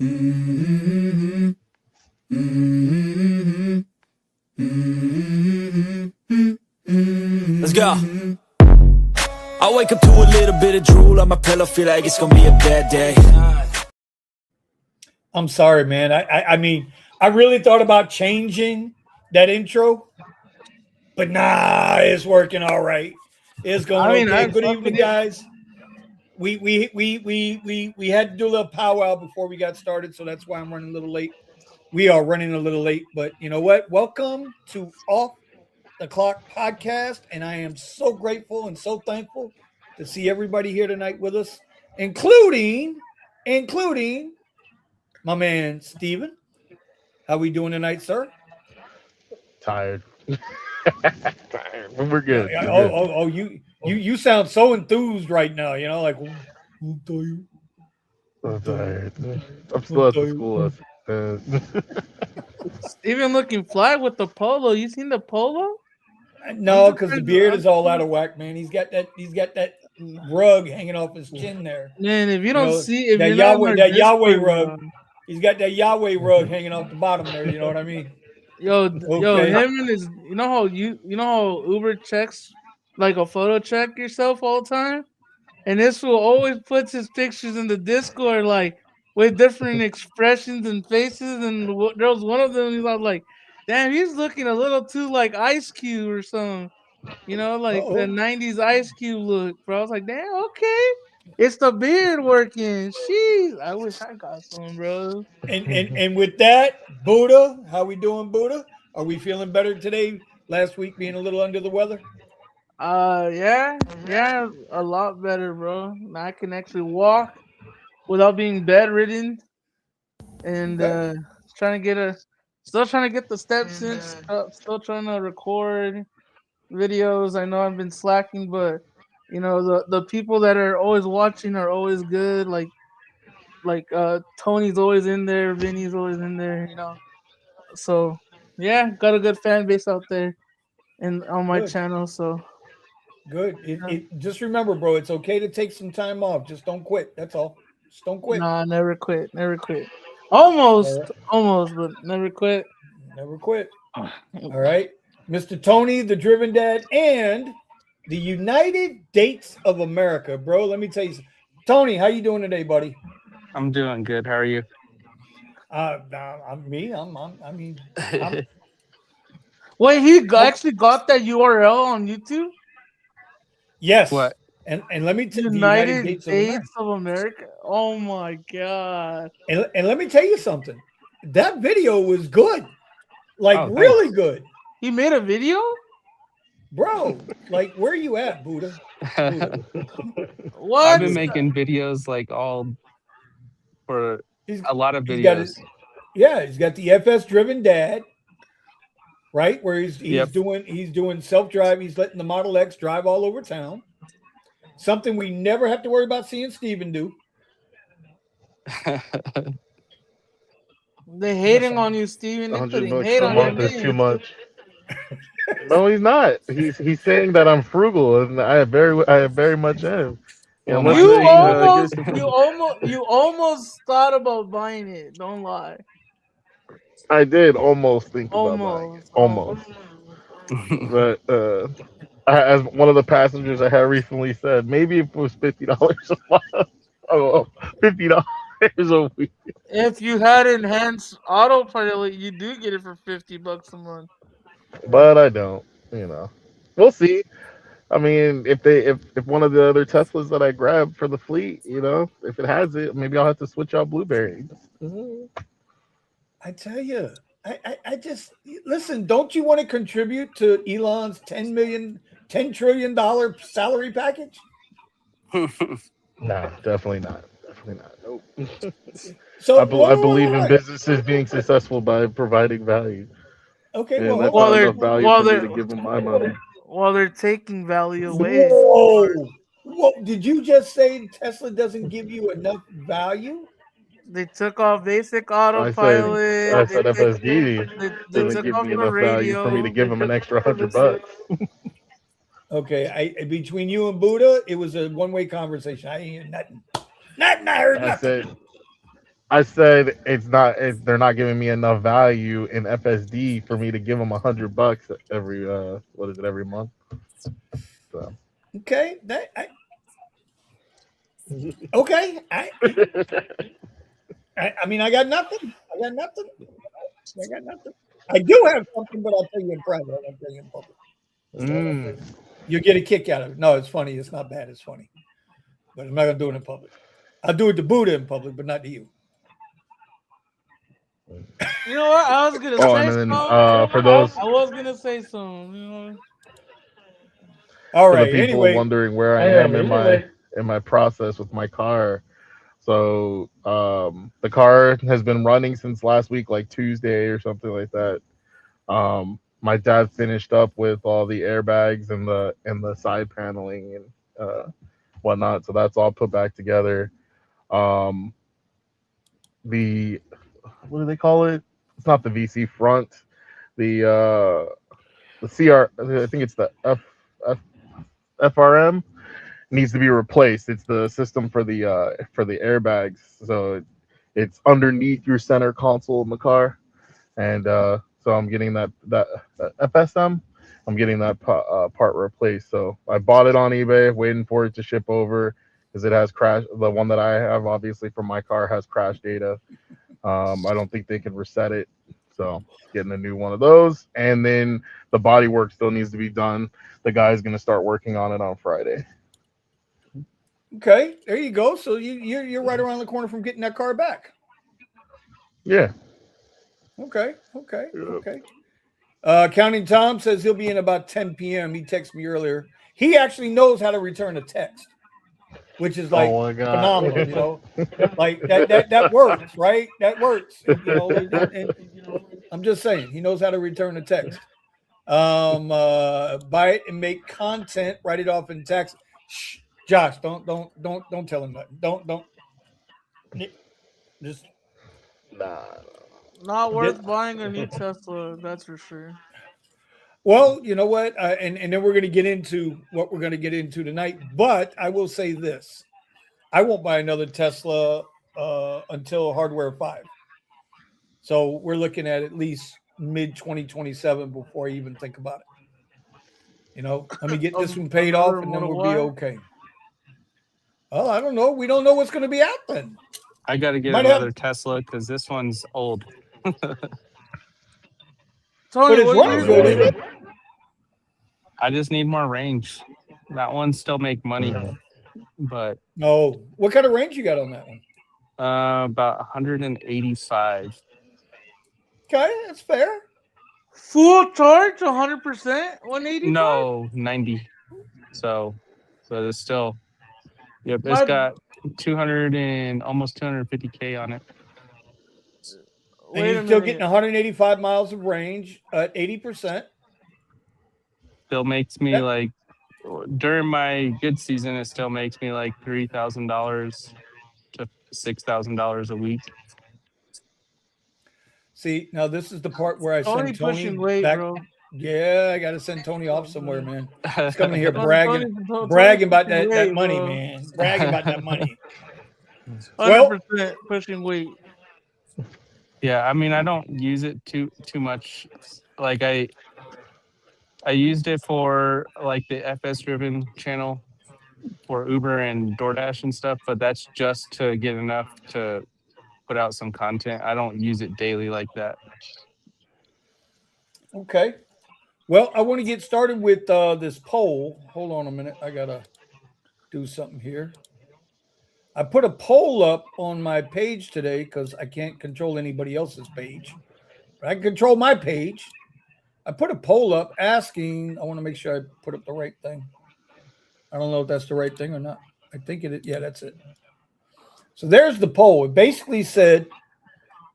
Mm-hmm. Mm-hmm. Mm-hmm. Let's go. I wake up to a little bit of drool on my pillow, feel like it's gonna be a bad day. I'm sorry, man. I mean, I really thought about changing that intro, but nah, it's working all right. It's going I mean, okay. I Good fuck evening, with it. guys. We had to do a little powwow before we got started, so that's why I'm running a little late. We are running a little late, but you know what? Welcome to Off the Clock podcast, and I am so grateful and so thankful to see everybody here tonight with us, including my man Steven. How we doing tonight, sir? Tired. Tired. But we're Yeah, good. yeah. We're Oh, good. oh, oh. You sound so enthused right now. You know, like I'm tired. I'm tired. I'm I'm still at the tired. school. Even looking fly with the polo. You seen the polo? I'm No, just because the trying beard to, is all out of whack, man. He's got that. He's got that rug hanging off his chin there. man, if you You don't know see, if that you're not on our Yahweh Discord, rug. He's got that Yahweh rug hanging off the bottom there. You know what I mean? yo, Okay. him and his, you know how Uber checks like a photo check yourself all the time, and this fool always puts his pictures in the Discord like with different expressions and faces, and there was one of them. He's like, damn, he's looking a little too like Ice Cube or something. Like the Oh. '90s Ice Cube look, bro. I was like, damn, okay. It's the beard working. Jeez, I wish I got some, bro. And with that, Buddha, how we doing, Buddha? Are we feeling better today? Last week being a little under the weather. Yeah, a lot better, bro. Now I can actually walk without being bedridden, and Okay. trying to get still trying to get the steps in. Still trying to record videos. I know I've been slacking, but the people that are always watching are always good. Like Tony's always in there, Vinny's always in there. So yeah, got a good fan base out there and on my Good. channel. So Good. yeah. It just remember, bro, it's okay to take some time off. Just don't quit. That's all. Just don't quit. Nah, never quit, never quit. All Almost, right. almost, but never quit. Never quit. All right. Mr. Tony, the Driven Dad, and the United Dates of America, bro. Let me tell you something. Tony, how you doing today, buddy? I'm doing good. How are you? I'm me. I mean, I'm Wait, oh, actually got that URL on YouTube. yes. What? And let me tell the United United Dates of America. States of America. Oh my god, And let me tell you something. That video was good. Like Oh, really thanks. good. he made a video. Bro, like where you at, Buddha? Buddha. I've What? been Buddha. making videos like all for He's a lot of he's got it. videos. Yeah, he's got the FS driven dad, right? Where he's Yep. he's doing self-drive, he's letting the Model X drive all over town. Something we never have to worry about seeing Steven do. They That's hating on you, Steven. They $100 putting hate a on your month is too name. much. No, he's not. He's saying that I'm frugal, and I very much am. You know, Well, let's mine's You say cheaper. here's almost, the you thing. almost, you almost thought about buying it. Don't lie. I did almost think about buying it, Almost. almost, but as one of the passengers I had recently said, maybe if it was $50 a month, oh, $50 a week, If you had enhanced autopilot, you do get it for $50 a month. but I don't. You know, we'll see. I mean, if one of the other Teslas that I grabbed for the fleet, if it has it, maybe I'll have to switch out Blueberry. I tell you, I just listen. Don't you want to contribute to Elon's $10 trillion salary package? Nah, definitely not. Definitely not. Nope. So I believe in businesses being successful by providing value, Okay, well, and hold that's While not on. they're enough value while for me they're to give them my money. while they're taking value away. Whoa. What did you just say? Tesla doesn't give you enough value? They took off basic I said I autopilot. said FSD They doesn't took give off me the enough value for me to radio. give them an extra $100. Okay, I between you and Buddha, it was a one-way conversation. I ain't hear nothing. Nothing. I heard I nothing. said I said they're not giving me enough value in FSD for me to give them $100 every every month. So. Okay, okay. I mean, I got nothing. I do have something, but I'll tell you in private. I won't tell you in public. You get a kick out of it. No, it's funny. It's not bad. It's funny, but I'm not gonna do it in public. I'll do it to Buddha in public, but not to you. You know what? I was gonna say something. For those, I was gonna say something. You know. All right. For the people wondering where I am in my process with my car. So the car has been running since last week, like Tuesday or something like that. My dad finished up with all the airbags and the side paneling and whatnot. So that's all put back together. The what do they call it? It's not the VC front. The CR. I think it's the FRM needs to be replaced. It's the system for the airbags. So it's underneath your center console in the car, and so I'm getting that FSM. I'm getting that part replaced. So I bought it on eBay, waiting for it to ship over because it has crash. The one that I have, obviously from my car, has crash data. I don't think they can reset it. So getting a new one of those, and then the body work still needs to be done. The guy's going to start working on it on Friday. Okay, there you go. So you're right around the corner from getting that car back. Yeah. Okay. Counting Tom says he'll be in about 10 p.m. He texted me earlier. He actually knows how to return a text, which is like phenomenal. You know, like that works, right? That works. And, I'm just saying, he knows how to return a text. Buy it and make content. Write it off in text. Shh. Josh, don't tell him that. Don't. Just not worth buying a new Tesla. That's for sure. Well, you know what, and then we're going to get into what we're going to get into tonight. But I will say this: I won't buy another Tesla until Hardware 5. So we're looking at least mid 2027 before I even think about it. You know, let me get this one paid off, and then we'll be okay. Oh, I don't know. We don't know what's going to be out then. I got to get another Tesla because this one's old. Tony, what are you doing? I just need more range. That one still make money, but no. What kind of range you got on that one? About 185. Okay, that's fair. Full charge, 100%, 180. No, 90. So it's still. Yep, it's got 200 and almost 250K on it. And you're still getting 185 miles of range at 80%. Still makes me like, during my good season, it still makes me like $3,000 to $6,000 a week. See, now this is the part where I send Tony pushing weight, back. Bro. Yeah, I got to send Tony off somewhere, man. He's coming here bragging about that money, man. Bragging about that money. 100% pushing weight. Yeah, I mean, I don't use it too much. Like I used it for like the FS driven channel for Uber and DoorDash and stuff, but that's just to get enough to put out some content. I don't use it daily like that. Okay. Well, I want to get started with this poll. Hold on a minute. I got to do something here. I put a poll up on my page today because I can't control anybody else's page. But I can control my page. I put a poll up asking, I want to make sure I put up the right thing. I don't know if that's the right thing or not. I think it is. Yeah, that's it. So there's the poll. It basically said,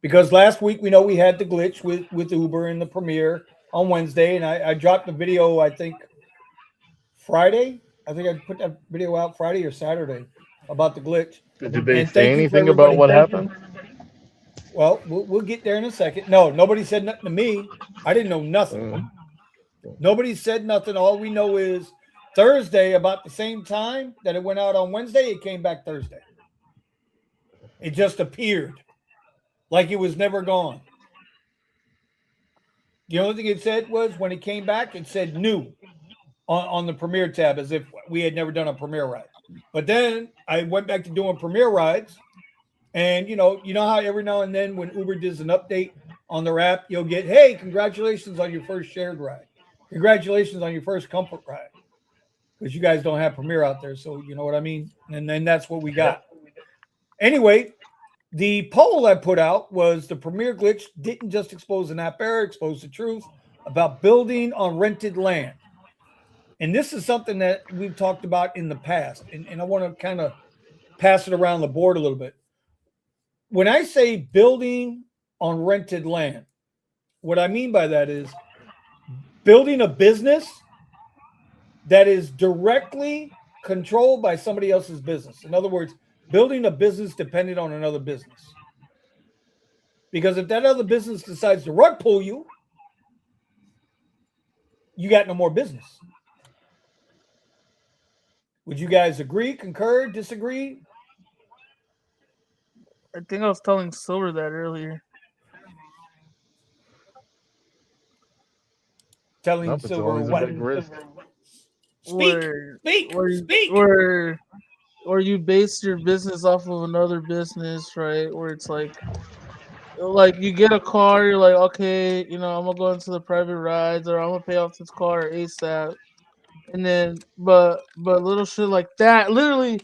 because last week we know we had the glitch with Uber and the premiere on Wednesday, and I dropped the video, I think, Friday. I think I put that video out Friday or Saturday about the glitch. Did they say anything about what happened? Well, we'll get there in a second. No, nobody said nothing to me. I didn't know nothing. Nobody said nothing. All we know is Thursday, about the same time that it went out on Wednesday, it came back Thursday. It just appeared. like it was never gone. The only thing it said was when it came back, it said new on the Premiere tab, as if we had never done a Premiere ride. But then I went back to doing Premiere rides, and you know how every now and then when Uber does an update on their app, you'll get, hey, congratulations on your first shared ride, congratulations on your first comfort ride, because you guys don't have Premiere out there, so you know what I mean. And then that's what we got. Anyway, the poll I put out was the Premiere glitch didn't just expose an app error, exposed the truth about building on rented land. And this is something that we've talked about in the past, and I want to kind of pass it around the board a little bit. When I say building on rented land, what I mean by that is building a business that is directly controlled by somebody else's business. In other words, building a business dependent on another business. Because if that other business decides to rug pull you, you got no more business. Would you guys agree, concur, disagree? I think I was telling Silver that earlier. Telling Nope, it's Silver always a what? big risk. Speak. Or you base your business off of another business, right? Where it's like you get a car, you're like, okay, you know, I'm gonna go into the private rides, or I'm gonna pay off this car ASAP. And then, but little shit like that, literally,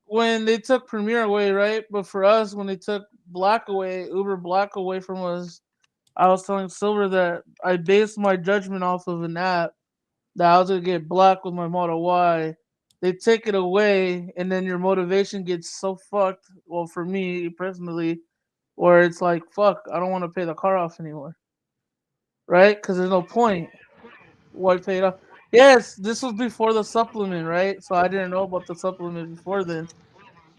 when they took Premiere away, right? But for us, when they took Black away, Uber Black away from us, I was telling Silver that I based my judgment off of an app that I was gonna get Black with my Model Y. They take it away, and then your motivation gets so fucked. Well, for me personally, where it's like, fuck, I don't want to pay the car off anymore, right? Because there's no point. Why pay it off? Yes, this was before the supplement, right? So I didn't know about the supplement before then.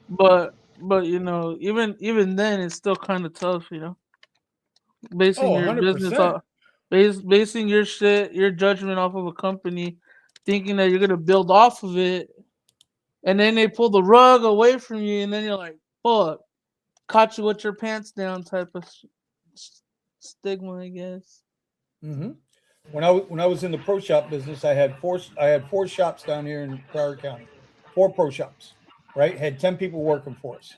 But you know, even then, it's still kind of tough, you know, basing your 100%. business off, basing your shit, your judgment off of a company, thinking that you're gonna build off of it, and then they pull the rug away from you, and then you're like, fuck, caught you with your pants down type of stigma, I guess. Mm-hmm. When I was in the pro shop business, I had four shops down here in Broward County, 4 pro shops, right? Had 10 people working for us,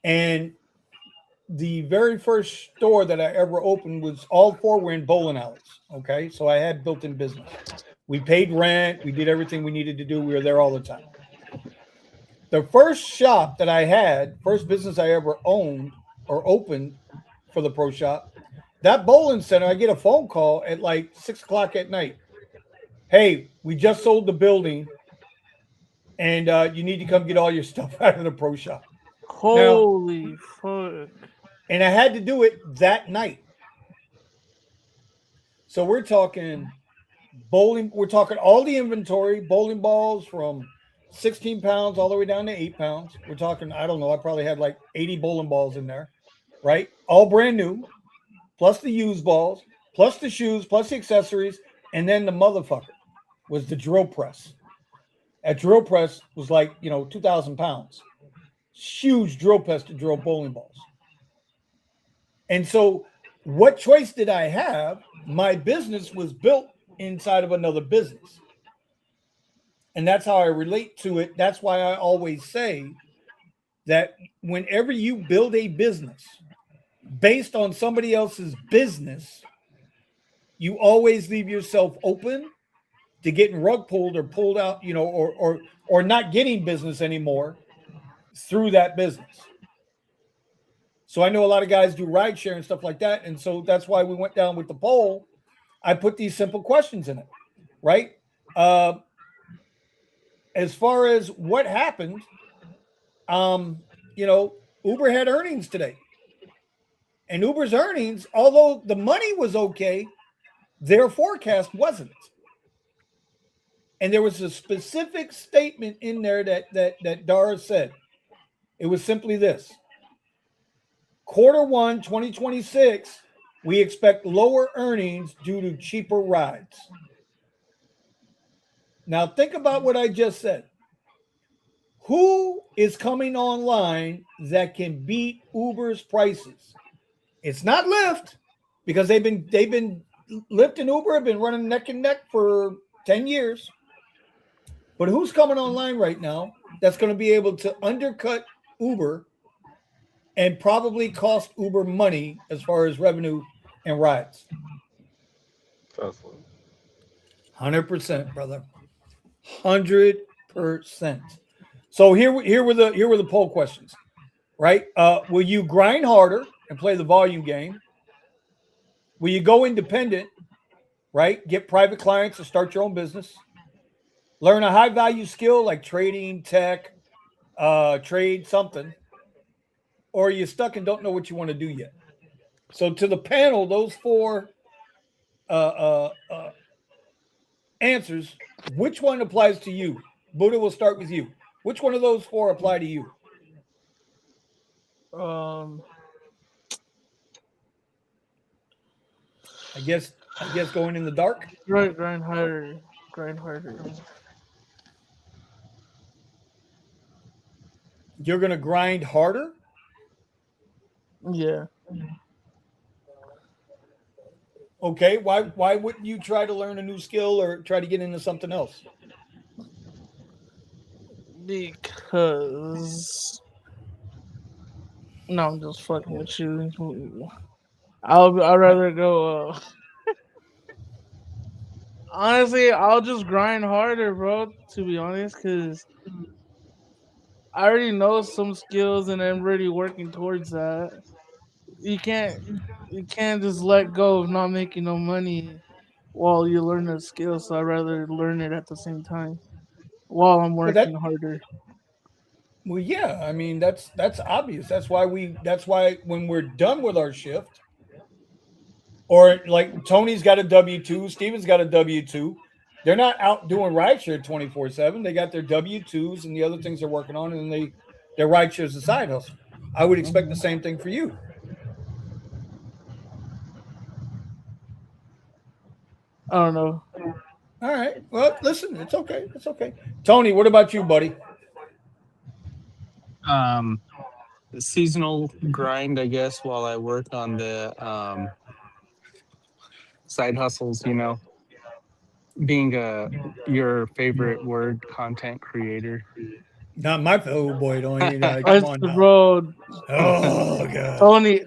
and the very first store that I ever opened was all 4 were in bowling alleys. Okay, so I had built-in business. We paid rent. We did everything we needed to do. We were there all the time. The first shop that I had, first business I ever owned or opened for the pro shop, that bowling center, I get a phone call at like 6 o'clock at night. Hey, we just sold the building, and you need to come get all your stuff out of the pro shop. Holy fuck. And I had to do it that night. So we're talking bowling. We're talking all the inventory, bowling balls from 16 pounds all the way down to 8 pounds. We're talking, I don't know, I probably had like 80 bowling balls in there, right? All brand new, plus the used balls, plus the shoes, plus the accessories. And then the motherfucker was the drill press. That drill press was like, 2,000 pounds. Huge drill press to drill bowling balls. And so what choice did I have? My business was built inside of another business. And that's how I relate to it. That's why I always say that whenever you build a business based on somebody else's business, you always leave yourself open to getting rug pulled or pulled out, or not getting business anymore through that business. So I know a lot of guys do ride share and stuff like that. And so that's why we went down with the poll. I put these simple questions in it, right? As far as what happened, Uber had earnings today. And Uber's earnings, although the money was okay, their forecast wasn't. And there was a specific statement in there that Dara said. It was simply this. Q1 2026, we expect lower earnings due to cheaper rides. Now think about what I just said. Who is coming online that can beat Uber's prices? It's not Lyft because they've been Lyft and Uber have been running neck and neck for 10 years. But who's coming online right now that's going to be able to undercut Uber and probably cost Uber money as far as revenue and rides? Tesla. 100%, brother. 100%. So here were the poll questions, right? Will you grind harder and play the volume game? Will you go independent, right? Get private clients to start your own business. Learn a high value skill like trading, tech, trade something. Or are you stuck and don't know what you want to do yet? So to the panel, those four answers, which one applies to you? Buddha, will start with you. Which one of those four apply to you? I guess going in the dark. Grind harder. You're gonna grind harder. Yeah. Okay. Why wouldn't you try to learn a new skill or try to get into something else? Because no, I'm just fucking with you. I'd rather go. Honestly, I'll just grind harder, bro. To be honest, because I already know some skills and I'm already working towards that. You can't just let go of not making no money while you learn a skill. So I'd rather learn it at the same time while I'm But working harder. Well, yeah. I mean, that's obvious. That's why when we're done with our shift, or like Tony's got a W-2, Steven's got a W-2. They're not out doing rideshare 24/7. They got their W-2s and the other things they're working on, and their rideshare is a side hustle. I would expect the same thing for you. I don't know. All right. Well, listen, it's okay. It's okay. Tony, what about you, buddy? The seasonal grind, I guess, while I work on the side hustles, being your favorite word, content creator. Not my boy. Don't come on now. Bro, Oh god.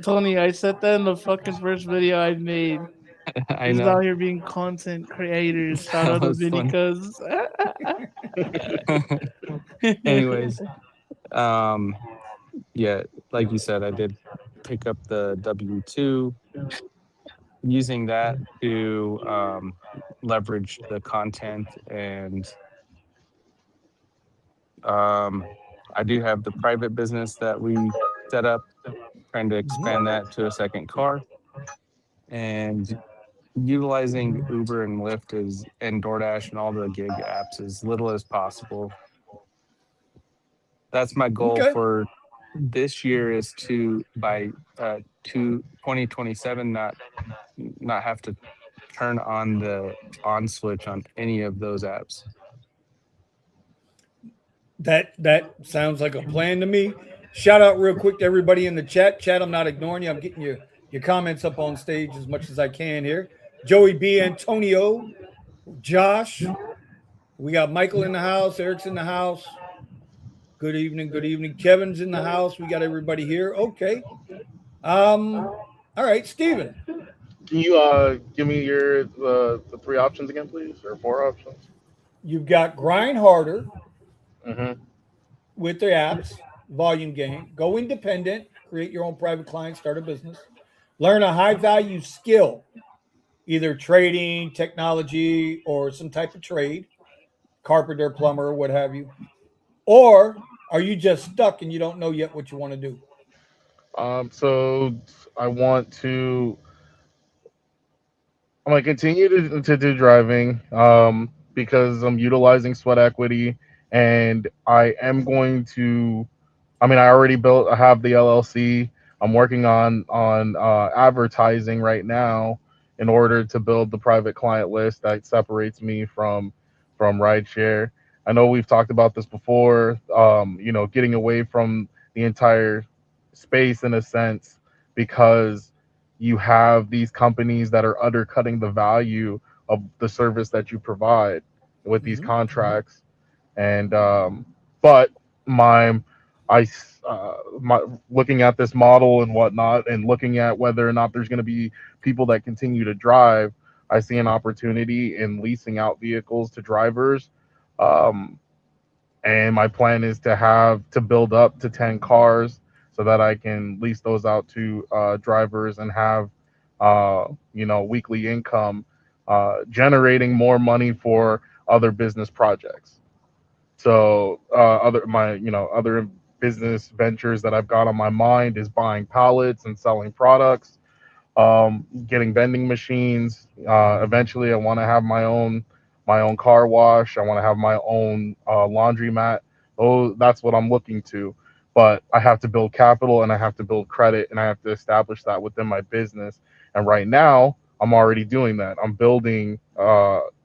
Tony, I said that in the fucking first video I made. I He's know. out here being content creators. Shout out to Vinny, Kuzz. Anyways, yeah, like you said, I did pick up the W-2, using that to leverage the content, and I do have the private business that we set up, trying to expand that to a second car, and utilizing Uber and Lyft and DoorDash and all the gig apps as little as possible. That's my goal for this year, is to by 2027 not have to turn on the on switch on any of those apps. That sounds like a plan to me. Shout out real quick to everybody in the chat. Chat, I'm not ignoring you. I'm getting your comments up on stage as much as I can here. Joey B, Antonio, Josh. We got Michael in the house. Eric's in the house. Good evening. Good evening. Kevin's in the house. We got everybody here. Okay. All right, Steven. Can you give me the three options again, please, or four options? You've got grind harder with the apps, volume game. Go independent, create your own private client, start a business. Learn a high value skill, either trading, technology, or some type of trade, carpenter, plumber, what have you. Or are you just stuck and you don't know yet what you want to do? So I'm going to continue to do driving because I'm utilizing sweat equity, and I am going to, I already I have the LLC. I'm working on advertising right now in order to build the private client list that separates me from rideshare. I know we've talked about this before, getting away from the entire space in a sense, because you have these companies that are undercutting the value of the service that you provide with these contracts. And but my I my looking at this model and whatnot, and looking at whether or not there's going to be people that continue to drive, I see an opportunity in leasing out vehicles to drivers. Um, and my plan is to build up to 10 cars so that I can lease those out to drivers and have weekly income, generating more money for other business projects. So other business ventures that I've got on my mind is buying pallets and selling products, getting vending machines. Eventually, I want to have my own car wash. I want to have my own laundromat. Oh, that's what I'm looking to. But I have to build capital, and I have to build credit, and I have to establish that within my business. And right now, I'm already doing that. I'm building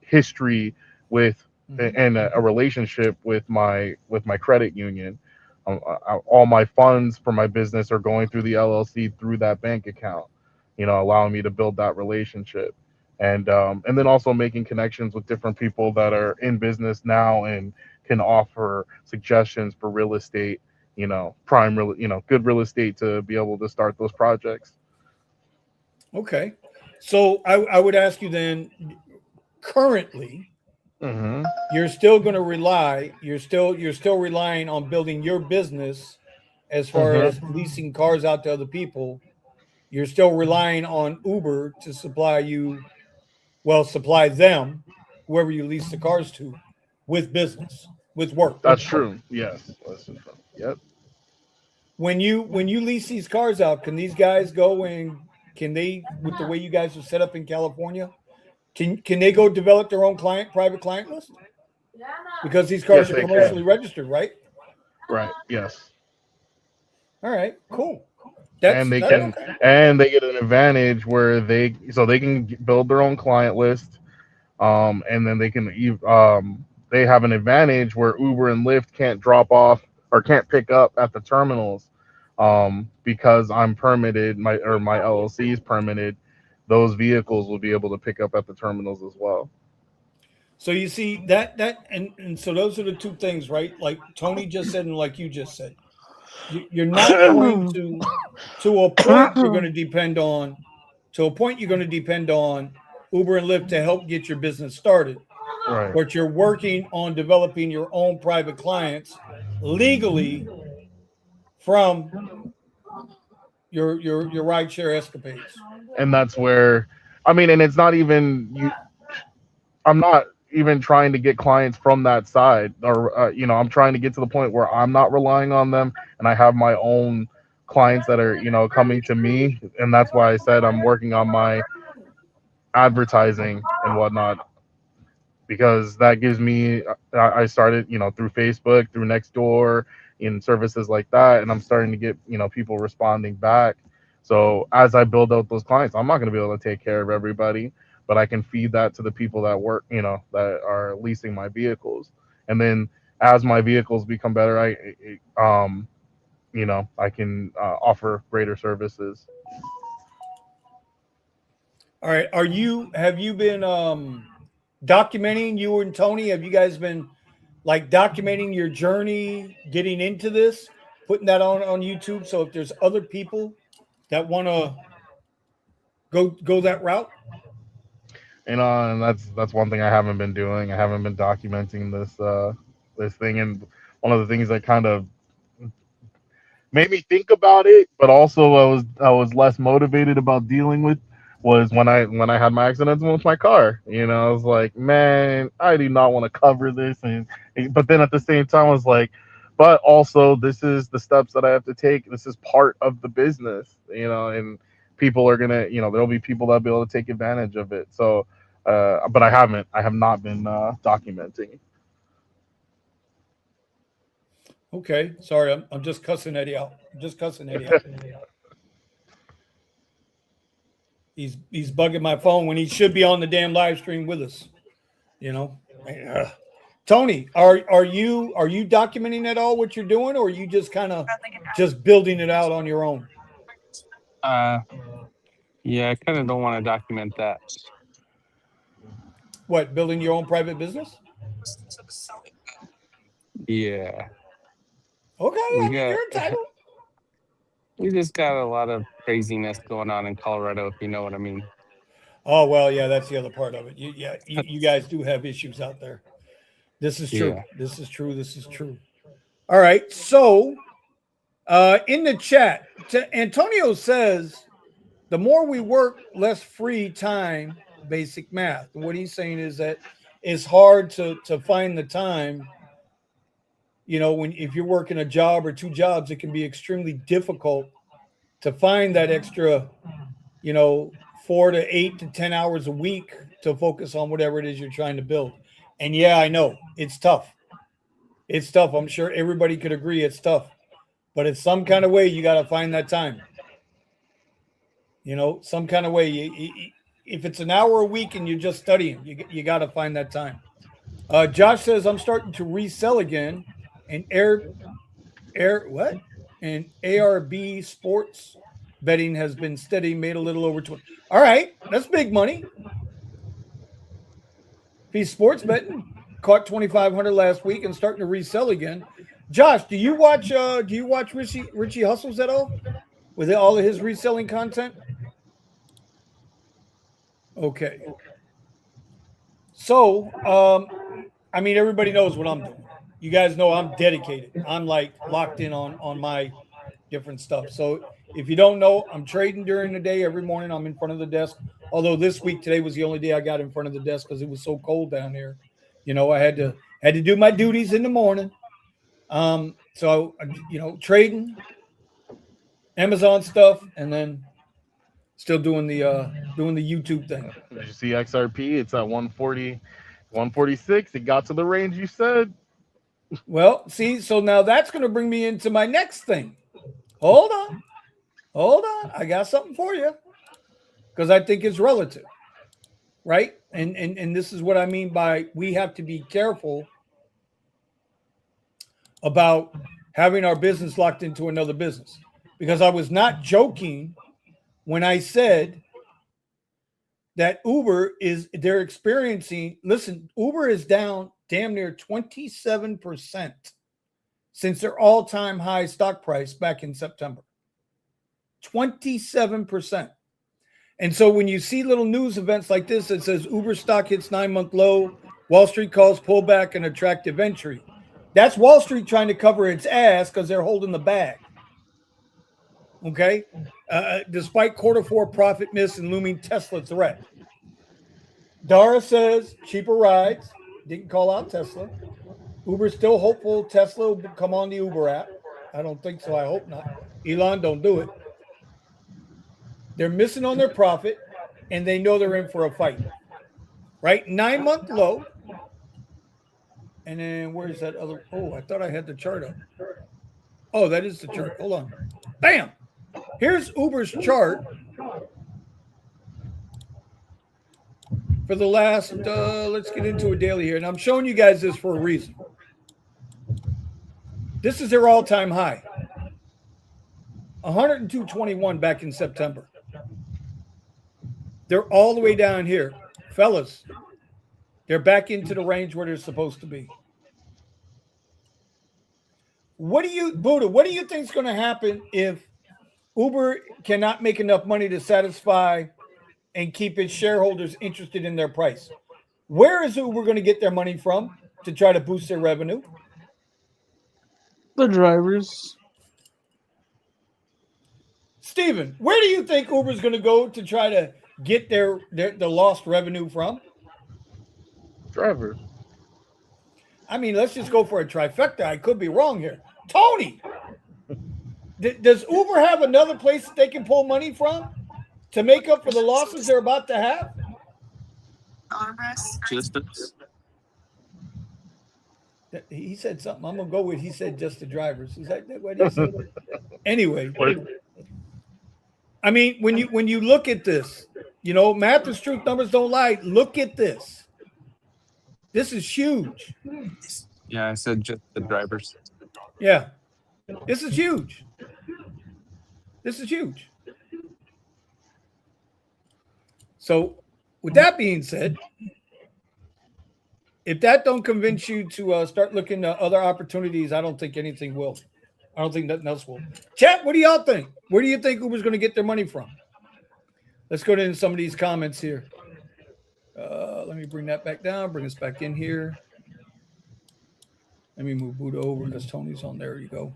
history with and a relationship with my credit union. All my funds for my business are going through the LLC through that bank account, allowing me to build that relationship. And then also making connections with different people that are in business now and can offer suggestions for real estate, prime real, good real estate to be able to start those projects. Okay. So I would ask you then, currently, you're still going to you're still relying on building your business as far as leasing cars out to other people. You're still relying on Uber to supply them, whoever you lease the cars to, with business, with work. That's true. Yes. Yep. When you lease these cars out, can these guys go and with the way you guys are set up in California, can they go develop their own private client list? Because these cars are commercially registered, right? Right. Yes. All right. Cool. And they get an advantage where they can build their own client list, and then they have an advantage where Uber and Lyft can't drop off or can't pick up at the terminals, because I'm permitted, my LLC is permitted. Those vehicles will be able to pick up at the terminals as well. So you see and so those are the two things, right? Like Tony just said, and like you just said, you're not going to a point you're going to depend on Uber and Lyft to help get your business started. Right. But you're working on developing your own private clients legally from your rideshare escapades. And that's where, and it's not even I'm not even trying to get clients from that side, or I'm trying to get to the point where I'm not relying on them, and I have my own clients that are coming to me. And that's why I said I'm working on my advertising and whatnot, because that gives me, I started through Facebook, through Nextdoor, in services like that, and I'm starting to get people responding back. So as I build out those clients, I'm not going to be able to take care of everybody, but I can feed that to the people that work, that are leasing my vehicles. And then as my vehicles become better, I can offer greater services. All right. Have you been documenting, you and Tony? Have you guys been like documenting your journey getting into this, putting that on YouTube? So if there's other people that want to go that route, And that's one thing I haven't been doing. I haven't been documenting this thing. And one of the things that kind of made me think about it, but also I was less motivated about dealing with, was when I had my accident with my car. I was like, man, I do not want to cover this. But then at the same time, I was like, but also this is the steps that I have to take. This is part of the business, and people are gonna, there'll be people that'll be able to take advantage of it. So, but I have not been documenting. okay. Sorry, I'm just cussing Eddie out. He's bugging my phone when he should be on the damn live stream with us. Tony, are you documenting at all what you're doing, or are you just kind of just building it out on your own? Yeah, I kind of don't want to document that. What, building your own private business? Yeah. Okay, I mean, you're entitled. We just got a lot of craziness going on in Colorado, if you know what I mean. Oh well, yeah, that's the other part of it. You guys do have issues out there. This is true. Yeah. This is true. This is true. All right, so in the chat, Antonio says, the more we work, less free time. Basic math. And what he's saying is that it's hard to find the time. You know, if you're working a job or two jobs, it can be extremely difficult to find that extra, 4 to 8 to 10 hours a week to focus on whatever it is you're trying to build. And yeah, I know it's tough. It's tough. I'm sure everybody could agree it's tough, but it's some kind of way you got to find that time. Some kind of way. If it's an hour a week and you're just studying, you got to find that time. Josh says, I'm starting to resell again. And And ARB sports betting has been steady, made a little over 20. All right, that's big money. He's sports betting, caught 2,500 last week and starting to resell again. Josh, do you watch Richie Hustles at all with all of his reselling content? Okay. So, I mean, everybody knows what I'm doing. You guys know I'm dedicated. I'm like locked in on my different stuff. So if you don't know, I'm trading during the day. Every morning I'm in front of the desk. Although today was the only day I got in front of the desk because it was so cold down here. I had to do my duties in the morning. So trading, Amazon stuff, and then still doing the YouTube thing. Did you see XRP? It's at 140, 146. It got to the range you said. Well, see, so now that's going to bring me into my next thing. Hold on. I got something for you because I think it's relative, right? And this is what I mean by we have to be careful about having our business locked into another business, because I was not joking when I said that they're experiencing, listen, Uber is down damn near 27% since their all-time high stock price back in September. 27%. And so when you see little news events like this that says Uber stock hits 9-month low, Wall Street calls pullback an attractive entry, that's Wall Street trying to cover its ass because they're holding the bag. Okay? Despite Q4 profit miss and looming Tesla threat. Dara says cheaper rides. Didn't call out Tesla. Uber's still hopeful Tesla will come on the Uber app. I don't think so. I hope not. Elon, don't do it. They're missing on their profit, and they know they're in for a fight. Right? 9-month low. And then where's that other? Oh, I thought I had the chart up. Oh, that is the chart. Hold on. Bam! Here's Uber's chart for the last, let's get into a daily here. And I'm showing you guys this for a reason. This is their all-time high. 102.21 back in September. They're all the way down here. Fellas, they're back into the range where they're supposed to be. Buddha, what do you think is going to happen if Uber cannot make enough money to satisfy and keep its shareholders interested in their price? Where is Uber going to get their money from to try to boost their revenue? The drivers. Steven, where do you think Uber's going to go to try to get their lost revenue from? Drivers. I mean, let's just go for a trifecta. I could be wrong here. Tony, does Uber have another place that they can pull money from to make up for the losses they're about to have? Distance. He said something. I'm going to go with he said just the drivers. Is that what he said? Anyway, I mean, when you look at this, math is truth, numbers don't lie. Look at this. This is huge. Yeah, I said just the drivers. Yeah. This is huge. This is huge. So, with that being said, if that don't convince you to start looking at other opportunities, I don't think anything will. I don't think nothing else will. Chat, what do y'all think? Where do you think Uber's going to get their money from? Let's go into some of these comments here. Let me bring that back down. Bring us back in here. Let me move Buddha over because Tony's on there. You go.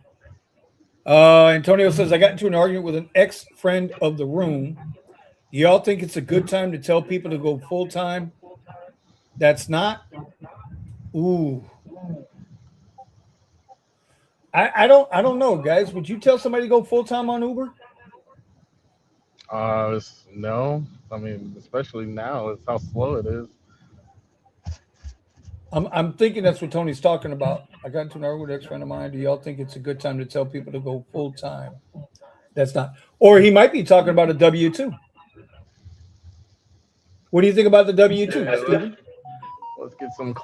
Antonio says, I got into an argument with an ex-friend of the room. Y'all think it's a good time to tell people to go full-time? That's not. Ooh. I don't know, guys. Would you tell somebody to go full-time on Uber? No. I mean, especially now, it's how slow it is. I'm thinking that's what Tony's talking about. I got into an argument with an ex-friend of mine. Do y'all think it's a good time to tell people to go full-time? That's not. Or he might be talking about a W-2. What do you think about the W-2, Steven? Let's get some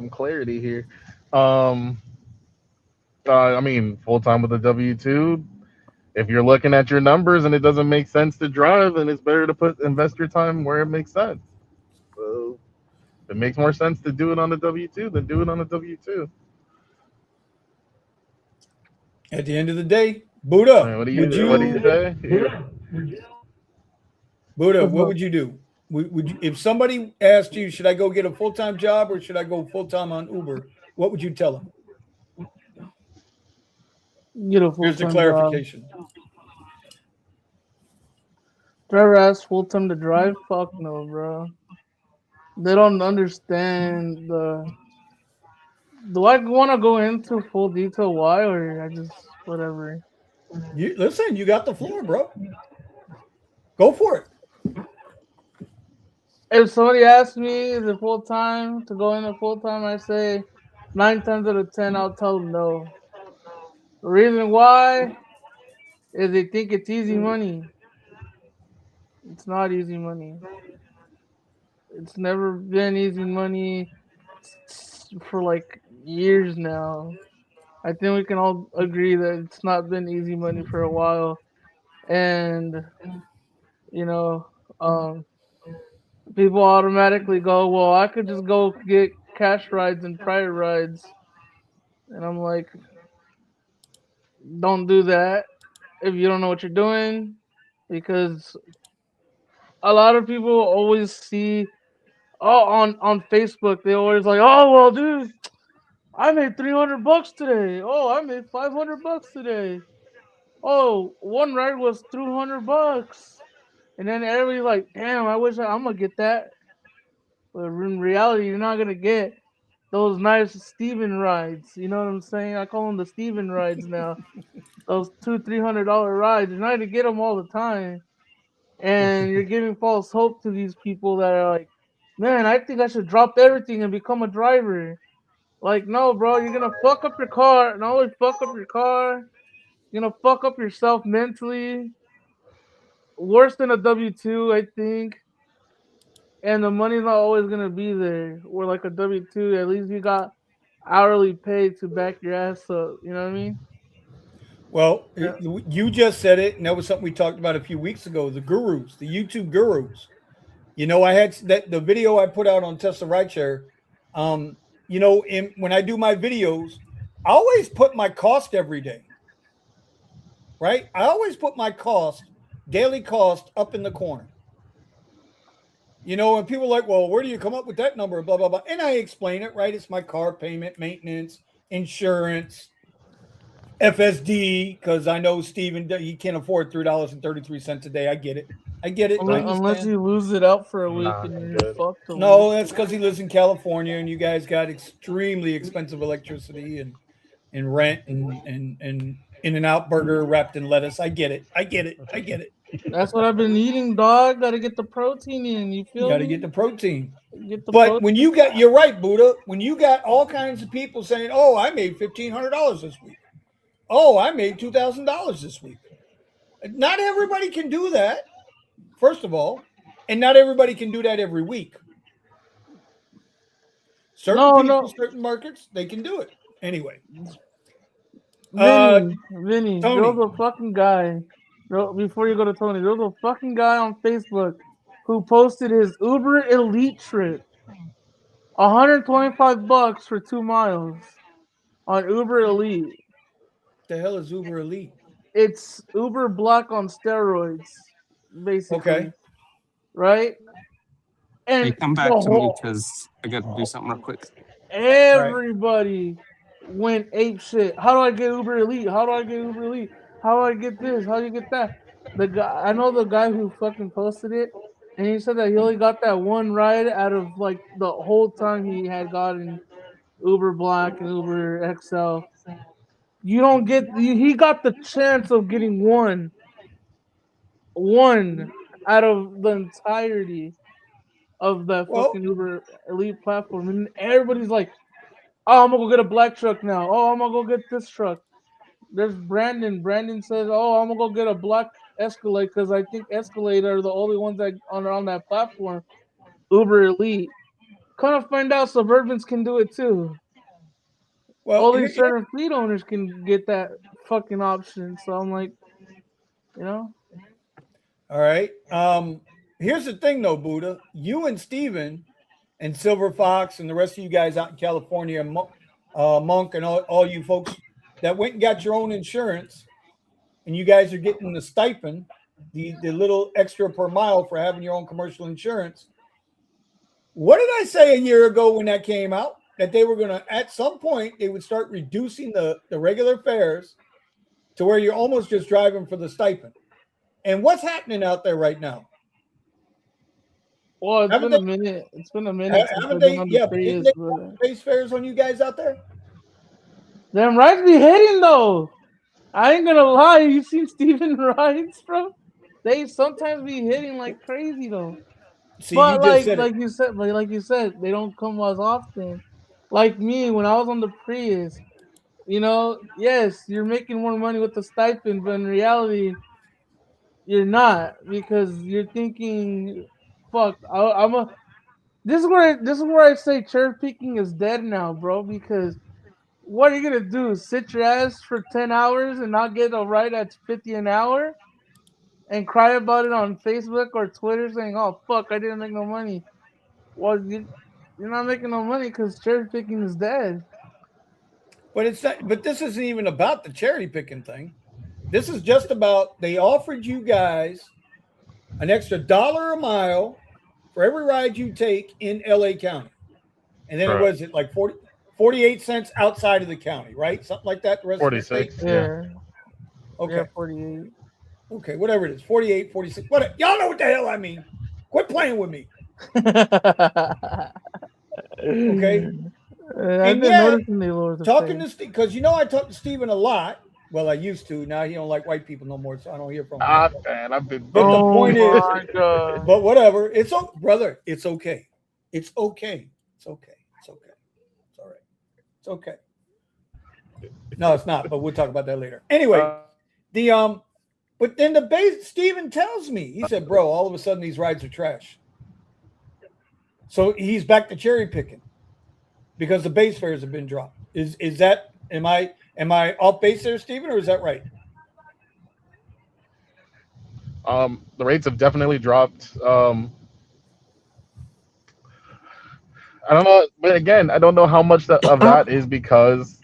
clarity here. I mean, full-time with a W-2. If you're looking at your numbers and it doesn't make sense to drive, then it's better to invest your time where it makes sense. So it makes more sense to do it on a W-2 than do it on a W-2. At the end of the day, Buddha, Man, what do you say? Yeah. Buddha, what would you do? Would you, if somebody asked you, should I go get a full-time job or should I go full-time on Uber? What would you tell them? Get a full-time Here's the clarification. Driver asks full-time to drive? Fuck no, bro. They don't understand the. Do I want to go into full detail why, or I just whatever? Listen, you got the floor, bro. Go for it. If somebody asks me is it full time to go in at full time, I say 9 times out of 10 I'll tell them no. The reason why is they think it's easy money. It's not easy money. It's never been easy money for like years now. I think we can all agree that it's not been easy money for a while, and you know, people automatically go, well, I could just go get cash rides and private rides. And I'm like, don't do that if you don't know what you're doing. Because a lot of people always see, on Facebook, they always like, oh, well, dude, I made $300 today. Oh, I made $500 today. Oh, one ride was $200. And then everybody's like, damn, I'm going to get that. But in reality, you're not gonna get those nice Steven rides. You know what I'm saying? I call them the Steven rides now. Those $200-$300 rides. You're not gonna get them all the time, and you're giving false hope to these people that are like, "Man, I think I should drop everything and become a driver." Like, no, bro, you're gonna fuck up your car. Not only fuck up your car, you're gonna fuck up yourself mentally. Worse than a W-2, I think. And the money's not always gonna be there. Or like a W-2, at least you got hourly pay to back your ass up. You know what I mean? Well, you just said it, and that was something we talked about a few weeks ago. The gurus, the YouTube gurus. You know, I had the video I put out on Tesla Rideshare. You know, when I do my videos, I always put my cost every day. Right? I always put my daily cost, up in the corner. You know, and people are like, well, where do you come up with that number? Blah, blah, blah. And I explain it, right? It's my car payment, maintenance, insurance, FSD, because I know Steven, he can't afford $3.33 a day. I get it. Unless you lose it out for a week and you're fucked. No, that's because he lives in California and you guys got extremely expensive electricity and rent and In-N-Out burger wrapped in lettuce. I get it. That's what I've been eating, dog. Got to get the protein in. You feel me? Got to get the protein. When you're right, Buddha. When you got all kinds of people saying, "Oh, I made $1,500 this week," "Oh, I made $2,000 this week," not everybody can do that. First of all, and not everybody can do that every week. Certain people, certain markets, they can do it. Anyway. Vinny, there Tony. was a fucking guy. Before you go to Tony, there was a fucking guy on Facebook who posted his Uber Elite trip. $125 for 2 miles on Uber Elite. The hell is Uber Elite? It's Uber Black on steroids, basically. Okay. Right? And Hey, come back to me because I got to do something real quick. Everybody went ape shit. How do I get Uber Elite? How do I get Uber Elite? How do I get this? How do you get that? The guy, I know the guy who fucking posted it, and he said that he only got that one ride out of like the whole time he had gotten Uber Black and Uber XL. You don't get. He got the chance of getting one out of the entirety of that fucking Uber Elite platform, and everybody's like, "Oh, I'm gonna go get a black truck now. Oh, I'm gonna go get this truck." There's Brandon. Brandon says, "Oh, I'm gonna go get a black Escalade because I think Escalade are the only ones that are on that platform." Uber Elite. Kind of find out Suburbans can do it too. Well, only certain fleet owners can get that fucking option. So I'm like, you know. All right. Here's the thing, though, Buddha. You and Steven and Silver Fox and the rest of you guys out in California, Monk and all you folks that went and got your own insurance, and you guys are getting the stipend, the little extra per mile for having your own commercial insurance. What did I say a year ago when that came out? That they were going to, at some point, they would start reducing the regular fares to where you're almost just driving for the stipend. And what's happening out there right now? Well, it's been a minute. It's been a minute. Haven't they? Yeah, didn't they put base fares on you guys out there? Them rides be hitting though. I ain't gonna lie. You seen Steven rides, bro? They sometimes be hitting like crazy though. See, but like you said, they don't come as often. Like me, when I was on the Prius, you know, yes, you're making more money with the stipend, but in reality, you're not because you're thinking, "Fuck, This is where I say cherry picking is dead now, bro. Because what are you gonna do? Sit your ass for 10 hours and not get a ride at $50 an hour, and cry about it on Facebook or Twitter, saying, "Oh fuck, I didn't make no money." Well, you're not making no money because cherry picking is dead. But it's not, but this isn't even about the cherry picking thing. This is just about they offered you guys an extra $1 a mile for every ride you take in LA County. And then it was like 48 cents outside of the county, right? Something like that. The rest 46. Of the yeah. Okay. Yeah, 48. Okay, whatever it is. 48, 46. What y'all know what the hell I mean. Quit playing with me. Okay. I've been noticing they lower the talking to Steve, because I talk to Steven a lot. Well, I used to. Now he don't like white people no more, so I don't hear from him. Man, I've been. But the point is, but whatever. It's brother. It's okay. It's okay. It's okay. It's okay. It's all right. It's okay. No, it's not. But we'll talk about that later. Anyway, but then the base. Steven tells me, he said, "Bro, all of a sudden these rides are trash." So he's back to cherry picking because the base fares have been dropped. Is that? Am I off base there, Steven, or is that right? The rates have definitely dropped. I don't know, but again, I don't know how much of that is because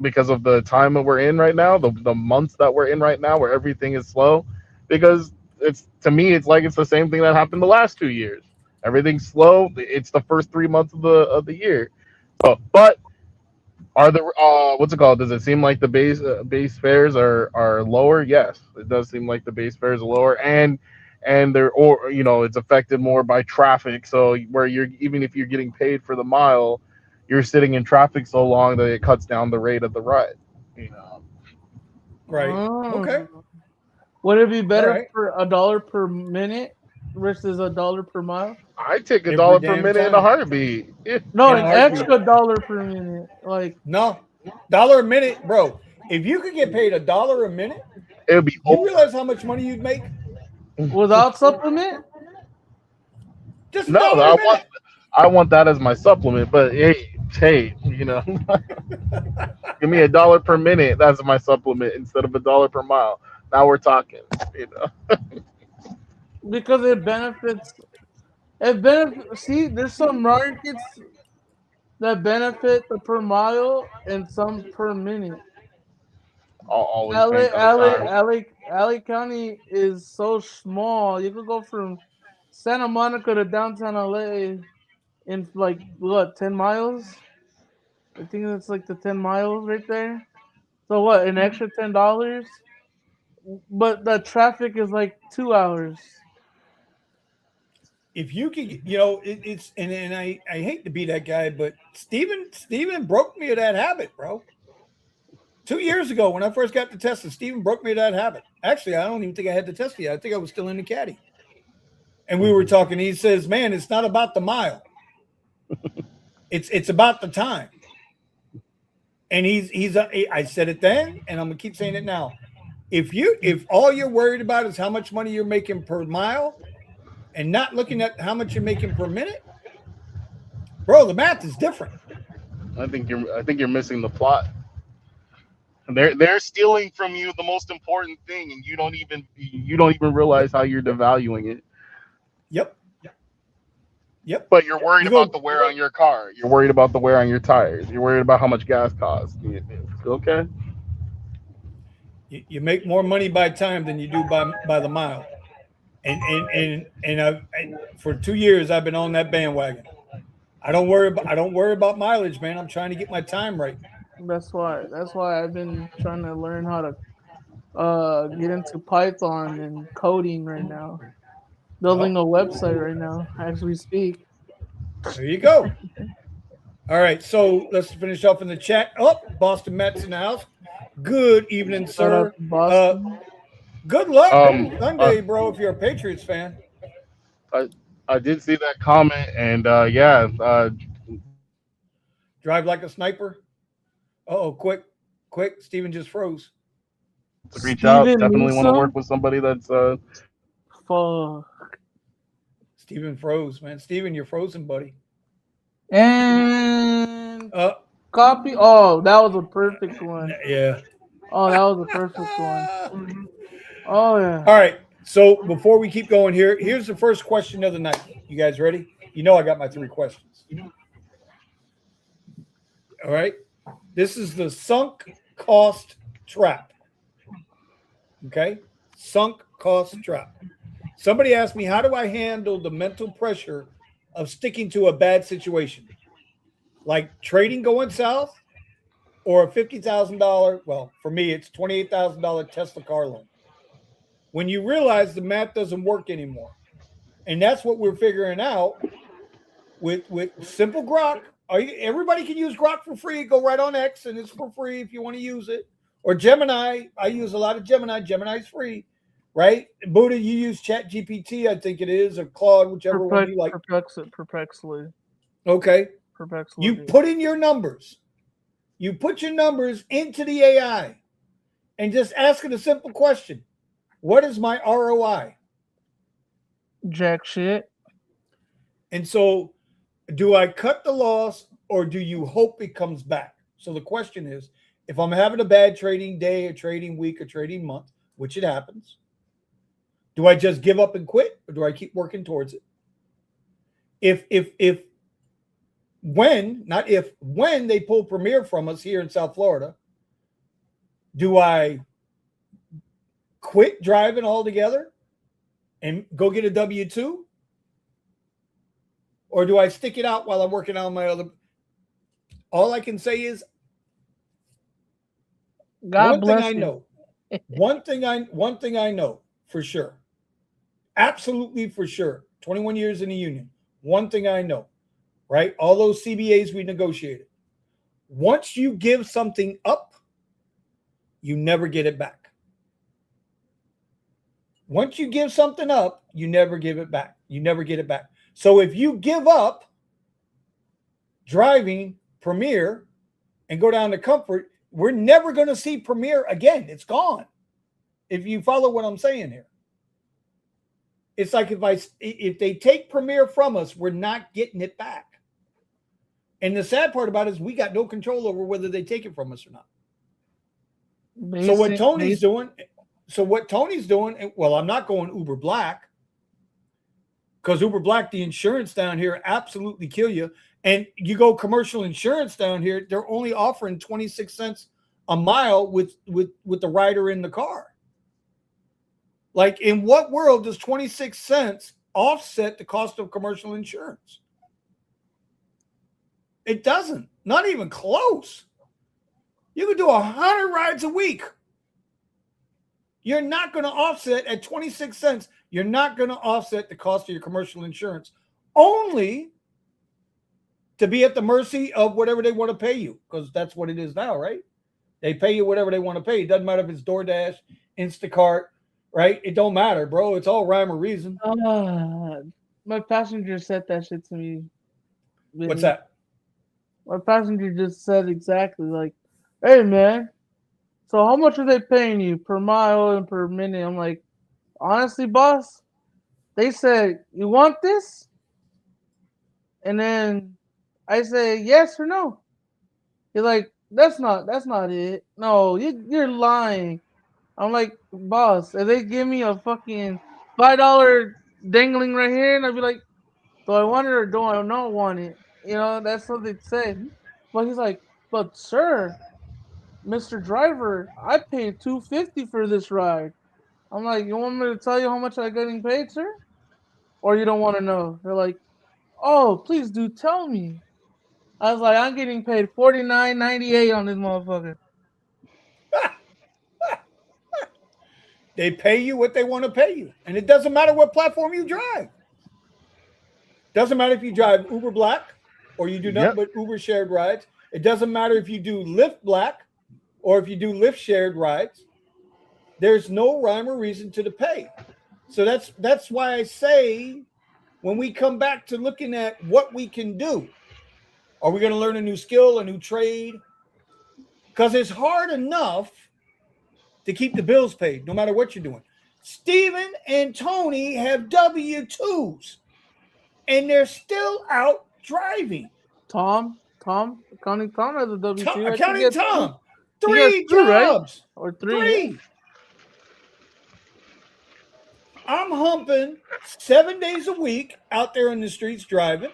of the time that we're in right now, the months that we're in right now, where everything is slow. Because to me, it's like it's the same thing that happened the last 2 years. Everything's slow. It's the first 3 months of the year, but. Are the what's it called? Does it seem like the base fares are lower? Yes, it does seem like the base fares are lower, and they're it's affected more by traffic. So where even if you're getting paid for the mile, you're sitting in traffic so long that it cuts down the rate of the ride. Right. Okay. Would it be better for $1 per minute versus $1 per mile? I take $1 per minute in a heartbeat. Yeah. No, an extra $1 per minute. Like no, $1 a minute, bro. If you could get paid $1 a minute, it would be. You realize how much money you'd make without supplement? Just no, I want that as my supplement. But hey, hey, you know, give me $1 per minute. That's my supplement instead of $1 per mile. Now we're talking. You know, because it benefits. It benefits. See, there's some markets that benefit the per mile and some per minute. always LA, paying for the LA, time. LA, LA County is so small. You could go from Santa Monica to downtown LA in like what 10 miles. I think that's like the 10 miles right there. So what? An extra $10, but the traffic is like 2 hours. If you could, you know, it's and I hate to be that guy, but Steven broke me of that habit, bro. 2 years ago when I first got to Tesla, Steven broke me of that habit. Actually, I don't even think I had to test yet. I think I was still in the caddy. And we were talking. He says, "Man, it's not about the mile. It's about the time." And I said it then, and I'm gonna keep saying it now. If all you're worried about is how much money you're making per mile, and not looking at how much you're making per minute, bro, the math is different. I think you're missing the plot. They're stealing from you the most important thing, and you don't even realize how you're devaluing it. Yep. But you're worried You go- about the wear on your car. You're worried about the wear on your tires. You're worried about how much gas costs. Okay. You make more money by time than you do by the mile. And for 2 years I've been on that bandwagon. I don't worry about mileage, man. I'm trying to get my time right. That's why I've been trying to learn how to get into Python and coding right now. Building a website right now as we speak. There you go. All right, so let's finish off in the chat. Oh, Boston Mets in the house. Good evening, Shout out sir. to Boston. Good luck Sunday, bro, if you're a Patriots fan. I did see that comment, and Drive like a sniper. Oh, quick. Steven just froze. to reach out. Steven Definitely want to Newsom? work with somebody that's Fuck. Steven froze, man. Steven, you're frozen, buddy. And copy. Oh, that was a perfect one. Yeah. Oh, that was a perfect one. Oh yeah. All right. So before we keep going here, here's the first question of the night. You guys ready? You know I got my 3 questions. All right. This is the sunk cost trap. Okay? Sunk cost trap. Somebody asked me, how do I handle the mental pressure of sticking to a bad situation? Like trading going south or a $50,000, well, for me, it's $28,000 Tesla car loan. When you realize the math doesn't work anymore. And that's what we're figuring out with simple Grok. Everybody can use Grok for free. Go right on X, and it's for free if you want to use it. Or Gemini. I use a lot of Gemini. Gemini's free, right? Buddha, you use Chat GPT, I think it is, or Claude, whichever one you like. Perplexly. Okay. Perplexly. You put in your numbers. You put your numbers into the AI and just ask it a simple question. What is my ROI? Jack shit. And so do I cut the loss or do you hope it comes back? So the question is, if I'm having a bad trading day, a trading week, a trading month, which it happens, do I just give up and quit or do I keep working towards it? When they pull Premier from us here in South Florida, do I quit driving altogether and go get a W-2? Or do I stick it out while I'm working on my other? All I can say is God bless you. know. One thing I know for sure. Absolutely for sure. 21 years in the union. One thing I know, right? All those CBAs we negotiated. Once you give something up, you never get it back. Once you give something up, you never give it back. You never get it back. So if you give up driving Premier and go down to Comfort, we're never going to see Premier again. It's gone. If you follow what I'm saying here. It's like if they take Premier from us, we're not getting it back. And the sad part about it is we got no control over whether they take it from us or not. Basic, So what Tony's doing, well, I'm not going Uber Black, because Uber Black, the insurance down here absolutely kill you. And you go commercial insurance down here, they're only offering 26 cents a mile with the rider in the car. Like, in what world does 26 cents offset the cost of commercial insurance? It doesn't. Not even close. You could do 100 rides a week. You're not going to offset at 26 cents. You're not going to offset the cost of your commercial insurance, only to be at the mercy of whatever they want to pay you, because that's what it is now, right? They pay you whatever they want to pay. It doesn't matter if it's DoorDash, Instacart, right? It don't matter, bro. It's all rhyme or reason. My passenger said that shit to me. Vinny. What's that? My passenger just said exactly like, hey, man, so how much are they paying you per mile and per minute? I'm like, honestly, boss, they said, you want this? And then I say, yes or no. He's like, that's not it. No, you're lying. I'm like, boss, if they give me a fucking $5 dangling right here, and I'd be like, do I want it or do I not want it? You know, that's what they say. But he's like, but sir, Mr. Driver, I paid $250 for this ride. I'm like, you want me to tell you how much I'm getting paid, sir? Or you don't want to know? They're like, oh, please do tell me. I was like, I'm getting paid $49.98 on this motherfucker. They pay you what they want to pay you. And it doesn't matter what platform you drive. Doesn't matter if you drive Uber Black or you do nothing but Uber shared rides. It doesn't matter if you do Lyft Black or if you do Lyft shared rides. There's no rhyme or reason to the pay. So that's why I say, when we come back to looking at what we can do, are we going to learn a new skill, a new trade? Because it's hard enough to keep the bills paid, no matter what you're doing. Steven and Tony have W-2s, and they're still out driving. Accounting Tom has a W-2. Accounting Tom, 3 jobs. Right? Or 3. I'm humping 7 days a week out there in the streets driving.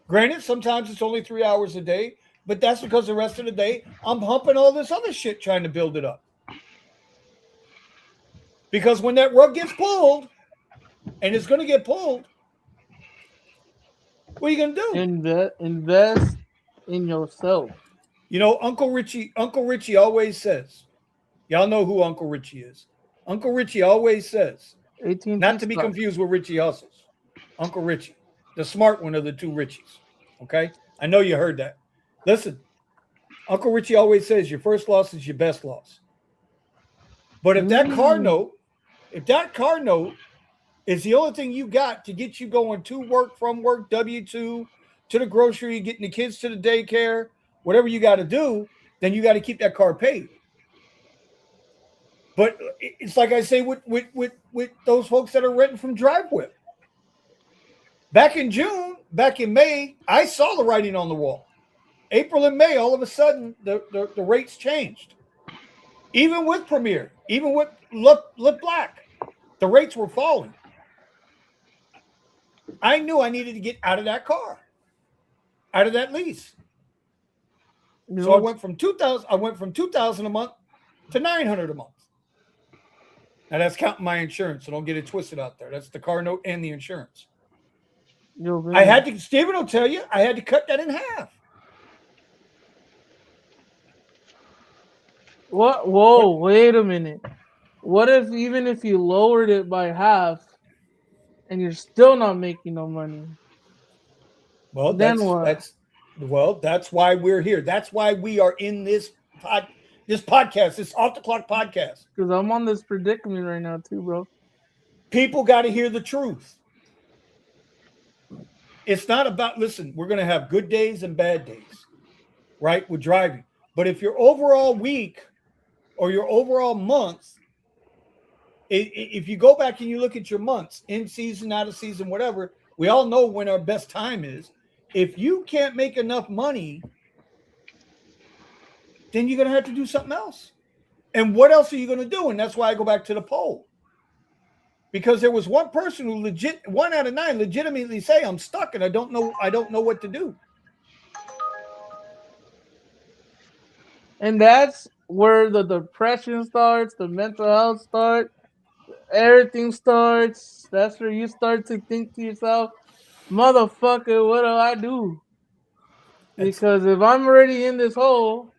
Granted, sometimes it's only 3 hours a day, but that's because the rest of the day I'm humping all this other shit trying to build it up. Because when that rug gets pulled, and it's going to get pulled, what are you going to do? Invest in yourself. You know, Uncle Richie always says, y'all know who Uncle Richie is. Uncle Richie always says, not to be confused with Richie Hustles. Uncle Richie, the smart one of the two Richies. Okay? I know you heard that. Listen, Uncle Richie always says your first loss is your best loss. But if that car note is the only thing you got to get you going to work, from work, W-2, to the grocery, getting the kids to the daycare, whatever you got to do, then you got to keep that car paid. But it's like I say with those folks that are renting from DriveWhip. Back in May, I saw the writing on the wall. April and May, all of a sudden, the rates changed. Even with Premier, even with Lyft Black, the rates were falling. I knew I needed to get out of that car, out of that lease. So I went from $2,000 a month to $900 a month. Now that's counting my insurance, so don't get it twisted out there. That's the car note and the insurance. Steven will tell you, I had to cut that in half. What? Whoa, wait a minute. What if even if you lowered it by half and you're still not making no money? Well, then what? That's why we're here. That's why we are in this podcast, this Off the Clock podcast. Because I'm on this predicament right now too, bro. People got to hear the truth. It's not about, listen, we're going to have good days and bad days, right, with driving. But if your overall week or your overall month, if you go back and you look at your months, in season, out of season, whatever, we all know when our best time is. if you can't make enough money, then you're going to have to do something else. And what else are you going to do? And that's why I go back to the poll. Because there was one person who 1 out of 9 legitimately say, I'm stuck and I don't know what to do. And that's where the depression starts, the mental health starts, everything starts. That's where you start to think to yourself, motherfucker, what do I do? Because if I'm already in this hole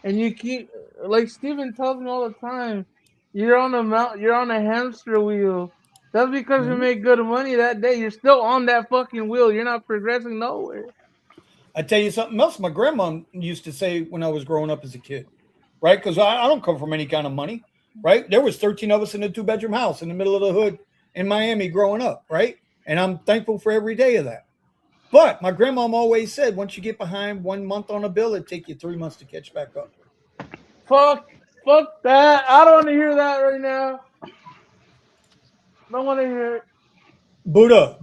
and you keep, like Steven tells me all the time, you're on a hamster wheel. That's because you make good money that day. You're still on that fucking wheel. You're not progressing nowhere. I tell you something else my grandma used to say when I was growing up as a kid, right? Because I don't come from any kind of money, right? There was 13 of us in a 2-bedroom house in the middle of the hood in Miami growing up, right? And I'm thankful for every day of that. But my grandmom always said, once you get behind 1 month on a bill, it'd take you 3 months to catch back up. Fuck that. I don't want to hear that right now. Don't want to hear it. Buddha.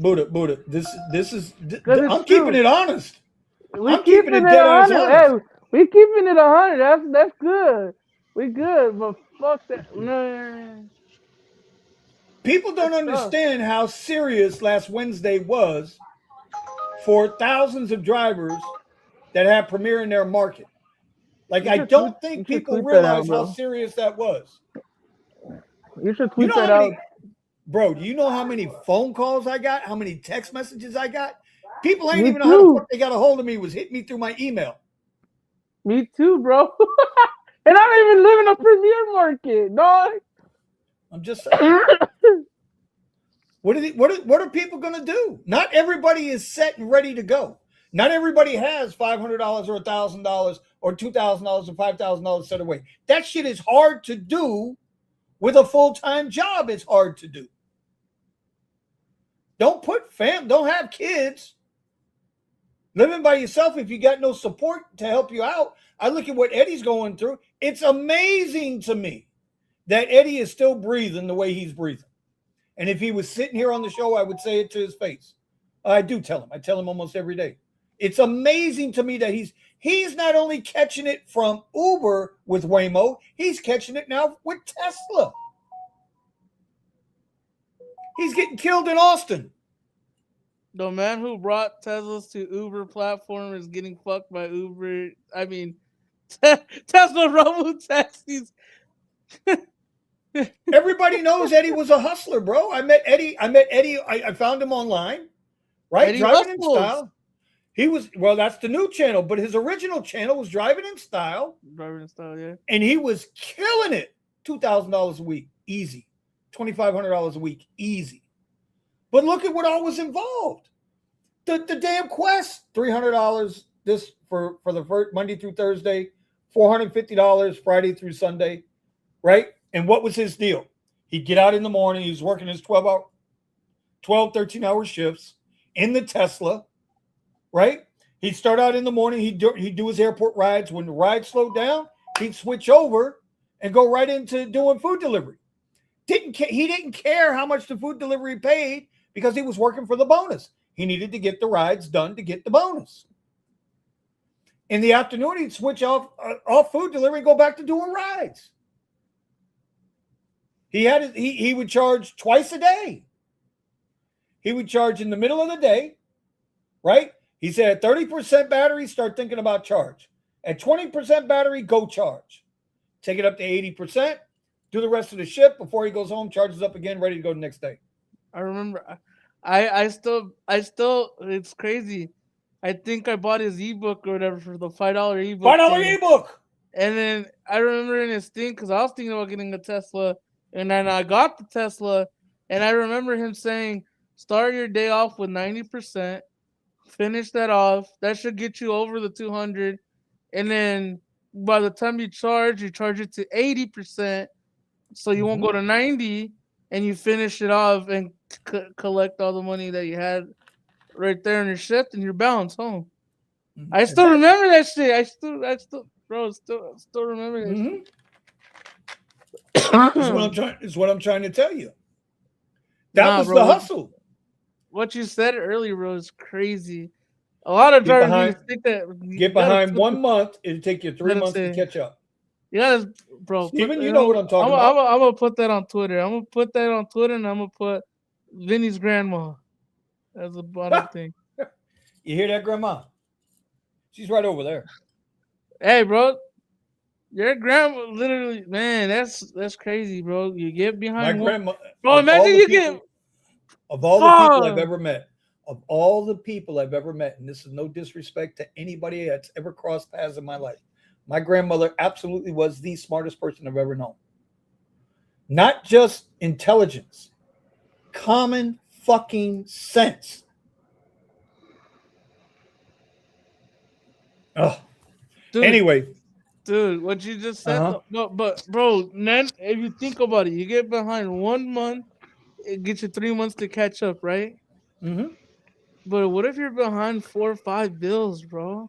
This is I'm keeping it honest. I'm keeping it dead honest. Hey, we keeping it 100. That's good. We good, but fuck that. Man. People don't understand how serious last Wednesday was for thousands of drivers that have Premier in their market. Like, I don't think people realize how serious that was. You should tweet that out. Bro, do you know how many phone calls I got? How many text messages I got? People ain't even know how the fuck they got a hold of me was hitting me through my email. Me too, bro. And I don't even live in a Premier market, dog. I'm just saying. What are people going to do? Not everybody is set and ready to go. Not everybody has $500 or $1,000 or $2,000 or $5,000 set away. That shit is hard to do with a full-time job. It's hard to do. Don't have kids. Living by yourself if you got no support to help you out. I look at what Eddie's going through. It's amazing to me that Eddie is still breathing the way he's breathing. And if he was sitting here on the show, I would say it to his face. I do tell him. I tell him almost every day. It's amazing to me that he's not only catching it from Uber with Waymo, he's catching it now with Tesla. He's getting killed in Austin. The man who brought Teslas to Uber platform is getting fucked by Uber. I mean, Tesla robo taxis. Everybody knows Eddie was a hustler, bro. I met Eddie. I found him online, right? Eddie Driving in Hustles. Style. He was, well, that's the new channel, but his original channel was Driving in Style. Driving in Style, yeah. And he was killing it. $2,000 a week, easy. $2,500 a week, easy. But look at what all was involved. The damn quest, $300 this for the first Monday through Thursday, $450 Friday through Sunday, right? And what was his deal? He'd get out in the morning. He was working his 13-hour shifts in the Tesla, right? He'd start out in the morning. He'd do his airport rides. When the ride slowed down, he'd switch over and go right into doing food delivery. He didn't care how much the food delivery paid because he was working for the bonus. He needed to get the rides done to get the bonus. In the afternoon, he'd switch off food delivery and go back to doing rides. He would charge twice a day. He would charge in the middle of the day, right? He said at 30% battery, start thinking about charge. At 20% battery, go charge. Take it up to 80%. Do the rest of the shift before he goes home, charges up again, ready to go the next day. I remember. I still. It's crazy. I think I bought his ebook or whatever for the $5 ebook. $5 ebook. And then I remember in his thing because I was thinking about getting a Tesla, and then I got the Tesla, and I remember him saying, "Start your day off with 90%, finish that off. That should get you over the 200, and then by the time you charge it to 80%, so you won't go to 90, and you finish it off and collect all the money that you had right there in your shift, and you're bounced home." I still remember that shit. I still remember that shit. It's what I'm trying to tell you. That was the hustle. What you said earlier, bro, is crazy. A lot of Get drivers behind- need to stick that. Get behind 1 month. It'll take you 3 Gotta months to say- catch up. You gotta, bro. Steven, you know what I'm talking about. I'm gonna put that on Twitter. I'm gonna put that on Twitter, and I'm gonna put Vinny's grandma as a bottom thing. You hear that, Grandma? She's right over there. Hey, bro, your grandma literally, man, that's crazy, bro. You get My behind one, grandma. bro. of all Imagine the you people- get Of all the people I've Fuck. ever met, and this is no disrespect to anybody that's ever crossed paths in my life, my grandmother absolutely was the smartest person I've ever known. Not just intelligence, common fucking sense. Oh, dude. anyway, Dude, what you just said, Uh-huh. but bro, then if you think about it, you get behind 1 month, it gets you 3 months to catch up, right? mhm. But what if you're behind 4 or 5 bills, bro?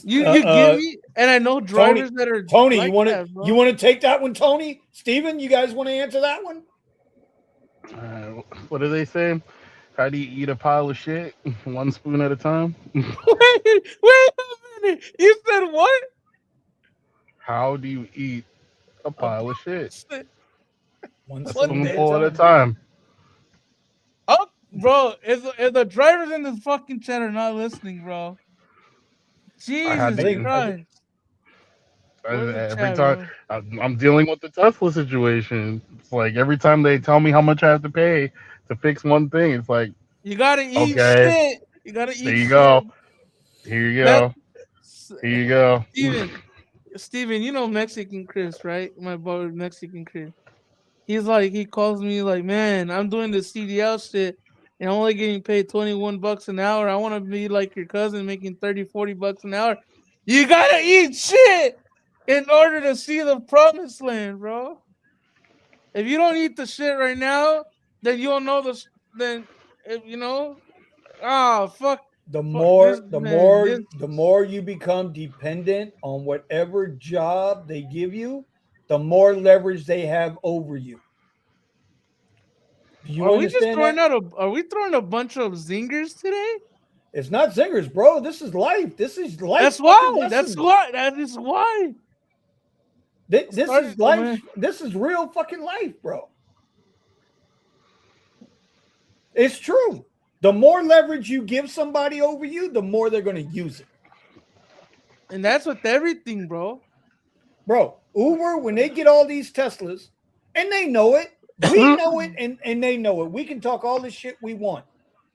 You get me? And I know drivers that are Tony, like you want that, to bro. you want to take that one, Tony? Steven, you guys want to answer that one? What do they say? How do you eat a pile of shit? 1 spoon at a time. wait a minute. You said what? How do you eat a pile of shit? One A What the- spoonful at a time. Oh, bro, if the drivers in this fucking chat are not listening, bro. had Jesus to- Christ. Where's the Every chat, time bro? I'm dealing with the Tesla situation, it's like every time they tell me how much I have to pay to fix one thing, it's like, You gotta eat Okay. shit. You gotta eat there you shit. go. Here you go. Here you go. Steven, you know Mexican Chris, right? My boy Mexican Chris. He's like, he calls me like, man, I'm doing the CDL shit and I'm only getting paid $21 an hour. I want to be like your cousin making $30-40 an hour. You gotta eat shit in order to see the promised land, bro. If you don't eat the shit right now, then you'll know then if you know, fuck. The this- more you become dependent on whatever job they give you, the more leverage they have over you. Do you Are we just understand throwing that? are we throwing a bunch of zingers today? It's not zingers, bro. This is life. This is life. That's why. That's why. That is why. This Started, is life. man. This is real fucking life, bro. It's true. The more leverage you give somebody over you, the more they're going to use it. And that's with everything, bro. Bro, Uber, when they get all these Teslas, and they know it, we know it, and they know it. We can talk all the shit we want.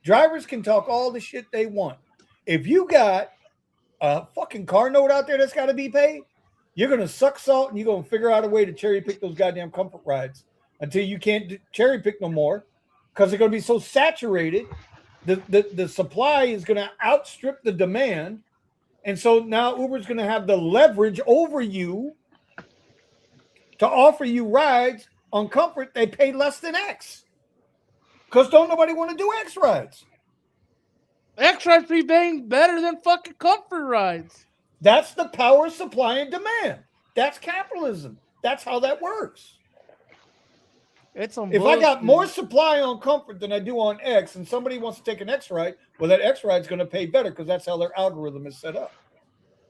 Drivers can talk all the shit they want. If you got a fucking car note out there that's got to be paid, you're going to suck salt and you're going to figure out a way to cherry pick those goddamn comfort rides until you can't cherry pick no more because they're going to be so saturated. The supply is going to outstrip the demand. And so now Uber's going to have the leverage over you to offer you rides on comfort. They pay less than X because don't nobody want to do X rides. X rides be paying better than fucking comfort rides. That's the power of supply and demand. That's capitalism. That's how that works. It's If I got more supply on comfort than I do on X, and somebody wants to take an X ride, well, that X ride is going to pay better because that's how their algorithm is set up.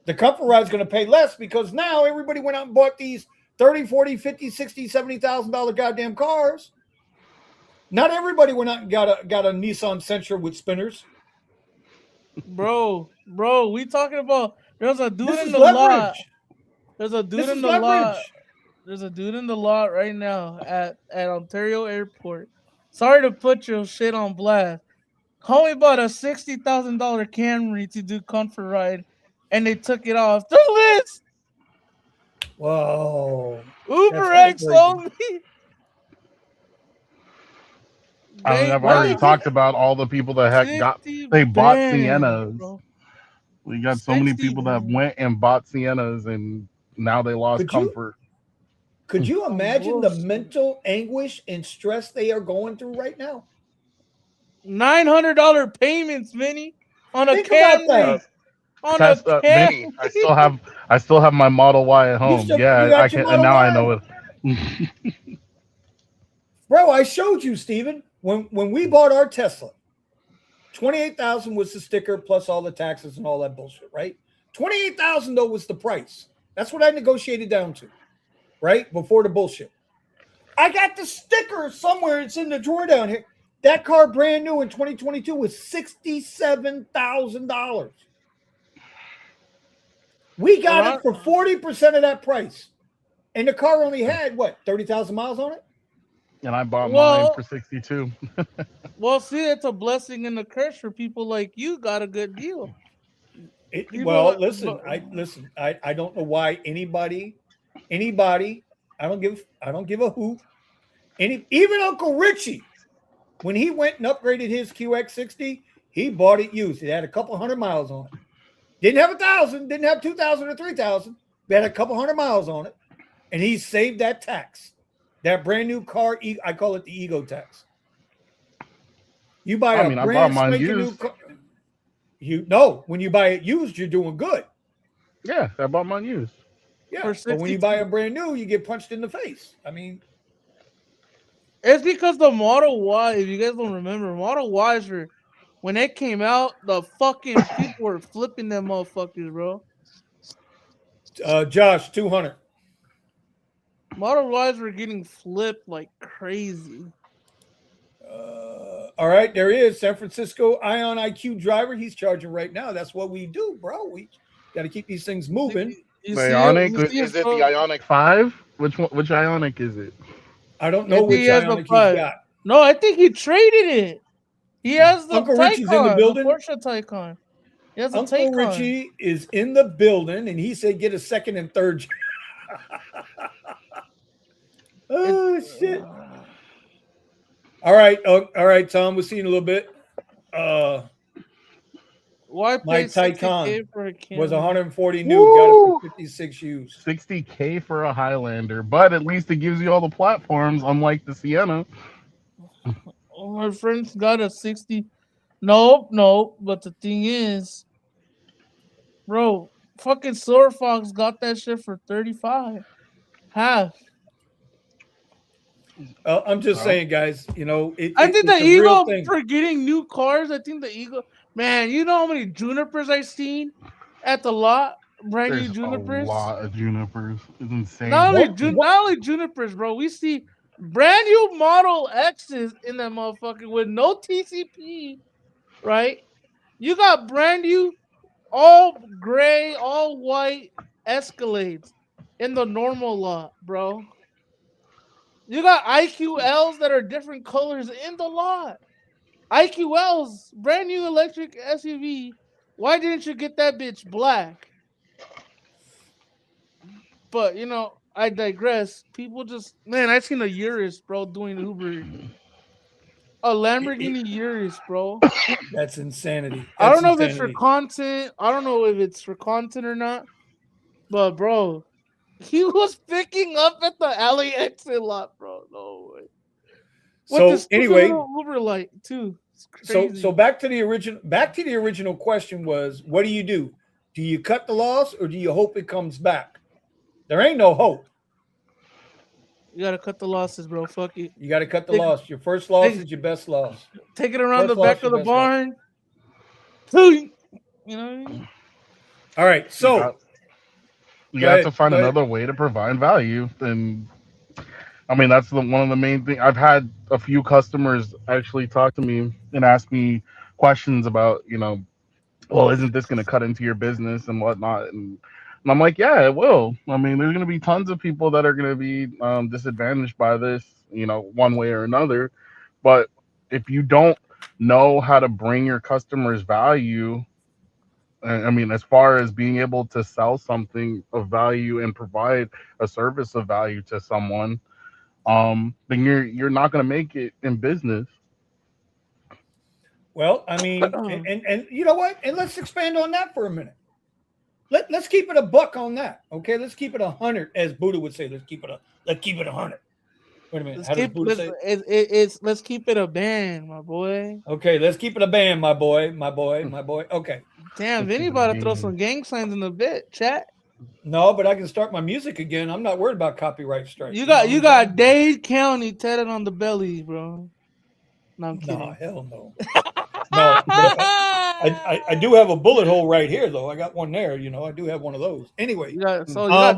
The comfort ride is going to pay less because now everybody went out and bought these $30, $40, $50, $60, $70,000 goddamn cars. Not everybody went out and got a Nissan Sentra with spinners. Bro, we talking about there's a dude This in is the lot. leverage. There's a dude This in is the lot. leverage. There's a dude in the lot right now at Ontario Airport. Sorry to put your shit on blast. Homie bought a $60,000 Camry to do comfort ride, and they took it off the list. Whoa. Uber That's X heartbreaking. only. I mean, I've already talked about all the people that they bought Siennas. Bro. We got so many people that went and bought Siennas, and now they lost comfort. Could you imagine the mental anguish and stress they are going through right now? $900 payments, Vinny, on a Think about Camry. that. On a Camry. Vinny, I still have my Model Y at home. You Yeah, got I your can, Model and now Y? I know it. Bro, I showed you, Steven, when we bought our Tesla, $28,000 was the sticker plus all the taxes and all that bullshit, right? $28,000 though was the price. That's what I negotiated down to, right? Before the bullshit. I got the sticker somewhere. It's in the drawer down here. That car brand new in 2022 was $67,000. We got it for 40% of that price. And the car only had, what, 30,000 miles on it? And I bought mine for 62. Well, see, it's a blessing and a curse for people like you. Got a good deal. Listen. I don't know why anybody. I don't give a hoot. Even Uncle Richie, when he went and upgraded his QX60, he bought it used. It had a couple hundred miles on it. Didn't have 1,000. Didn't have 2,000 or 3,000. It had a couple hundred miles on it, and he saved that tax. That brand new car, I call it the ego tax. You buy a brand spanking new car. When you buy it used, you're doing good. Yeah, I bought mine used. Yeah, but when you buy a brand new, you get punched in the face. I mean, it's because the Model Y, if you guys don't remember, Model Ys were, when it came out, the fucking people were flipping them motherfuckers, bro. Josh, 200. Model Ys were getting flipped like crazy. All right, there he is, San Francisco Ion IQ driver. He's charging right now. That's what we do, bro. We got to keep these things moving. Ionic, is it the Ionic 5? Which Ionic is it? I don't know which Ionic he's got. No, I think he traded it. He has the Uncle Taycan, Richie's in the building. The Porsche Taycan. He has Uncle Taycan. Richie is in the building, and he said get a second and third. Oh, shit. All right, Tom. We'll see you in a little bit. My Taycan was 140 new. Got it for 56 used. 60K for a Highlander, but at least it gives you all the platforms, unlike the Sienna. Oh, my friend's got a 60. No. But the thing is, bro, fucking Silver Fox got that shit for 35. Half. I'm just saying, guys. You know, I think the Eagle for getting new cars. I think the Eagle, man. You know how many Junipers I've seen at the lot? Brand new Junipers. A lot of Junipers. It's insane. Not only Junipers, bro. We see brand new Model X's in that motherfucker with no TCP, right? You got brand new, all gray, all white Escalades in the normal lot, bro. You got IQLs that are different colors in the lot. IQLs, brand new electric SUV. Why didn't you get that bitch black? But, you know, I digress. People just, man, I seen a Urus, bro, doing Uber. A Lamborghini Urus, bro. That's insanity. I don't know if it's for content. I don't know if it's for content or not. But, bro, he was picking up at the alley exit lot, bro. No way. So anyway, Uber light too. So back to the original question was, what do? Do you cut the loss or do you hope it comes back? There ain't no hope. You gotta cut the losses, bro. Fuck it. You gotta cut the loss. Your first loss is your best loss. Take it around the back of the barn. You know what I mean? All right, so you have to find another way to provide value. And I mean, that's one of the main things. I've had a few customers actually talk to me and ask me questions about, you know, well, isn't this going to cut into your business and whatnot? And I'm like, yeah, it will. I mean, there's going to be tons of people that are going to be disadvantaged by this, you know, one way or another. But if you don't know how to bring your customers value, I mean, as far as being able to sell something of value and provide a service of value to someone, then you're not going to make it in business. Well, I mean, and you know what? And let's expand on that for a minute. Let's keep it a buck on that. Okay, let's keep it 100, as Buddha would say. Let's keep it 100. Wait a minute. How does Buddha say? Let's keep it a band, my boy. Okay, let's keep it a band, my boy. Okay. Damn, Vinny about to throw some gang signs in the bit, chat. No, but I can start my music again. I'm not worried about copyright strikes. You got Dade County tatted on the belly, bro. No, I'm kidding. No, hell no. No, but I do have a bullet hole right here, though. I got one there. I do have one of those. Anyway, You got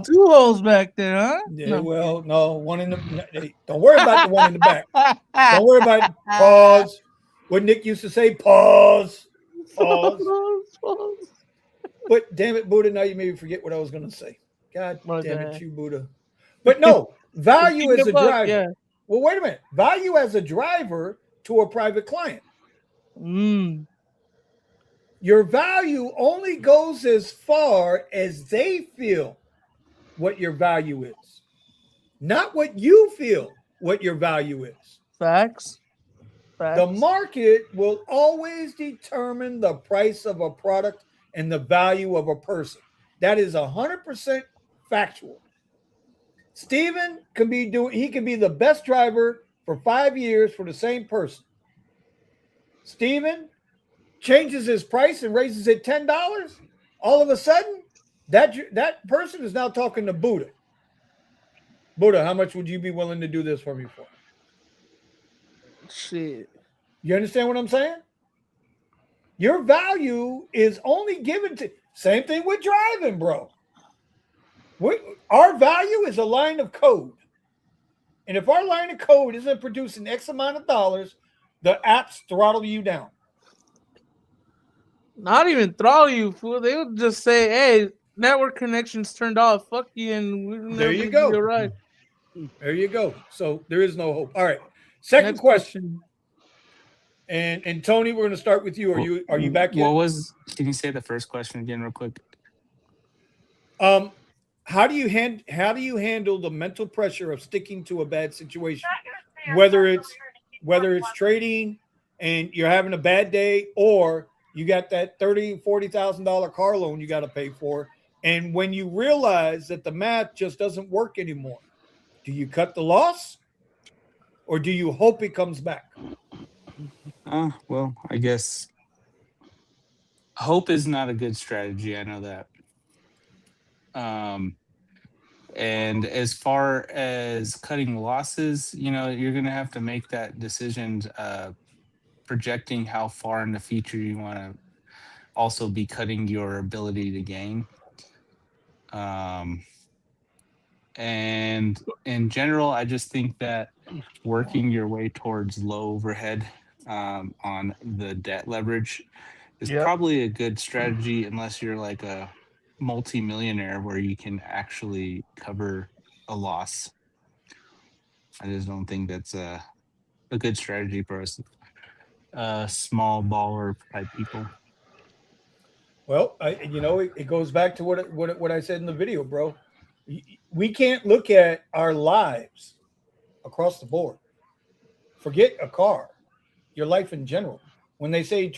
two holes back there, huh? yeah. Well, no, one in the. Hey, don't worry about the one in the back. Don't worry about it. Pause. What Nick used to say. Pause. Pause. But damn it, Buddha! Now you made me forget what I was going to say. God damn it, you Buddha. But no, value as a driver. Yeah. Well, wait a minute. Value as a driver to a private client. Your value only goes as far as they feel what your value is, not what you feel what your value is. Facts. The market will always determine the price of a product and the value of a person. That is 100% factual. Steven can be the best driver for 5 years for the same person. Steven changes his price and raises it $10. All of a sudden, that person is now talking to Buddha. Buddha, how much would you be willing to do this for me for? Shit. You understand what I'm saying? Your value is only given to. Same thing with driving, bro. Our value is a line of code. And if our line of code isn't producing X amount of dollars, the apps throttle you down. Not even throttle you, fool. They would just say, hey, network connection's turned off. Fuck you. And there you go. Right. There you go. So there is no hope. All right. Second question. And Tony, we're going to start with you. Are you back yet? Can you say the first question again real quick? How do you handle the mental pressure of sticking to a bad situation? Whether it's trading and you're having a bad day, or you got that $30,000-$40,000 car loan you got to pay for, and when you realize that the math just doesn't work anymore, do you cut the loss, or do you hope it comes back? Well, I guess hope is not a good strategy. I know that. And as far as cutting losses, you're going to have to make that decision, projecting how far in the future you want to also be cutting your ability to gain. And in general, I just think that working your way towards low overhead on the debt leverage is probably a good strategy, unless you're like a multi-millionaire where you can actually cover a loss. I just don't think that's a good strategy for us small baller type people. Well, it goes back to what I said in the video, bro. We can't look at our lives across the board. Forget a car, your life in general. When they say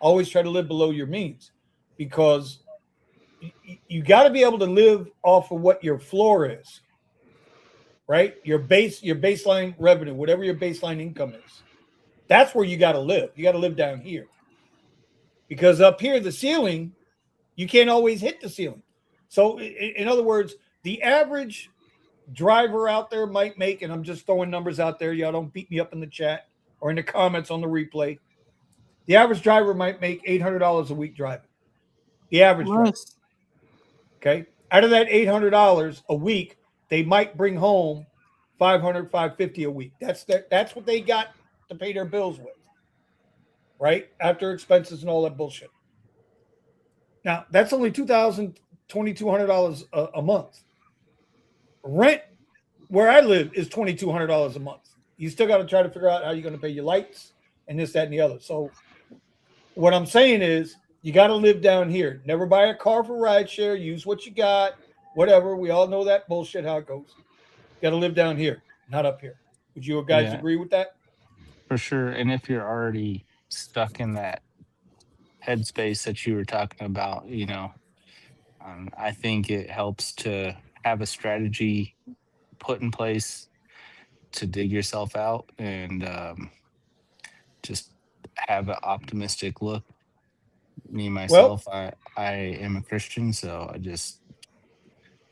always try to live below your means, because you got to be able to live off of what your floor is, right? Your baseline revenue, whatever your baseline income is. That's where you got to live. You got to live down here. Because up here, the ceiling, you can't always hit the ceiling. So in other words, the average driver out there might make, and I'm just throwing numbers out there, y'all don't beat me up in the chat or in the comments on the replay. The average driver might make $800 a week driving. The average driver. Okay. Out of that $800 a week, they might bring home $500, $550 a week. That's what they got to pay their bills with. Right? After expenses and all that bullshit. Now, that's only $2,000, $2,200 a month. Rent where I live is $2,200 a month. You still got to try to figure out how you're going to pay your lights and this, that, and the other. So what I'm saying is, you got to live down here. Never buy a car for rideshare. Use what you got, whatever. We all know that bullshit, how it goes. Got to live down here, not up here. Would you guys agree with that? For sure. And if you're already stuck in that headspace that you were talking about, I think it helps to have a strategy put in place to dig yourself out and just have an optimistic look. Me myself, I am a Christian, so I just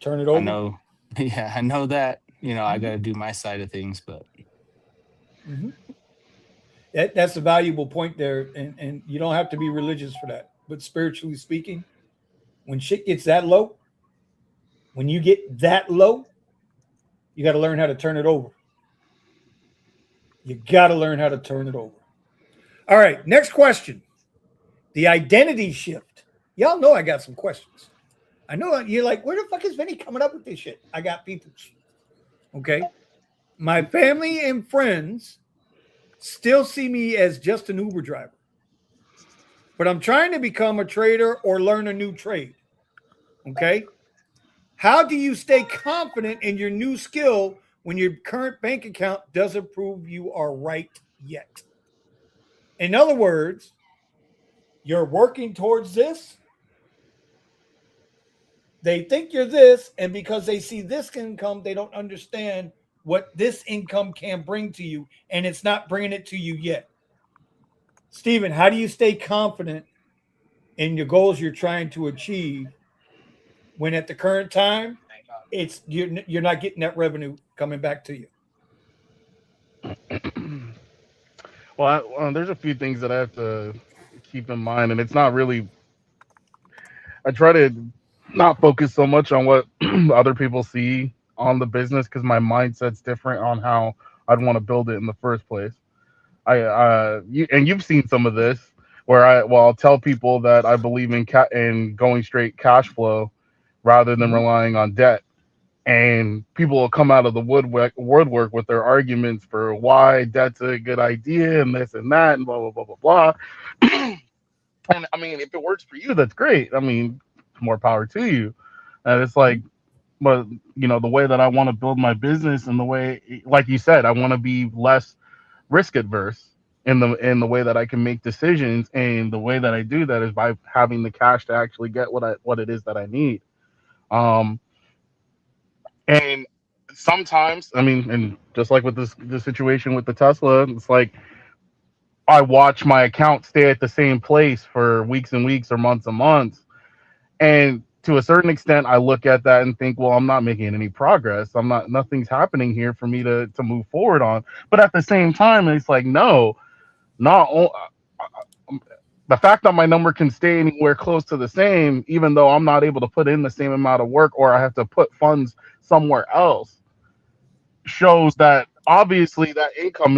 turn it over. I know that I got to do my side of things, but That's a valuable point there, and you don't have to be religious for that. But spiritually speaking, when shit gets that low, when you get that low, you got to learn how to turn it over. You got to learn how to turn it over. All right, next question. The identity shift. Y'all know I got some questions. I know you're like, where the fuck is Vinny coming up with this shit? I got people. Okay. My family and friends still see me as just an Uber driver, but I'm trying to become a trader or learn a new trade. Okay. How do you stay confident in your new skill when your current bank account doesn't prove you are right yet? In other words, you're working towards this. They think you're this, and because they see this income, they don't understand what this income can bring to you, and it's not bringing it to you yet. Stephen, how do you stay confident in your goals you're trying to achieve when at the current time it's you're not getting that revenue coming back to you? Well, there's a few things that I have to keep in mind, and it's not really. I try to not focus so much on what other people see on the business because my mindset's different on how I'd want to build it in the first place. You've seen some of this where I'll tell people that I believe in going straight cash flow rather than relying on debt, and people will come out of the woodwork with their arguments for why debt's a good idea and this and that and blah blah blah blah blah. And I mean, if it works for you, that's great. I mean, more power to you. And it's like, but the way that I want to build my business and the way, like you said, I want to be less risk adverse in the way that I can make decisions, and the way that I do that is by having the cash to actually get what it is that I need. Um, and sometimes, I mean, and just like with this situation with the Tesla, it's like I watch my account stay at the same place for weeks and weeks or months and months, and to a certain extent, I look at that and think, well, I'm not making any progress. Nothing's happening here for me to move forward on. But at the same time, it's like, no, not the fact that my number can stay anywhere close to the same, even though I'm not able to put in the same amount of work or I have to put funds somewhere else, shows that obviously that income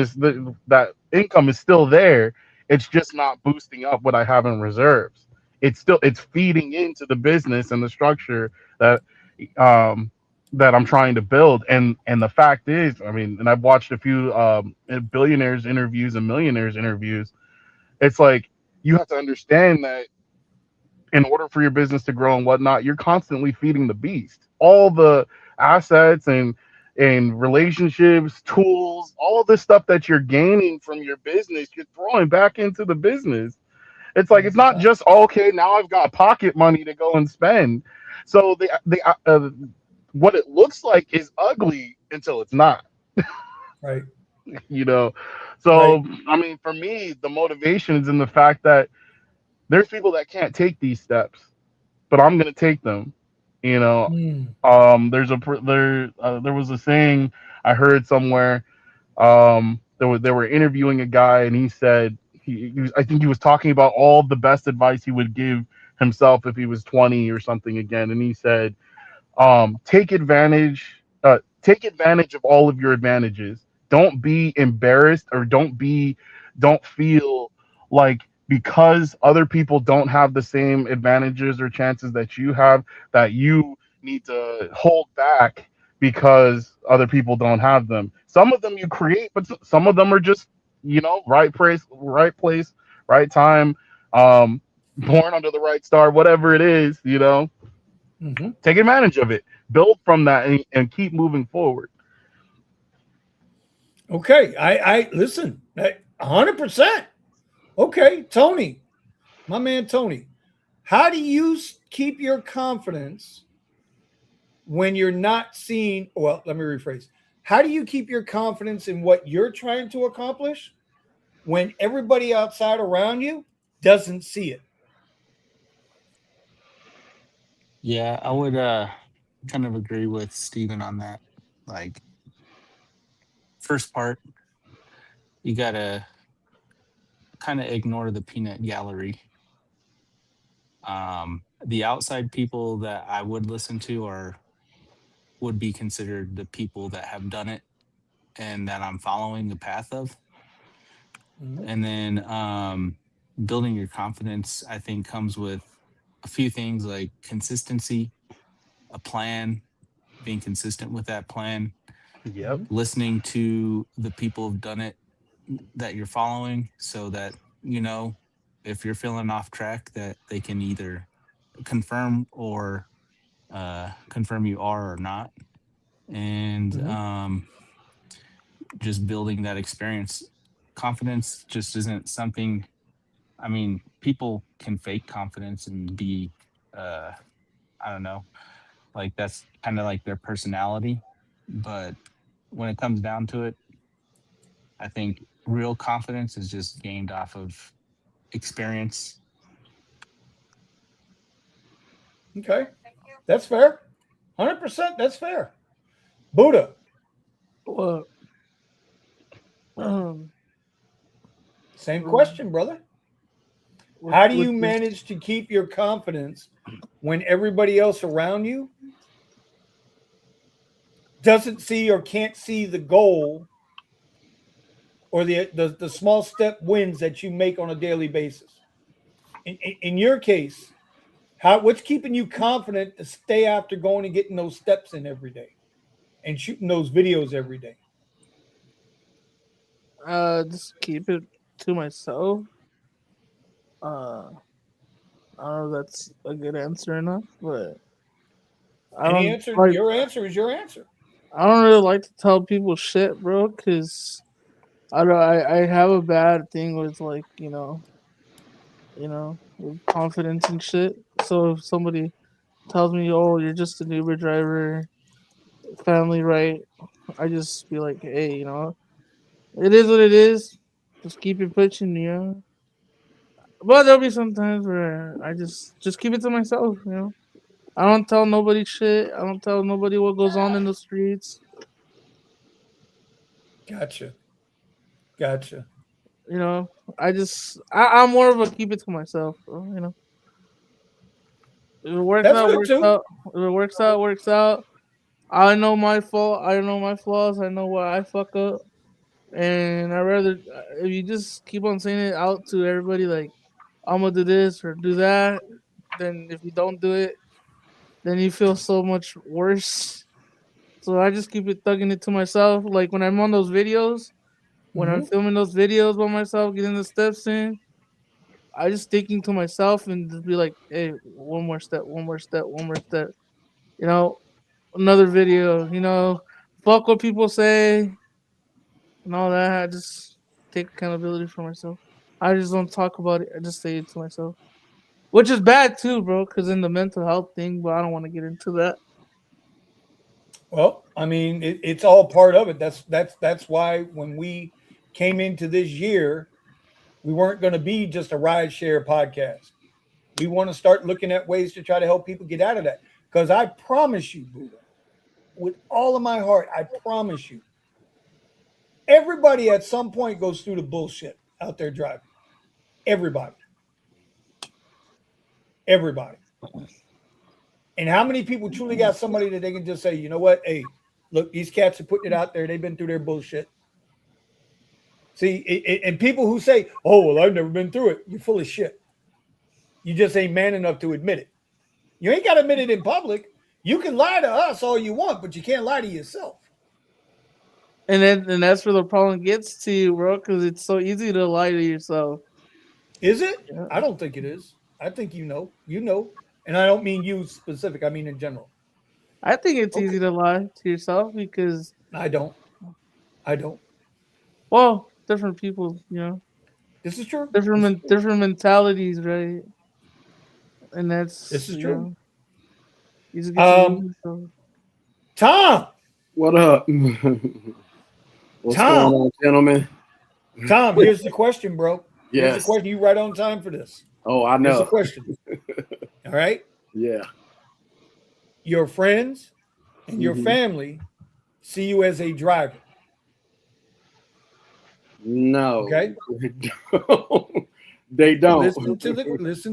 is still there. It's just not boosting up what I have in reserves. It's feeding into the business and the structure um that I'm trying to build. And the fact is, I mean, and I've watched a few billionaires interviews and millionaires interviews. It's like you have to understand that in order for your business to grow and whatnot, you're constantly feeding the beast. All the assets and relationships, tools, all this stuff that you're gaining from your business, you're throwing back into the business. It's like it's not just okay. Now I've got pocket money to go and spend. So what it looks like is ugly until it's not. Right. you know. So Right. I mean, for me, the motivation is in the fact that there's people that can't take these steps, but I'm gonna take them. You know, Mm. there was a saying I heard somewhere. They were interviewing a guy, and he said I think he was talking about all the best advice he would give himself if he was 20 or something again, and he said, take advantage of all of your advantages. Don't be embarrassed, or don't feel like because other people don't have the same advantages or chances that you have, that you need to hold back because other people don't have them. Some of them you create, but some of them are just, right place, right time, born under the right star, whatever it is. Mm-hmm. Take advantage of it, build from that, and keep moving forward. Okay. I listen. 100%. Okay, Tony, my man Tony, how do you keep your confidence when you're not seeing? Well, let me rephrase. How do you keep your confidence in what you're trying to accomplish when everybody outside around you doesn't see it? Yeah, I would kind of agree with Steven on that. Like, first part, you gotta kind of ignore the peanut gallery. The outside people that I would listen to would be considered the people that have done it and that I'm following the path of. Mhm. And then building your confidence, I think, comes with a few things like consistency, a plan, being consistent with that plan, Yep. listening to the people who've done it that you're following so that, if you're feeling off track, that they can either confirm or confirm you are or not. And just building that experience. Confidence just isn't something, I mean, people can fake confidence and be, I don't know, like that's kind of like their personality. But when it comes down to it, I think real confidence is just gained off of experience. Okay, that's fair. 100%. That's fair. Buddha. Well, um, Same question, brother. How do you manage to keep your confidence when everybody else around you doesn't see or can't see the goal or the small step wins that you make on a daily basis? In your case, what's keeping you confident to stay after going and getting those steps in every day and shooting those videos every day? Just keep it to myself. I don't know if that's a good answer or not, but I Any don't answer? like. Your answer is your answer. I don't really like to tell people shit, bro, because I have a bad thing with like with confidence and shit. So if somebody tells me, "Oh, you're just an Uber driver, family right," I just be like, "Hey, it is what it is. Just keep it pushing, But there'll be some times where I just keep it to myself. I don't tell nobody shit. I don't tell nobody what goes on in the streets. Gotcha. I'm more of a keep it to myself, bro. If it works That's out, good works too. out. If it works out, works out. I know my fault. I know my flaws. I know why I fuck up. And I rather if you just keep on saying it out to everybody like I'm gonna do this or do that, then if you don't do it, then you feel so much worse. So I just keep it thugging it to myself. Like when I'm on those videos, when I'm Mm-hmm. filming those videos by myself, getting the steps in, I just thinking to myself and just be like, hey, one more step, one more step, one more step. You know, another video, fuck what people say and all that. I just take accountability for myself. I just don't talk about it. I just say it to myself. Which is bad too, bro, because in the mental health thing, but I don't want to get into that. Well, I mean, it's all part of it. That's why when we came into this year, we weren't going to be just a ride share podcast. We want to start looking at ways to try to help people get out of that. Because I promise you, Buddha, with all of my heart, I promise you, everybody at some point goes through the bullshit out there driving. Everybody. Everybody. And how many people truly got somebody that they can just say, you know what? Hey, look, these cats are putting it out there. They've been through their bullshit. See, and people who say, oh, well, I've never been through it, you're full of shit. You just ain't man enough to admit it. You ain't got to admit it in public. You can lie to us all you want, but you can't lie to yourself. And that's where the problem gets to you, bro, because it's so easy to lie to yourself. Is it? Yeah. I don't think it is. I think you know. And I don't mean you specific. I mean in general. I think it's Okay. easy to lie to yourself because, I don't. well, different people, This is true. different mentalities, right? And that's This is true. you just get to lose yourself. Tom. What up? What's going on, gentlemen? Tom, here's the question, bro. Here's the Yes. question. You right on time for this. Oh, I Here's the know. question. All right. Yeah. Your friends and your family see you as a driver. No. Okay. They don't. Listen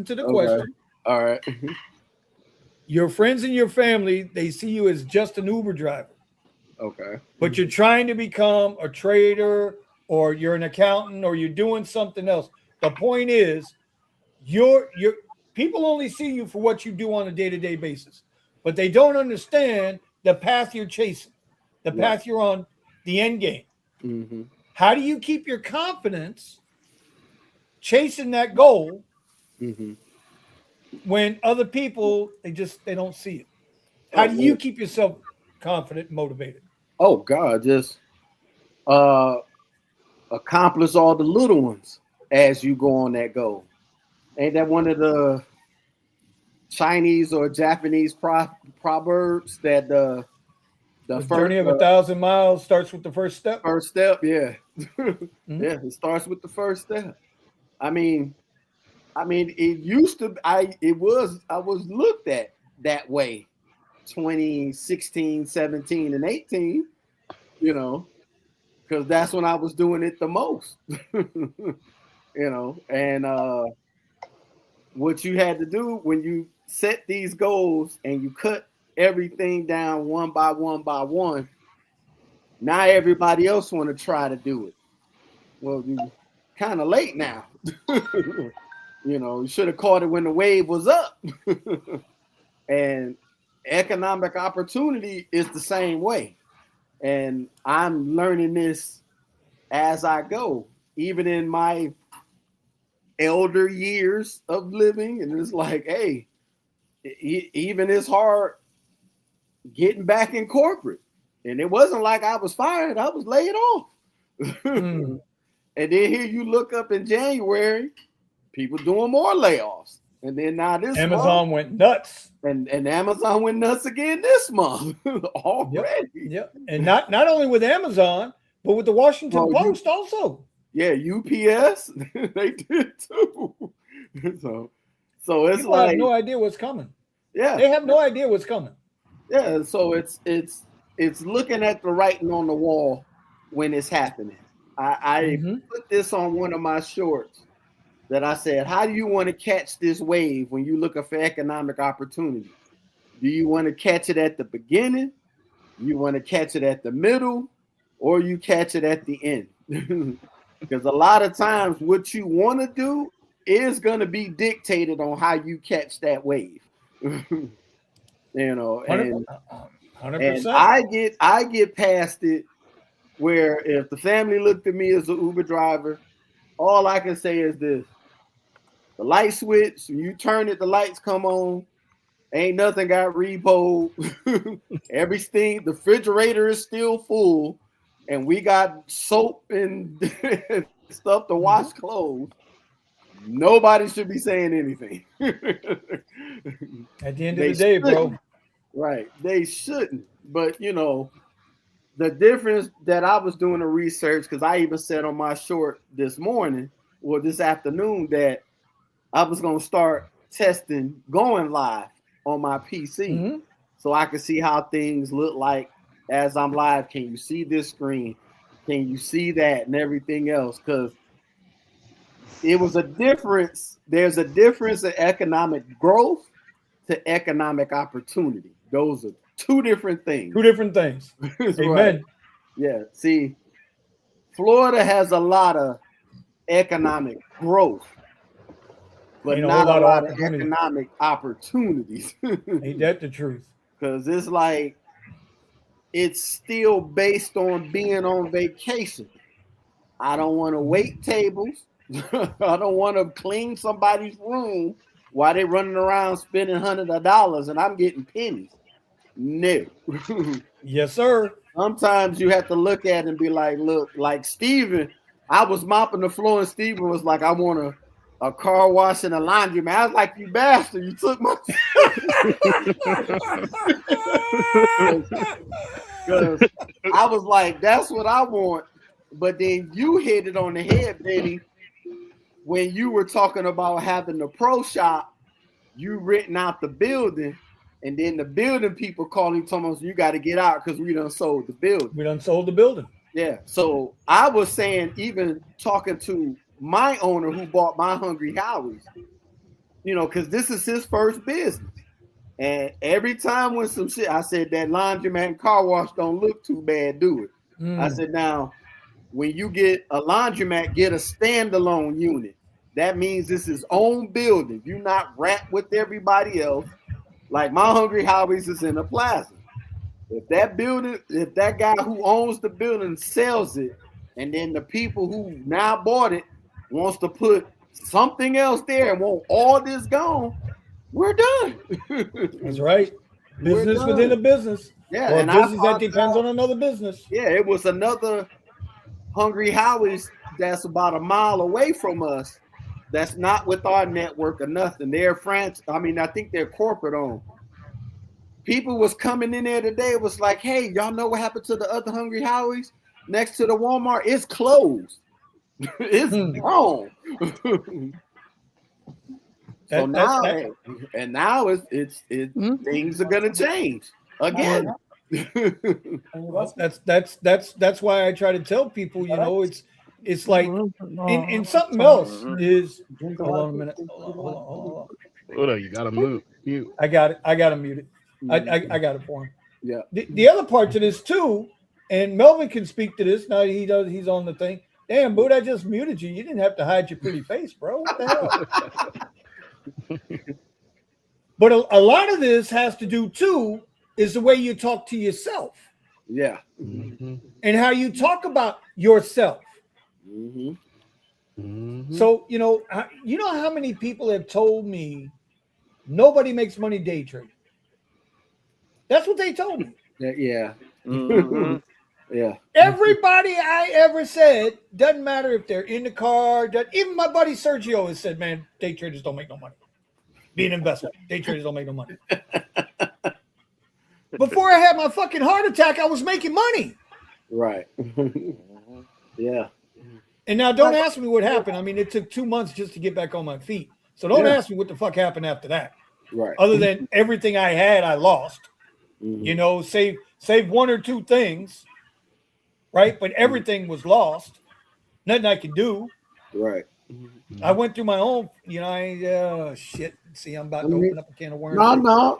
to the Okay. question. All right. Your friends and your family, they see you as just an Uber driver, Okay. but you're trying to become a trader or you're an accountant or you're doing something else. The point is, you're people only see you for what you do on a day-to-day basis, but they don't understand the path you're chasing, the path you're on, the end game. Mm-hmm. How do you keep your confidence chasing that goal Mm-hmm. when other people they don't see it? How do you keep yourself confident and motivated? Oh God, just accomplish all the little ones as you go on that goal. Ain't that one of the Chinese or Japanese proverbs that the journey of 1,000 miles starts with the first step? First step, yeah. Mm-hmm. Yeah, it starts with the first step. I mean, it used to. I was looked at that way, 2016, 17, and 18. You know, because that's when I was doing it the most. You know, and what you had to do when you set these goals and you cut everything down one by one by one. Now everybody else want to try to do it. Well, you kind of late now. You know, you should have caught it when the wave was up. And economic opportunity is the same way. And I'm learning this as I go, even in my elder years of living. And it's like, hey, even it's hard getting back in corporate. And it wasn't like I was fired, I was laid off. And then here you look up in January, people doing more layoffs. And then now this Amazon went nuts. And Amazon went nuts again this month already. Yep. And not only with Amazon, but with the Washington Post also. Yeah, UPS, they did too. So it's people like have no idea what's coming. Yeah. They have no idea what's coming. Yeah, so it's looking at the writing on the wall when it's happening. I put this on one of my shorts that I said, how do you want to catch this wave when you're looking for economic opportunity? Do you want to catch it at the beginning? You want to catch it at the middle? Or you catch it at the end? Because a lot of times what you want to do is going to be dictated on how you catch that wave. You know, and 100%. And I get past it where if the family looked at me as an Uber driver, all I can say is this: the light switch, when you turn it, the lights come on. Ain't nothing got repoed. Everything, the refrigerator is still full, and we got soap and stuff to wash clothes. Nobody should be saying anything. At the end of the day, bro. Right. They shouldn't. But, you know, the difference that I was doing the research, because I even said on my short this afternoon, that I was going to start testing going live on my PC so I could see how things look like as I'm live. Can you see this screen? Can you see that and everything else? Because it was a difference. There's a difference in economic growth to economic opportunity. Those are two different things. Two different things. Amen. Right. Yeah. See, Florida has a lot of economic growth, but not a lot of economic opportunities. Ain't that the truth? Because it's like it's still based on being on vacation. I don't want to wait tables. I don't want to clean somebody's room while they're running around spending hundreds of dollars and I'm getting pennies. No. Yes, sir. Sometimes you have to look at it and be like, look, like Steven, I was mopping the floor and Steven was like, I want a car wash and a laundry. Man, I was like, you bastard, you took my because I was like, that's what I want. But then you hit it on the head, Vinny, when you were talking about having the pro shop, you renting out the building, and then the building people calling, telling us you got to get out because we done sold the building. We done sold the building. Yeah. So I was saying, even talking to my owner who bought my Hungry Howie's, you know, because this is his first business. And every time when some shit, I said that laundromat and car wash don't look too bad, do it? I said, now, when you get a laundromat, get a standalone unit. That means this is own building. You're not wrapped with everybody else. Like my Hungry Howie's is in a plaza. If that guy who owns the building sells it, and then the people who now bought it wants to put something else there and want all this gone, we're done. That's right. Business within a business. Yeah, or and a business that depends on another business. Yeah, it was another Hungry Howie's that's about a mile away from us. That's not with our network or nothing. They're France. I mean, I think they're corporate owned. People was coming in there today. It was like, hey, y'all know what happened to the other Hungry Howie's next to the Walmart? It's closed. It's gone. So now it's things are gonna change again. That's why I try to tell people, you know, it's like in something else is. Hold on a minute. Hold on. Hold on, you gotta mute. I got it. I got to mute it. I got it for him. Yeah. The other part to this too, and Melvin can speak to this now. He's on the thing. Damn, Boot, I just muted you. You didn't have to hide your pretty face, bro. What the hell? But a lot of this has to do too is the way you talk to yourself. Yeah. And how you talk about yourself. So, you know how many people have told me nobody makes money day trading. That's what they told me. Yeah. Yeah. Everybody I ever said, doesn't matter if they're in the car. Even my buddy Sergio has said, man, day traders don't make no money. Be an investor. Day traders don't make no money. Before I had my fucking heart attack, I was making money. Right. Yeah. And now don't ask me what happened. I mean, it took 2 months just to get back on my feet. So don't ask me what the fuck happened after that. Right. Other than everything I had, I lost. You know, save one or two things, right? But everything was lost. Nothing I could do. Right. I went through my own, you know, shit. See, I'm about to open up a can of worms. No.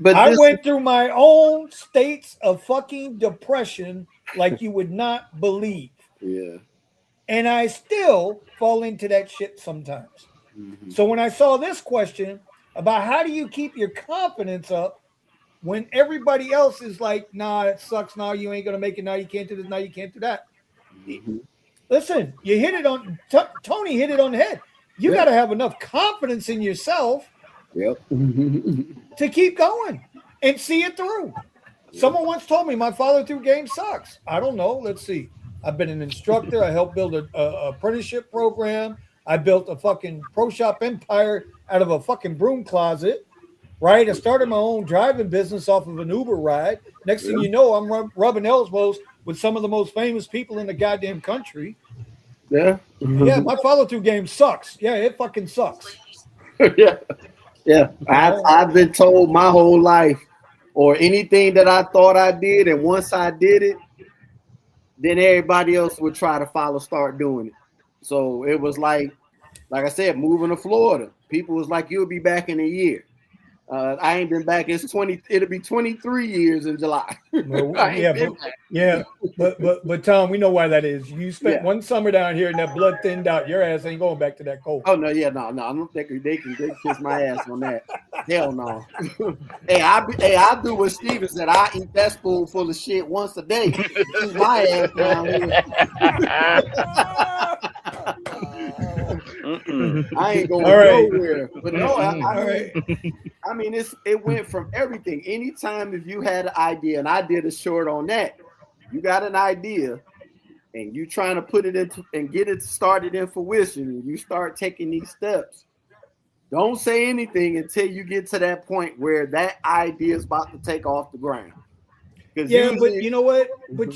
I went through my own states of fucking depression like you would not believe. Yeah. And I still fall into that shit sometimes. So when I saw this question about how do you keep your confidence up when everybody else is like, nah, it sucks. Nah, you ain't going to make it. Now you can't do this. Now you can't do that. Listen, you hit it on, Tony hit it on the head. You got to have enough confidence in yourself to keep going and see it through. Someone once told me my follow-through game sucks. I don't know. Let's see. I've been an instructor. I helped build a apprenticeship program. I built a fucking pro shop empire out of a fucking broom closet. Right? I started my own driving business off of an Uber ride. Next thing you know, I'm rubbing elbows with some of the most famous people in the goddamn country. Yeah. Yeah, my follow-through game sucks. Yeah, it fucking sucks. Yeah. I've been told my whole life, or anything that I thought I did, and once I did it, then everybody else would try to start doing it. So it was like I said, moving to Florida. People was like, you'll be back in a year. I ain't been back. It'll be 23 years in July. But Tom, we know why that is. You spent one summer down here and that blood thinned out. Your ass ain't going back to that cold. Oh no, no. I don't think they can kiss my ass on that. Hell no. I do what Steven said. I eat that spoon full of shit once a day. Keep my ass down here. I ain't going nowhere. But no, I mean, it went from everything. Anytime if you had an idea, and I did a short on that, you got an idea and you trying to put it into and get it started in fruition, and you start taking these steps. Don't say anything until you get to that point where that idea is about to take off the ground. Yeah, but you know what? But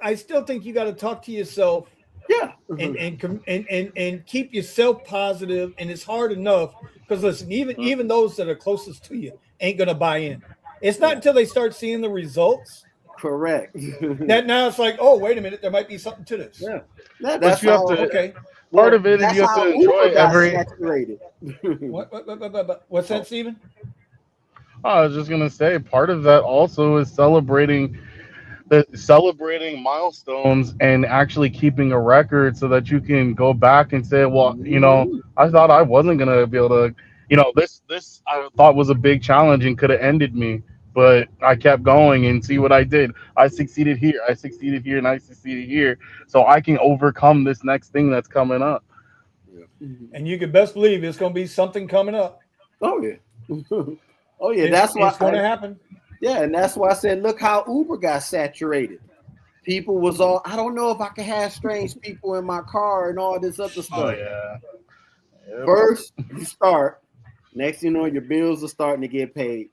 I still think you got to talk to yourself. Yeah, and keep yourself positive. And it's hard enough because listen, even those that are closest to you ain't gonna buy in. It's not until they start seeing the results Correct. That now it's like, oh, wait a minute, there might be something to this. Yeah. But That's you have how, to. Okay. Part of it is that's you have how to enjoy Uber got every. saturated. What's that, Steven? I was just gonna say, part of that also is celebrating milestones and actually keeping a record so that you can go back and say, well, I thought I wasn't gonna be able to, this I thought was a big challenge and could have ended me, but I kept going and see what I did. I succeeded here, and I succeeded here, so I can overcome this next thing that's coming up. And you can best believe it's going to be something coming up. Oh yeah. Oh yeah. That's why it's going to happen. Yeah, and that's why I said, look how Uber got saturated. People was all, I don't know if I can have strange people in my car and all this other stuff. Oh yeah. Yep. First, you start. Next thing you know, your bills are starting to get paid.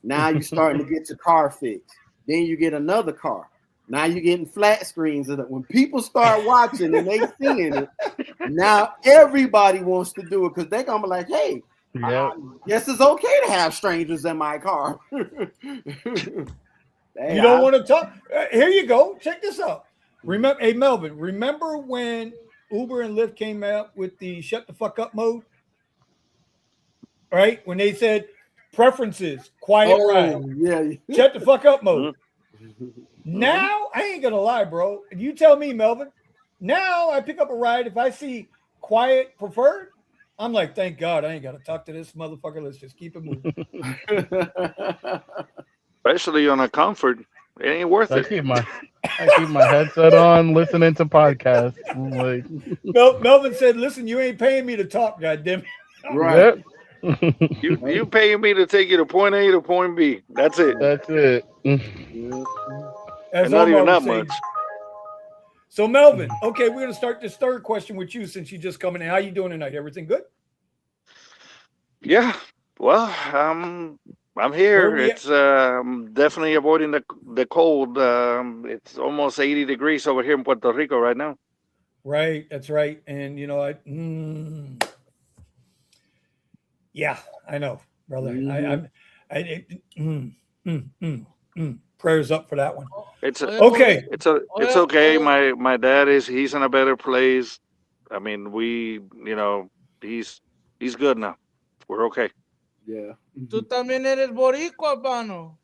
Now you're starting to get your car fixed. Then you get another car. Now you're getting flat screens. When people start watching and they seeing it, now everybody wants to do it because they're going to be like, hey, I guess it's okay to have strangers in my car. Hey, you don't want to talk. Here you go. Check this out. Remember, hey, Melvin, remember when Uber and Lyft came out with the shut the fuck up mode? Right? When they said preferences, quiet ride. Yeah. Shut the fuck up mode. Now, I ain't going to lie, bro. You tell me, Melvin. Now I pick up a ride. If I see quiet preferred, I'm like, thank God I ain't got to talk to this motherfucker. Let's just keep it moving. Especially on a comfort. It ain't worth I it. keep my headset on, listening to podcasts. Like, Melvin said, listen, you ain't paying me to talk, goddamn. Right. You paying me to take you to point A to point B. That's it. That's it. That's not even that saying. much. So Melvin, okay, we're gonna start this third question with you since you just coming in. How you doing tonight? Everything good? Yeah. Well, I'm here. It's definitely avoiding the cold. It's almost 80 degrees over here in Puerto Rico right now. Right, that's right. And yeah, I know, brother. Prayers up for that one. It's okay. It's okay. My dad he's in a better place. I mean, he's good now. We're okay. Yeah. Tú también eres boricua, pano.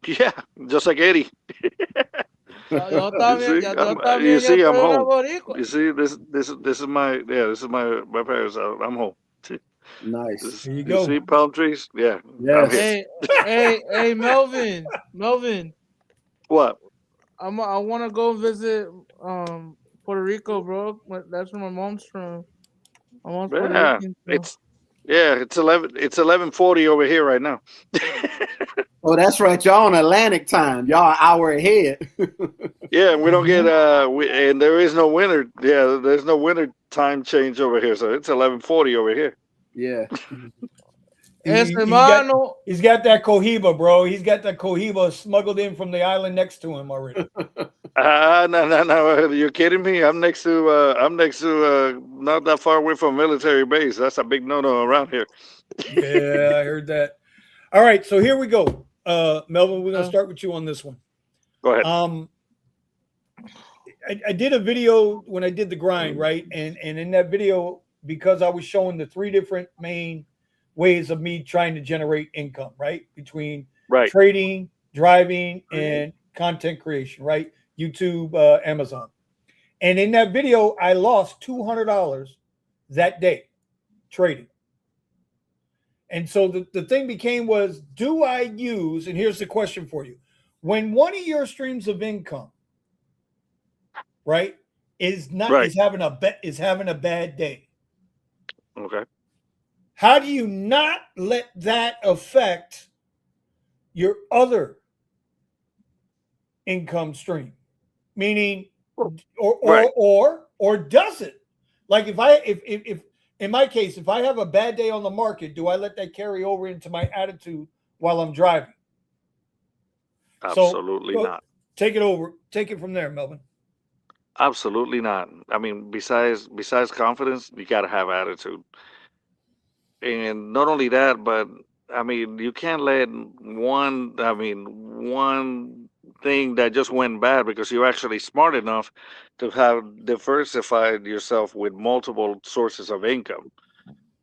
Yeah, just like Eddie. Yo también, You see, yo I'm soy home. boricua. You see, this is my parents. I'm home. Nice. There you go. You see palm trees? Yeah. Yes. Hey, Melvin. What? I want to go visit Puerto Rico, bro. That's where my mom's from. My mom's Puerto Rican. It's 11:40 over here right now. Oh, that's right. Y'all on Atlantic time. Y'all an hour ahead. Yeah, we don't get and there is no winter. Yeah, there's no winter time change over here, so it's 11:40 over here. Yeah. He's got that Cohiba, bro. He's got that Cohiba smuggled in from the island next to him already. No. You're kidding me? I'm next to not that far away from a military base. That's a big no-no around here. Yeah, I heard that. All right, so here we go. Melvin, we're gonna start with you on this one. Go ahead. I did a video when I did the grind, right? And in that video, because I was showing the three different main ways of me trying to generate income, right? Between trading, driving, and content creation, right? YouTube, Amazon. And in that video, I lost $200 that day trading. And so the thing became was, do I use, and here's the question for you. When one of your streams of income, right, is having a bad day. Okay. How do you not let that affect your other income stream? Meaning, or does it? Like if in my case, if I have a bad day on the market, do I let that carry over into my attitude while I'm driving? Absolutely not. Take it from there, Melvin. Absolutely not. I mean, besides confidence, you got to have attitude. And not only that, but I mean, you can't let one one thing that just went bad because you're actually smart enough to have diversified yourself with multiple sources of income.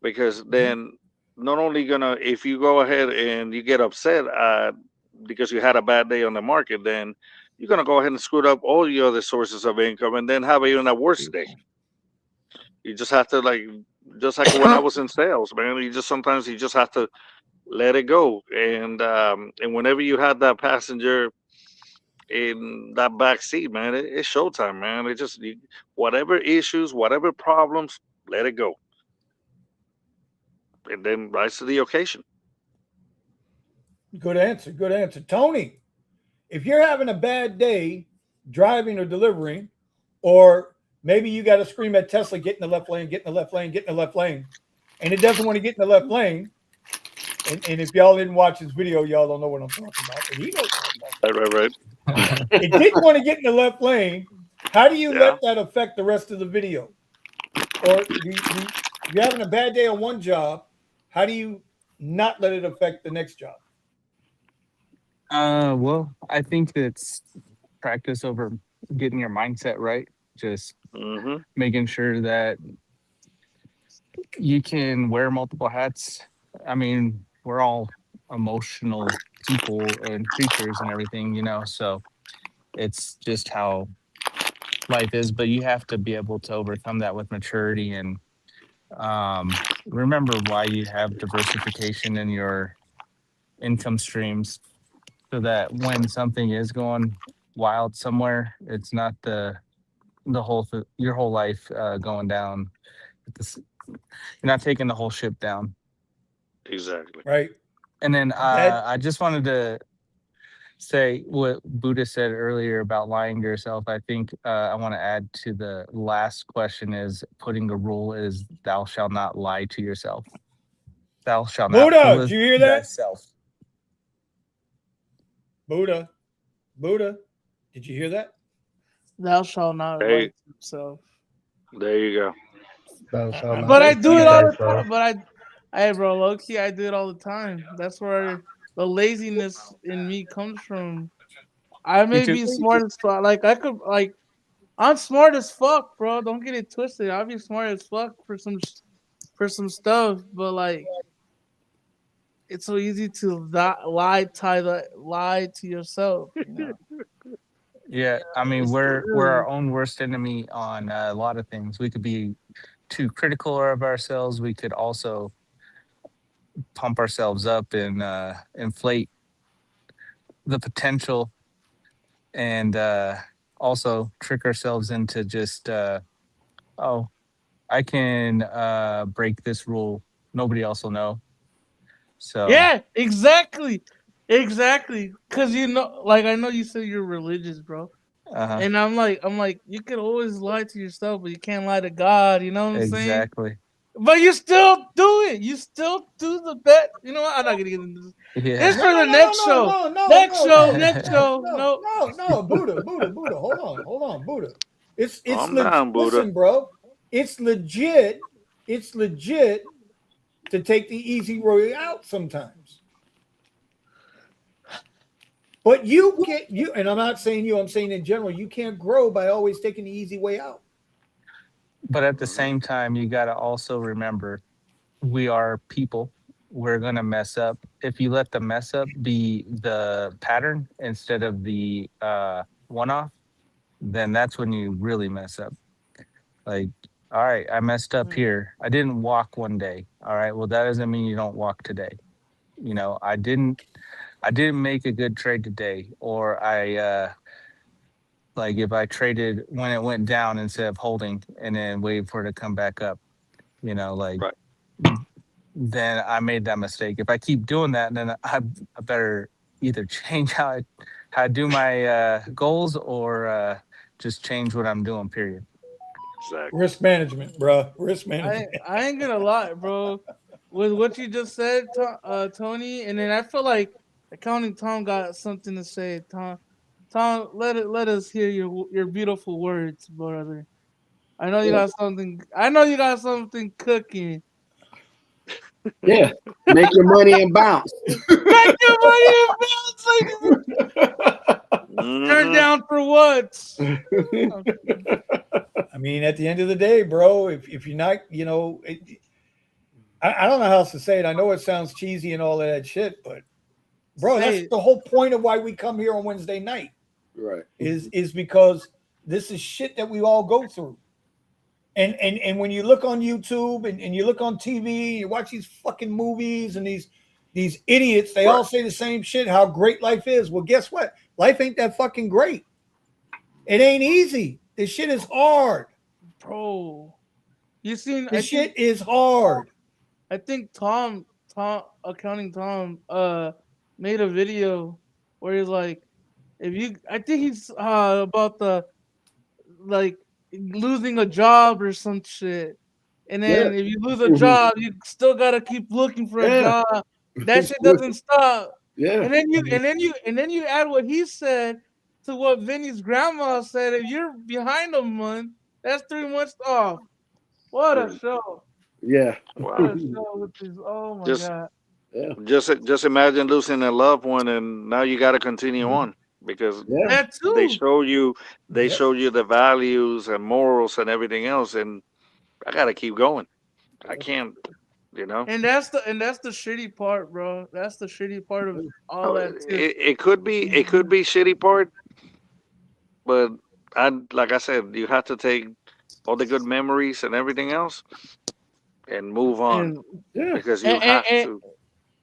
Because then, not only gonna, if you go ahead and you get upset because you had a bad day on the market, then you're gonna go ahead and screw up all your other sources of income, and then have even a worse day. You just have to just like when I was in sales, man. Sometimes you just have to let it go, and whenever you had that passenger in that back seat, man, it's showtime, man. Whatever issues, whatever problems, let it go, and then rise to the occasion. Good answer. Good answer. Tony, if you're having a bad day driving or delivering, or maybe you got to scream at Tesla, get in the left lane, get in the left lane, get in the left lane, and it doesn't want to get in the left lane. And if y'all didn't watch this video, y'all don't know what I'm talking about. But he knows what I'm talking about. Right. It didn't want to get in the left lane. How do you let that affect the rest of the video? Or you're having a bad day on one job. How do you not let it affect the next job? Well, I think it's practice over getting your mindset right. Just making sure that you can wear multiple hats. I mean, we're all emotional people and creatures and everything, so it's just how life is. But you have to be able to overcome that with maturity and remember why you have diversification in your income streams, so that when something is going wild somewhere, it's not your whole life going down. You're not taking the whole ship down. Exactly. Right. And then I just wanted to say what Buddha said earlier about lying to yourself. I think I want to add to the last question is putting a rule is thou shalt not lie to yourself. Thou shalt not. Buddha, did you hear that? Thyself. Buddha, did you hear that? Thou shalt not lie to yourself. There you go. But I do it all the time. Hey, bro, low key, I do it all the time. That's where the laziness in me comes from. I may be smart as fuck. I'm smart as fuck, bro. Don't get it twisted. I'll be smart as fuck for some stuff, but it's so easy to lie to yourself. Yeah, I mean, we're our own worst enemy on a lot of things. We could be too critical of ourselves. We could also pump ourselves up and inflate the potential, and also trick ourselves into just, I can break this rule. Nobody else will know. So yeah, exactly. Because I know you said you're religious, bro. And I'm like, you can always lie to yourself, but you can't lie to God. You know what I'm saying? Exactly. But you still do it. You still do the bet. You know what? I'm not gonna get into this. Yeah. It's for the next show. Next show. No, Buddha. Hold on, Buddha. It's down, Buddha. Listen, bro. It's legit to take the easy way out sometimes. But and I'm not saying you, I'm saying in general, you can't grow by always taking the easy way out. But at the same time, you got to also remember, we are people. We're going to mess up. If you let the mess up be the pattern instead of the one-off, then that's when you really mess up. Like, all right, I messed up here. I didn't walk one day. All right, well, that doesn't mean you don't walk today. I didn't make a good trade today, or if I traded when it went down instead of holding and then waiting for it to come back up, Right. then I made that mistake. If I keep doing that, then I better either change how I do my goals or just change what I'm doing, period. Exactly. Risk management, bro. Risk management. I ain't gonna lie, bro. With what you just said, Tony, and then I feel like Accounting Tom got something to say. Tom, let us hear your beautiful words, brother. I know you got something. I know you got something cooking. Yeah, make your money and bounce. Make your money and bounce, turn down for what? I mean, at the end of the day, bro, if you're not, I don't know how else to say it. I know it sounds cheesy and all of that shit, but bro, that's the whole point of why we come here on Wednesday night. Right. Is because this is shit that we all go through. And when you look on YouTube and you look on TV, you watch these fucking movies and these idiots, they all say the same shit, how great life is. Well, guess what? Life ain't that fucking great. It ain't easy. This shit is hard. Bro. You seen this shit is hard. I think Tom Accounting Tom made a video where he's like, I think he's about the like losing a job or some shit. And then if you lose a job, you still gotta keep looking for a job. That shit doesn't stop. Yeah. And then you add what he said to what Vinny's grandma said. If you're behind a month, that's 3 months off. What a show. Yeah. What a show with this. Oh my god. Yeah. Just imagine losing a loved one and now you gotta continue on. Because they show you the values and morals and everything else, and I gotta keep going. I can't, And that's the shitty part, bro. That's the shitty part of all that too. It could be shitty part, but like I said, you have to take all the good memories and everything else and move on. Because you have to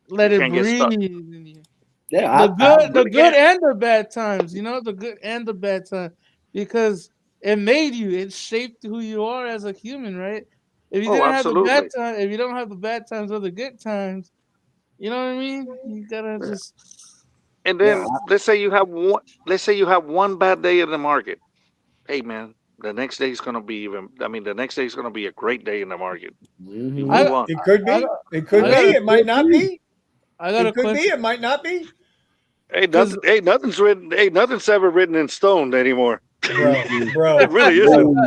let it breathe. Yeah, the good and the bad times, the good and the bad times, because it made you, it shaped who you are as a human, right? If you didn't have the bad times, if you don't have the bad times or the good times, you know what I mean? You gotta just. And then let's say you have one bad day in the market. Hey man, the next day is gonna be the next day is gonna be a great day in the market. You move on. It could be. It could be. It might not be. It could be. It might not be. Nothing's written. Nothing's ever written in stone anymore. Bro. It really isn't.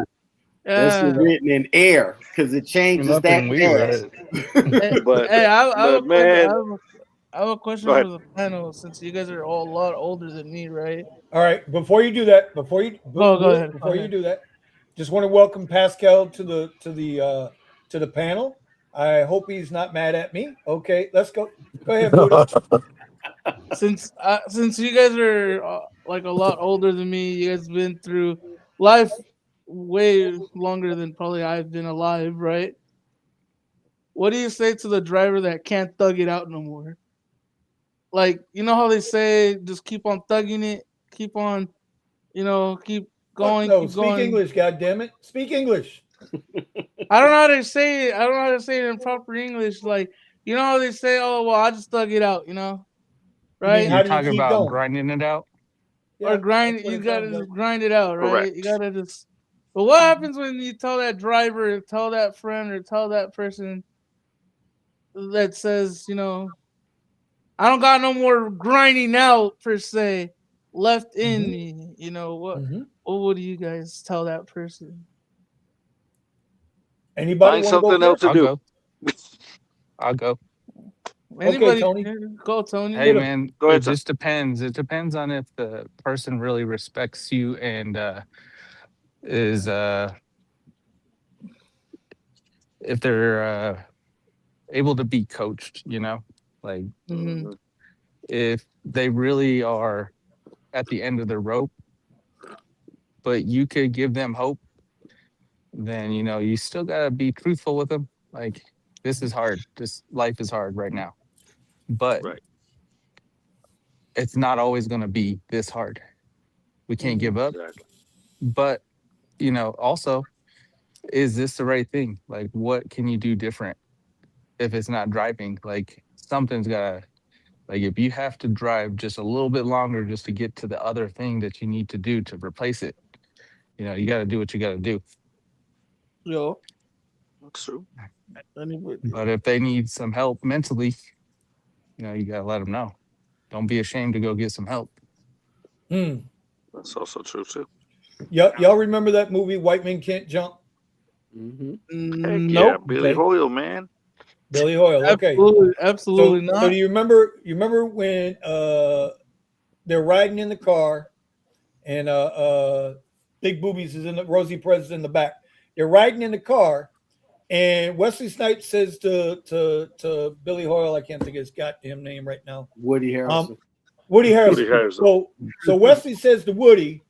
That's written in air because it changes that fast. I have a question for the panel, since you guys are all a lot older than me, right? All right. Before you do that, go ahead. You do that, just want to welcome Pascal to the panel. I hope he's not mad at me. Okay, let's go. Go ahead, Buddha. Since you guys are like a lot older than me, you guys been through life way longer than probably I've been alive, right? What do you say to the driver that can't thug it out no more? Like, you know how they say, just keep on thugging it, keep on, keep going. No, speak English, goddammit. Speak English. I don't know how to say it. I don't know how to say it in proper English. Like, you know how they say, "Oh, well, I just thug it out," right? You're talking about grinding it out, or grind. You gotta just grind it out, right? Correct. You gotta just. But what happens when you tell that driver, tell that friend, or tell that person that says, I don't got no more grinding out per se left in me. What? What would you guys tell that person? Anybody find something else to do? I'll go. Anybody? Tony. Go, Tony. Hey, man, go ahead. It just depends. It depends on if the person really respects you and is if they're able to be coached. Like if they really are at the end of the rope, but you could give them hope, then you still gotta be truthful with them. Like, this is hard. This life is hard right now, but it's not always gonna be this hard. We can't give up. But also, is this the right thing? Like, what can you do different if it's not driving? Like, something's gotta. Like, if you have to drive just a little bit longer just to get to the other thing that you need to do to replace it, you got to do what you got to do. Yeah, that's true. But if they need some help mentally, you got to let them know. Don't be ashamed to go get some help. That's also true too. Y'all remember that movie White Men Can't Jump? Heck yeah, Billy Hoyle, man. Billy Hoyle. Okay. Absolutely not. So do you remember? You remember when they're riding in the car, and Big Boobies is in the Rosie Perez is in the back. They're riding in the car, and Wesley Snipes says to Billy Hoyle, I can't think of his goddamn name right now. Woody Harrelson. Woody Harrelson. Woody Harrelson. So Wesley says to Woody,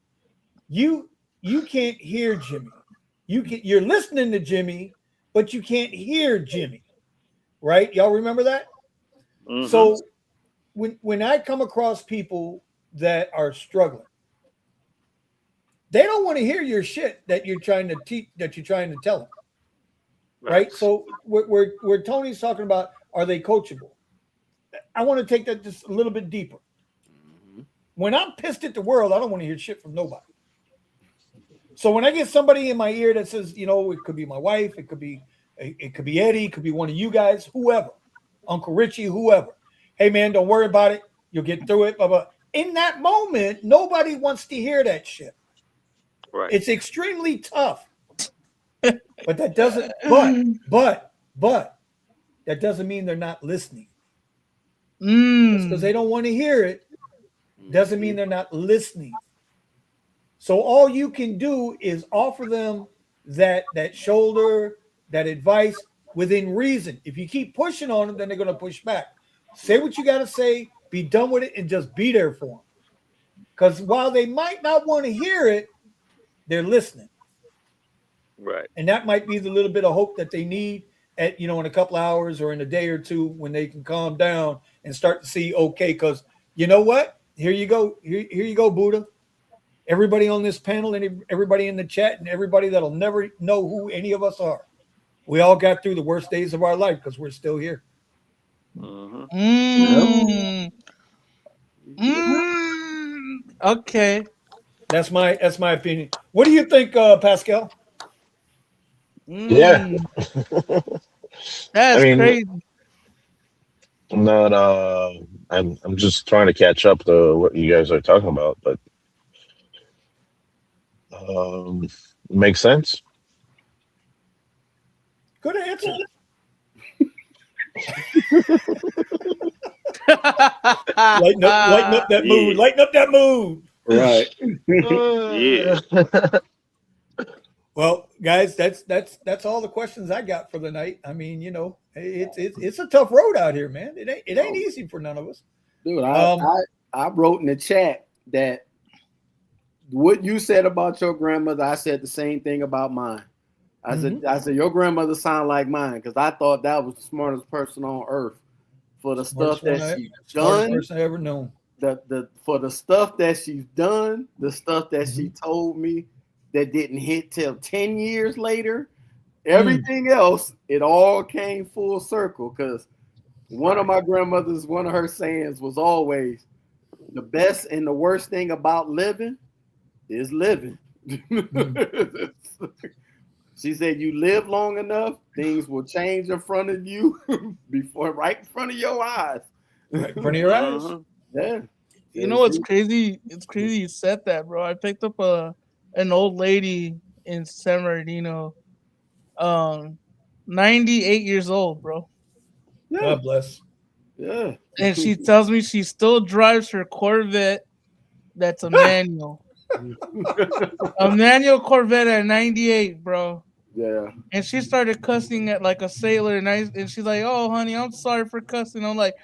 you can't hear Jimmy. You're listening to Jimmy, but you can't hear Jimmy. Right? Y'all remember that? Mhm. So when I come across people that are struggling, they don't want to hear your shit that you're trying to teach, that you're trying to tell them. Right? So where Tony's talking about, are they coachable? I want to take that just a little bit deeper. When I'm pissed at the world, I don't want to hear shit from nobody. So when I get somebody in my ear that says, you know, it could be my wife, it could be Eddie, it could be one of you guys, whoever, Uncle Richie, whoever. Hey man, don't worry about it. You'll get through it. Blah, blah. In that moment, nobody wants to hear that shit. Right. It's extremely tough. But that doesn't. But that doesn't mean they're not listening. Just because they don't want to hear it doesn't mean they're not listening. So all you can do is offer them that shoulder, that advice within reason. If you keep pushing on them, then they're going to push back. Say what you got to say, be done with it, and just be there for them. Because while they might not want to hear it, they're listening. Right. And that might be the little bit of hope that they need at, you know, in a couple hours or in a day or two when they can calm down and start to see, okay, because you know what? Here you go. Here you go, Buddha. Everybody on this panel and everybody in the chat and everybody that'll never know who any of us are. We all got through the worst days of our life because we're still here. Okay. That's my opinion. What do you think, Pascal? Yeah. That's crazy. I'm not. I'm just trying to catch up to what you guys are talking about, but makes sense. Good answer. Lighten up that mood. Lighten up that mood. Right. Yeah. Well, guys, that's all the questions I got for the night. I mean, you know, it's a tough road out here, man. It ain't easy for none of us. Dude, I wrote in the chat that what you said about your grandmother, I said the same thing about mine. I said your grandmother sound like mine because I thought that was the smartest person on earth for the stuff that she's done. Person I ever known. For the stuff that she's done, the stuff that she told me that didn't hit till 10 years later. Everything else, it all came full circle because one of my grandmother's, one of her sayings was always, the best and the worst thing about living is living. She said, you live long enough, things will change in front of you right in front of your eyes. Right in front of your eyes. Yeah. You know what's crazy? It's crazy you said that, bro. I picked up an old lady in San Bernardino, 98 years old, bro. Yeah. God bless. Yeah. And she tells me she still drives her Corvette that's a manual. A manual Corvette at 98, bro. Yeah. And she started cussing at like a sailor, and she's like, "Oh, honey, I'm sorry for cussing." I'm like,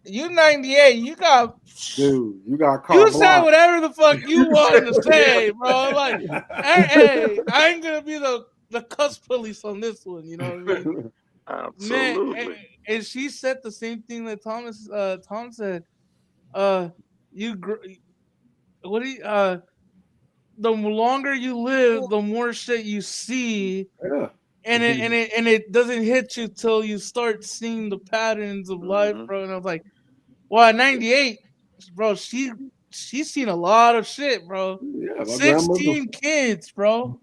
you 98, you got, dude, you got you say whatever the fuck you wanted to say, bro. I'm like, hey, I ain't gonna be the cuss police on this one, you know what I mean? Absolutely. Man, and she said the same thing that Tom said. The longer you live, the more shit you see. Yeah. And it doesn't hit you till you start seeing the patterns of life, bro. And I was like, well, at 98, bro, she's seen a lot of shit, bro. Yeah, 16 kids, bro.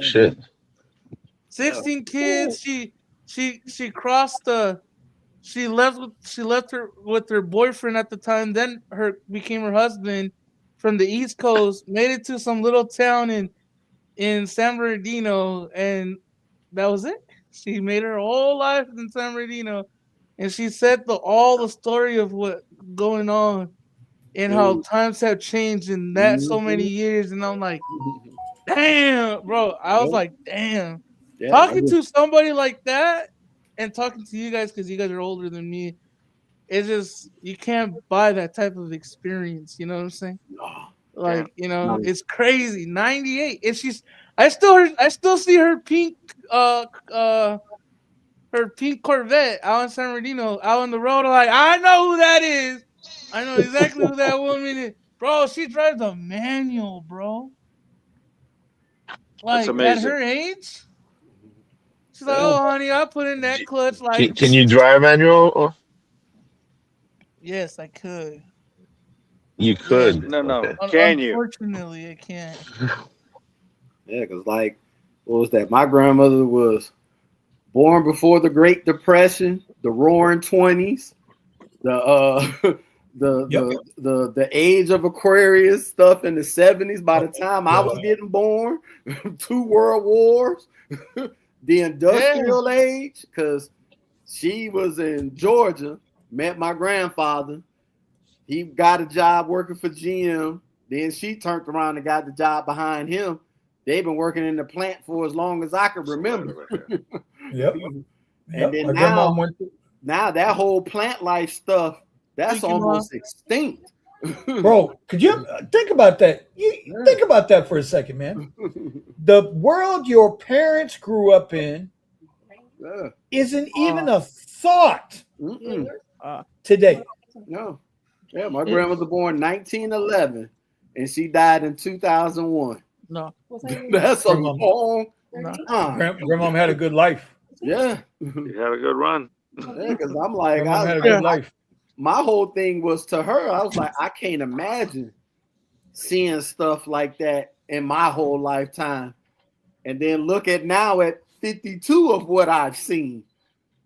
Shit. 16 kids. She crossed she left her with her boyfriend at the time, then became her husband from the East Coast, made it to some little town in San Bernardino, and that was it. She made her whole life in San Bernardino, and she said all the story of what going on and how times have changed in that so many years. And I'm like, damn, bro. I was like, damn. Yeah, Talking to somebody like that and talking to you guys because you guys are older than me, it's just you can't buy that type of experience. You know what I'm saying? Like, you know, it's crazy. 98, and I still see her pink her pink Corvette out in San Bernardino, out on the road. I'm like, I know who that is. I know exactly who that woman is, bro. She drives a manual, bro. Like at her age, she's like, "Oh, honey, I put in that clutch." Like, Can you drive manual? Or? Yes, I could. You could. Yeah. No. Okay. Can you? Unfortunately, I can't. Yeah, because like, what was that? My grandmother was born before the Great Depression, the Roaring 20s, the age of Aquarius stuff in the 70s. By the time I was getting born, 2 world wars, the industrial age, because she was in Georgia, met my grandfather. He got a job working for GM. Then she turned around and got the job behind him. They've been working in the plant for as long as I can remember. Yep. And then now that whole plant life stuff, that's almost extinct. Bro, could you think about that? Think about that for a second, man. The world your parents grew up in isn't even a thought today. No. Yeah, my grandmother born 1911 and she died in 2001. No. That's a long time. Grandmom had a good life. Yeah. You had a good run. Yeah, because I'm like, Grandmom had a good life. My whole thing was to her, I was like, I can't imagine seeing stuff like that in my whole lifetime. And then look at now at 52 of what I've seen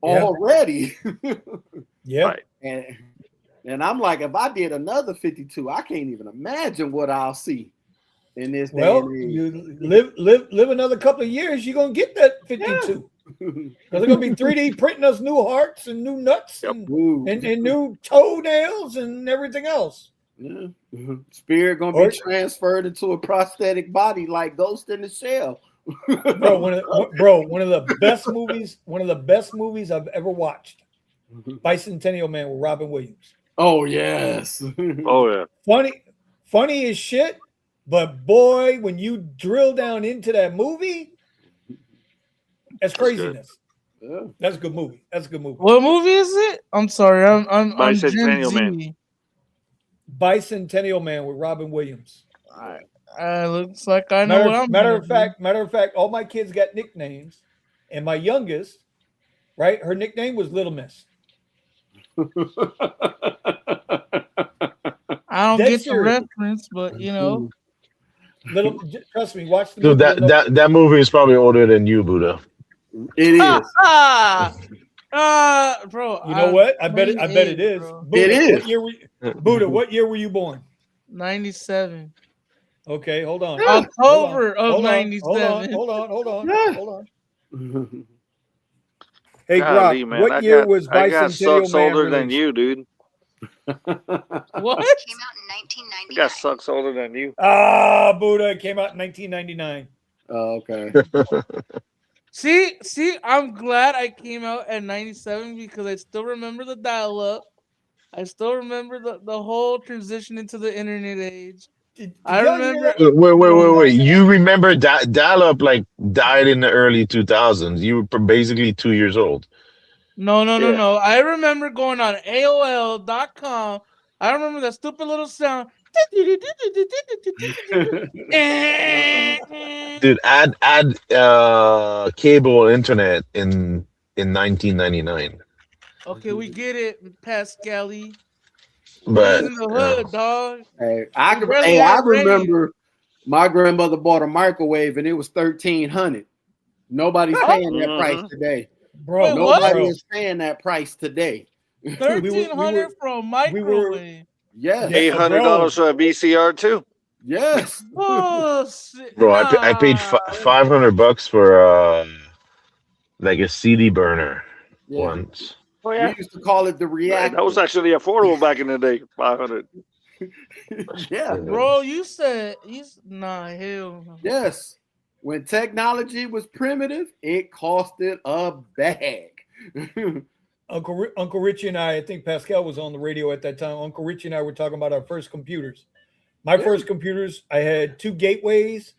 already. Yeah. And I'm like, if I did another 52, I can't even imagine what I'll see in this day and age. You live another couple of years, you're gonna get that 52. Because they're gonna be 3D printing us new hearts and new nuts and new toenails and everything else. Yeah. Spirit gonna be transferred into a prosthetic body like Ghost in the Shell. Bro, one of the best movies I've ever watched. Bicentennial Man with Robin Williams. Oh yes. Oh yeah. Funny as shit, but boy, when you drill down into that movie, that's craziness. That's a good movie. What movie is it? I'm sorry. I'm Bicentennial Man. Bicentennial Man with Robin Williams. All right. Looks like I know what I'm Matter of fact, all my kids got nicknames, and my youngest, right, her nickname was Little Miss. I don't get the reference, but you know, trust me, watch the movie. That movie is probably older than you, Buddha. It is. Bro. You know what? I bet it is. Buddha, what year were you born? 97. Okay, hold on. October of 97. Hold on. Hey, Grok, man, what year was Bicentennial Man? I got sucks older than you, dude. What? Came out in 1999. I got sucks older than you. Buddha, it came out in 1999. Oh, okay. See, I'm glad I came out at 97 because I still remember the dial-up. I still remember the whole transition into the internet age. I remember. Wait. You remember dial-up like died in the early 2000s. You were basically 2 years old. No. I remember going on AOL.com. I remember that stupid little sound. Dude, add cable internet in 1999. Okay, we get it, Pascali. But in the hood, dog. Hey, I remember my grandmother bought a microwave and it was $1,300. Nobody's paying that price today. Bro, nobody is paying that price today. $1,300 for a microwave. Yes. $800 for a VCR too. Yes. Oh, bro, I paid $500 like a CD burner Yeah. once. Oh We yeah, used to call it the that reactor. was actually affordable back in the day. 500. Yeah. Bro, you said nah, hell no. Yes. When technology was primitive, it costed a bag. Uncle Richie and I think Pascal was on the radio at that time. Uncle Richie and I were talking about our first computers. My Yeah. first computers, I had 2 gateways,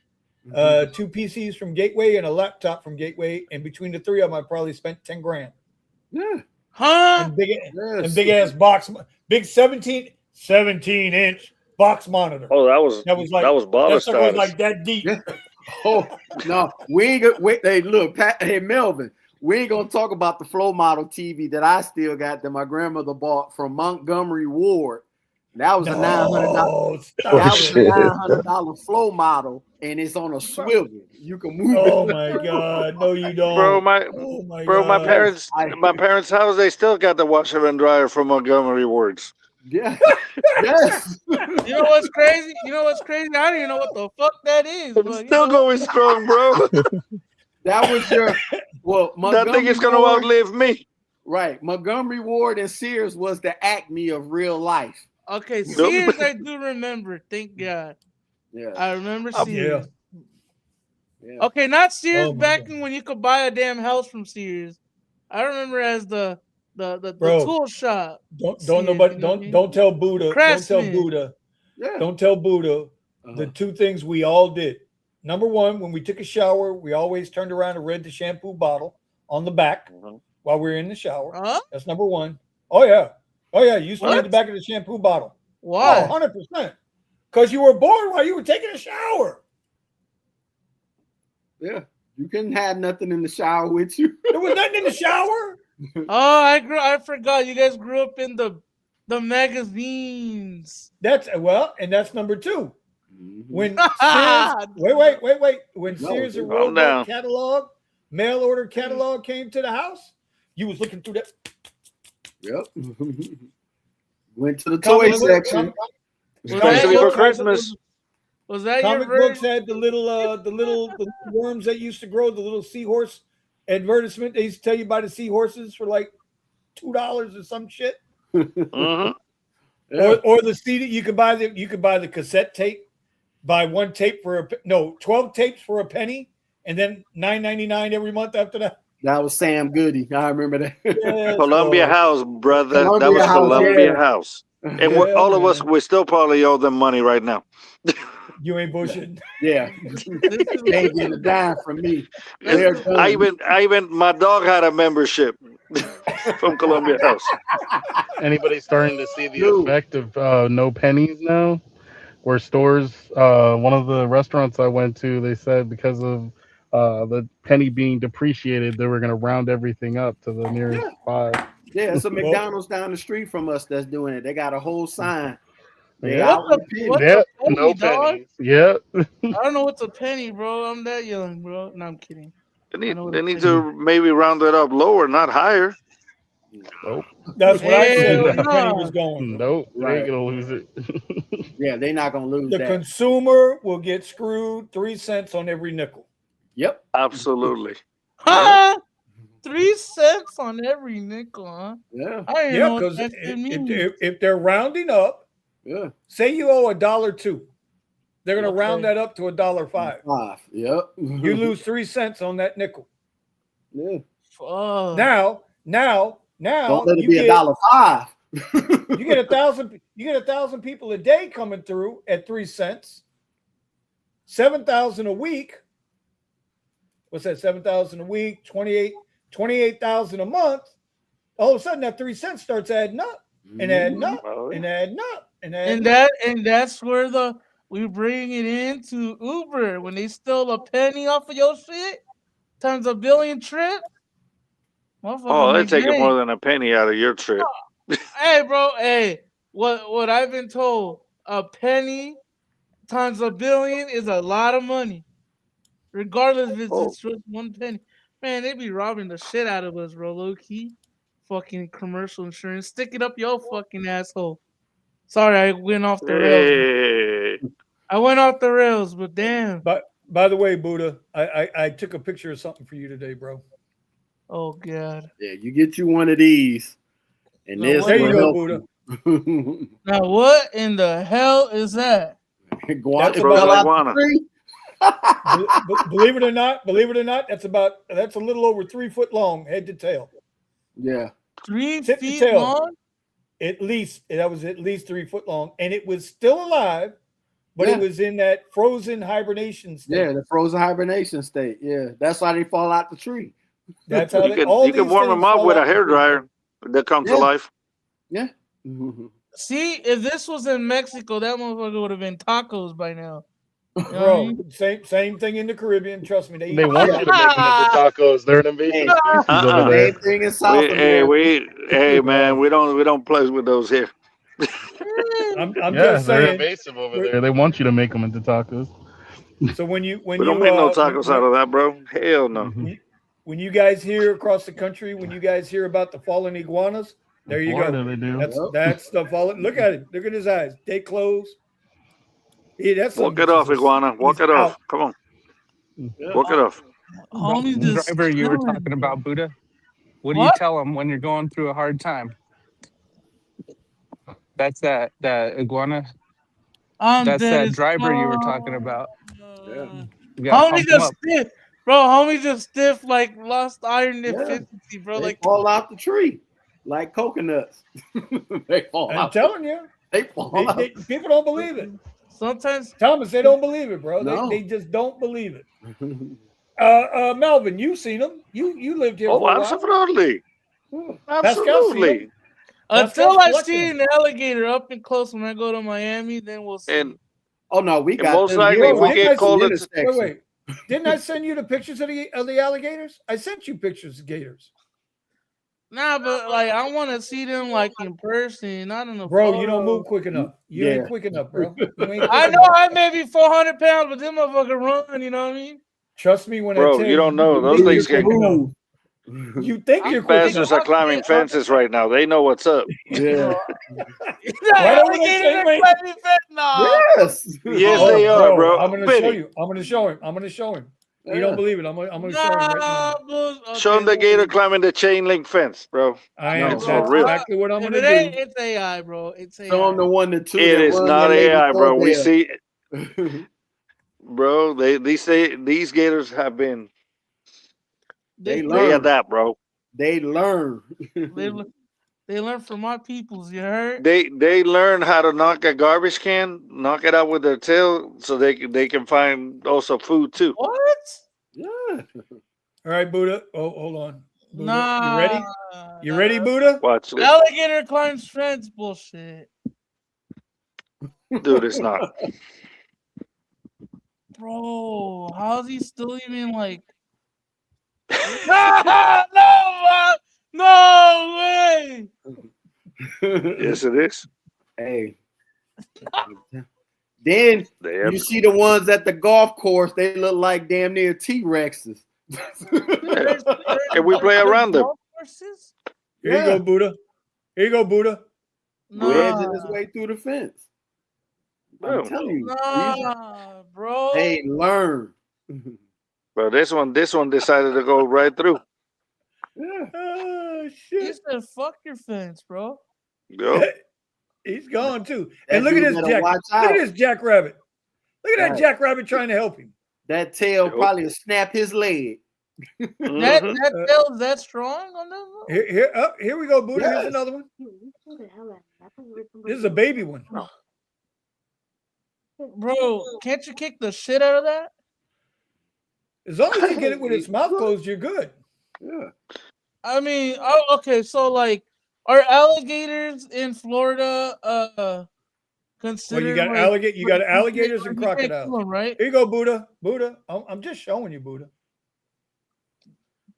2 PCs from Gateway, and a laptop from Gateway. And between the 3 of them, I probably spent 10 grand. Yeah. Huh? And big Yes. ass box, big 17-inch box monitor. Oh, that was Baba that sucker was status. like that deep. Yeah. Oh no, we ain't gonna wait. Hey, look, hey Melvin, we ain't gonna talk about the flow model TV that I still got that my grandmother bought from Montgomery Ward. That was a $900. No, That was a stop it. $900 flow model, and it's on a swivel. You can move Oh it. my god, no, you don't. Bro, my parents, my parents' house, they still got the washer and dryer from Montgomery Wards. Yeah. Yes. You know what's crazy? I don't even know what the fuck that is. It's But, still going strong, bro. That was your That Montgomery thing is gonna Ward, outlive me. right? Montgomery Ward and Sears was the acme of real life. Okay, Sears, I do remember. Thank God. Yeah. I remember Yeah. Sears. Yeah. Okay, not Sears Oh my back God. in when you could buy a damn house from Sears. I remember as the Bro, tool shop. Don't Sears, nobody you know what I mean? don't tell Buddha. Don't tell Craftsman. Buddha. Yeah. Don't tell Buddha the 2 things we all did. Number 1, when we took a shower, we always turned around and read the shampoo bottle on the back while we were in the shower. Huh? That's number 1. Oh yeah. You used to read What? the back of the shampoo bottle. Why? 100%. Because you were bored while you were taking a shower. Yeah. You couldn't have nothing in the shower with you. There was nothing in the shower. Oh, I forgot. You guys grew up in the magazines. That's number 2. When Ah, Sears, wait. When No, Sears and calm down. Roebuck catalog, mail order catalog came to the house, you was looking through that. Yep. Went to the toy section. Especially for Christmas. Was that Comic your books version? had the little worms that used to grow, the little seahorse advertisement. They used to tell you buy the seahorses for like $2 or some shit. Mhm. Yeah. Or the CD. You could buy the cassette tape. Buy 1 tape for 12 tapes for a penny, and then $9.99 every month after that. That was Sam Goody. I remember that. Yes, Columbia bro. House, brother. Columbia That was House, Columbia yeah. House. And Yeah, all of us, man. we still probably owe them money right now. You ain't bullshitting. Yeah. They ain't getting a dime from me. They're done. I even my dog had a membership from Columbia House. Anybody starting to see the Dude. effect of no pennies now? Where stores, one of the restaurants I went to, they said because of the penny being depreciated, they were going to round everything up to the nearest 5. Yeah, it's a McDonald's down the street from us that's doing it. They got a whole sign. They Yeah. out with pennies. What's Yeah, a penny, no dog? pennies. Yeah. I don't know what's a penny, bro. I'm that young, bro. No, I'm kidding. They know what need, a they need penny to maybe round it up lower, not higher. Nope. That's what I said Hell when the penny no. was going. Nope. They Right. ain't going to lose it. Yeah, they're not gonna lose The that. consumer will get screwed 3 cents on every nickel. Yep. Absolutely. Huh? 3 cents on every nickel, huh? Yeah. I didn't Yeah, know what because that shit means. if they're rounding up, Yeah. say you owe $1.02, they're going to Okay. round that up to $1.05. 5. Yep. You lose 3 cents on that nickel. Yeah. Fuck. Now Don't let it you be get $1.05. you get 1,000 people a day coming through at 3 cents. 7,000 a week. What's that? 7,000 a week, 28,000 a month. All of a sudden that 3 cents starts adding up and adding up Oh, and yeah. adding up and adding up. and that's where we bring it into Uber when they steal a penny off of your shit times a billion trip. Oh, they're taking more than a penny out of your trip. Hey, bro. Hey, what I've been told, a penny times a billion is a lot of money, regardless if it's Oh. just 1 penny. Man, they be robbing the shit out of us, bro. Low key, fucking commercial insurance. Stick it up your fucking asshole. Sorry, I went off the rails. Hey. I went off the rails, but damn. But by the way, Buddha, I took a picture of something for you today, bro. Oh god. Yeah, you get you one of these, and No, this There you will go, help Buddha. you. Now what in the hell is that? It That's fell about out iguana. the tree. Believe it or not, that's a little over 3 foot long, head to tail. Yeah. 3 Tip to feet tail. long? That was at least 3 foot long, and it was still alive, but Yeah. it was in that frozen hibernation state. Yeah, the frozen hibernation state. Yeah, that's why they fall out the tree. That's how You can warm them up with a hair dryer that comes to Yeah. life. Yeah. See, if this was in Mexico, that motherfucker would have been tacos by now. You know what I Bro, mean? same thing in the Caribbean. Trust me, they They want you to make them into tacos. They're an invasive species over there. Same thing in South America. Hey man, we don't play with those here. I'm Yeah, just they're saying. invasive over there. They want you to make them into tacos. So when you We don't make no tacos out of that, bro. Hell no. when you guys hear across the country, when you guys hear about the fallen iguanas, there you Florida, go. they do. That's the fallen. Look at it. Look at his eyes. They close. Yeah, that's Walk it off, iguana. Walk it off. Come on. Walk it off. Homie The just driver you were chilling, talking bro. about, Buddha. What do you What? tell them when you're going through a hard time? That's that iguana. I'm That's dead that as driver you were fuck. talking about. Yeah. You gotta Homie pump 'em just up. stiff, bro. Homie just stiff like lost iron deficiency, bro. They Like fall out the tree like coconuts. They fall I'm out. telling you. They fall out. People don't believe it. sometimes. Thomas, they don't believe it, bro. No. They just don't believe it. Melvin, you seen them. You lived here for a while. Absolutely. Absolutely. Until Pascal's I collecting see them. an alligator up and close when I go to Miami, then we'll see. And Oh no, we And got most them likely, here if we off get the called into- intersection. Wait. Didn't I send you the pictures of the alligators? I sent you pictures of gators. Nah, but like I want to see them like in person, not in a Bro, photo. you don't move quick enough. You Yeah. ain't quick enough, bro. You ain't quick I know enough. I may be 400 pounds, but them motherfucker run. You know what I mean? Trust me when I Bro, tell you don't know. Those think things you're can quick enough. Move. You think I'm you're quick bastards enough. are climbing fences right now. They know what's up. Yeah. Why don't they say wait? No. Yes. Yes, they are, bro. I'm gonna Vinny, show you. I'm gonna show him. You don't believe it. I'm gonna show him right now. Show them the gator climbing the chain link fence, bro. I am. No, That's for real. exactly what I'm If gonna it ain't, do. it's AI, bro. It's AI. Show them the one, the two. It that is run not that lady AI, bro. We so see, bad. bro. These gators have been. They They learn. adapt, bro. They learn. They learn from my peoples. You heard? They learn how to knock a garbage can, knock it out with their tail, so they can find also food too. What? Yeah. All right, Buddha. Oh, hold on. Buddha, Nah. you ready? You ready, Buddha? Watch this, Alligator climbs fence bullshit. dude. It's not. Bro, how's he still even like? No way! Yes, it is. Hey. Then They have, you see the ones at the golf course, they look like damn near T-Rexes. and we play around them. Golf courses? Here you go, Buddha. Here you go, Buddha. Wedging his way through the fence. Bro. I'm telling you. Nah, bro. They learn. But this one decided to go right through. Yeah. Oh He shit. said, "Fuck your fence, bro." Yo, He's gone too. That And look at dude this better jack. watch Look at out. this jackrabbit. Look at that Right. jackrabbit trying to help him. That tail Yup. probably will snap his leg. Mhm. That tail's that strong on that? Here we go, Buddha. Here's Yes. another one. This is a baby one. Bro, can't you kick the shit out of that? As long as you get it with its mouth closed, you're good. Yeah. I mean, okay, so like, are alligators in Florida Well, considered? you got like, you got alligators and you can't kill crocodiles. them, right? Here you go, Buddha. Buddha. I'm just showing you, Buddha.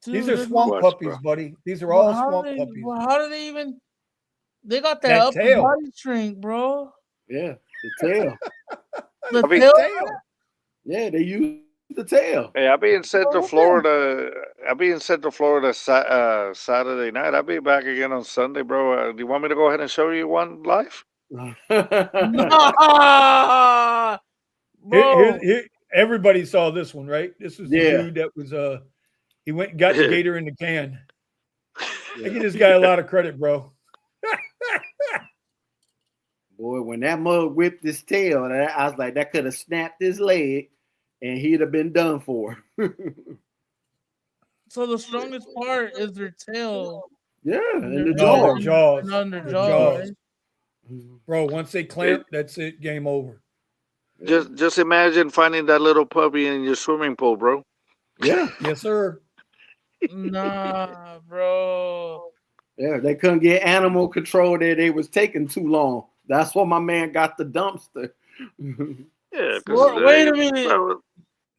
These Dude, are swamp Watch, puppies, bro. buddy. These are well, all how swamp do they- puppies. well, how do they even? They got that, That upper tail. body strength, bro. Yeah. The tail. The I mean, tail. Tail. Yeah, they use the tail. Hey, I'll be in Central okay. Florida. I'll be in Central Florida Saturday night. I'll be back again on Sunday, bro. Do you want me to go ahead and show you one live? Nah, bro. Here, everybody saw this one, right? This was the Yeah. dude that was He went and got the gator in the can. I give this guy a lot of credit, bro. Boy, when that mug whipped his tail, I was like, that could have snapped his leg, and he'd have been done for. So the strongest part is their tail. Yeah, and the No, jaws. their jaws. And their Their jaws. jaws. Bro, once they clamp, that's it. Game over. Just imagine finding that little puppy in your swimming pool, bro. Yeah. Yes, sir. Nah, bro. Yeah, they couldn't get animal control there. They was taking too long. That's why my man got the dumpster. Yeah. Wait a minute.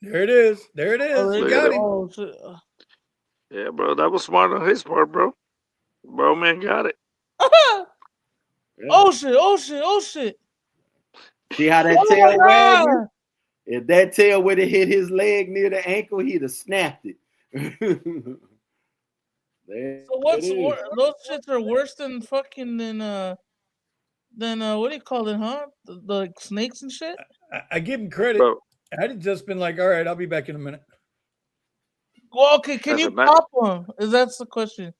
There it is. There it is. Oh, You they got got- him. oh, shit. Yeah, bro. That was smart on his part, bro. Bro, man, got it. Oh shit! Oh shit! Oh shit! See how that Oh my tail God. wagged? If that tail would have hit his leg near the ankle, he'd have snapped it. There So what's it is. those shits are worse than fucking than what do you call it, huh? The like snakes and shit. I give him credit. Bro, I'd have just been like, all right, I'll be back in a minute. Well, okay, can As you a ma- pop them? Is that's the question?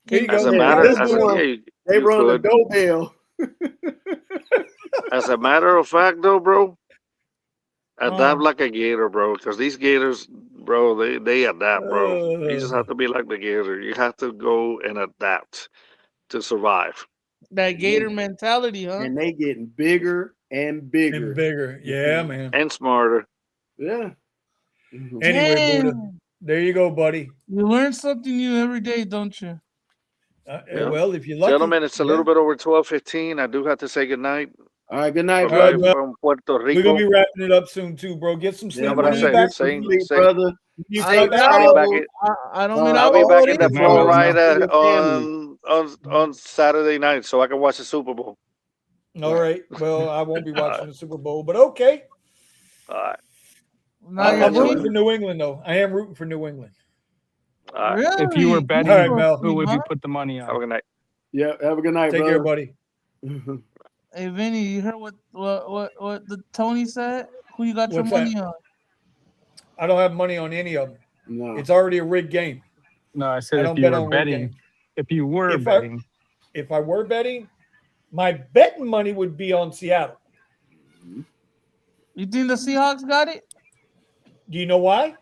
There you as go. a Yeah, matter, this as a, one, yeah, They you run the could. doorbell. As a matter of fact, though, bro, adapt Oh. like a gator, bro. Because these gators, bro, they adapt, bro. You just have to be like the gator. You have to go and adapt to survive. That gator mentality, huh? And they getting bigger and bigger. And bigger. Yeah, man. And smarter. Yeah. Anyway, Buddha, Damn. there you go, buddy. You learn something new every day, don't you? Yeah. Well, if you're lucky. Gentlemen, it's a little yeah. bit over 12:15. I do have to say goodnight. All right, good night, All right, brother. well, From Puerto We're Rico. gonna be wrapping it up soon too, bro. Get some sleep. Yeah, but When I'm are you saying- back? saying- Sleep, saying- brother. You I come back? I'll be know. back in- I don't mean I'll I be back in the already Florida know. Your on Saturday night, so I can watch the Super Bowl. All right. Well, I won't be watching the Super Bowl, but okay. All right. Now I'm you're rooting leaving? for New England, though. I am rooting for New England. All right. Really? If you were betting, All right, Mel. who would you Huh? put the money Have a on? good night. Yeah, have a good night, Take brother. care, buddy. Hey Vinny, you heard what the Tony said? Who you got What's your money on? I don't have money on any of them. No. It's already a rigged game. No, I I said don't if you bet were on rigged betting. games. If you were If betting, If I were betting, my betting money would be on Seattle. You think the Seahawks got it? Do you know why?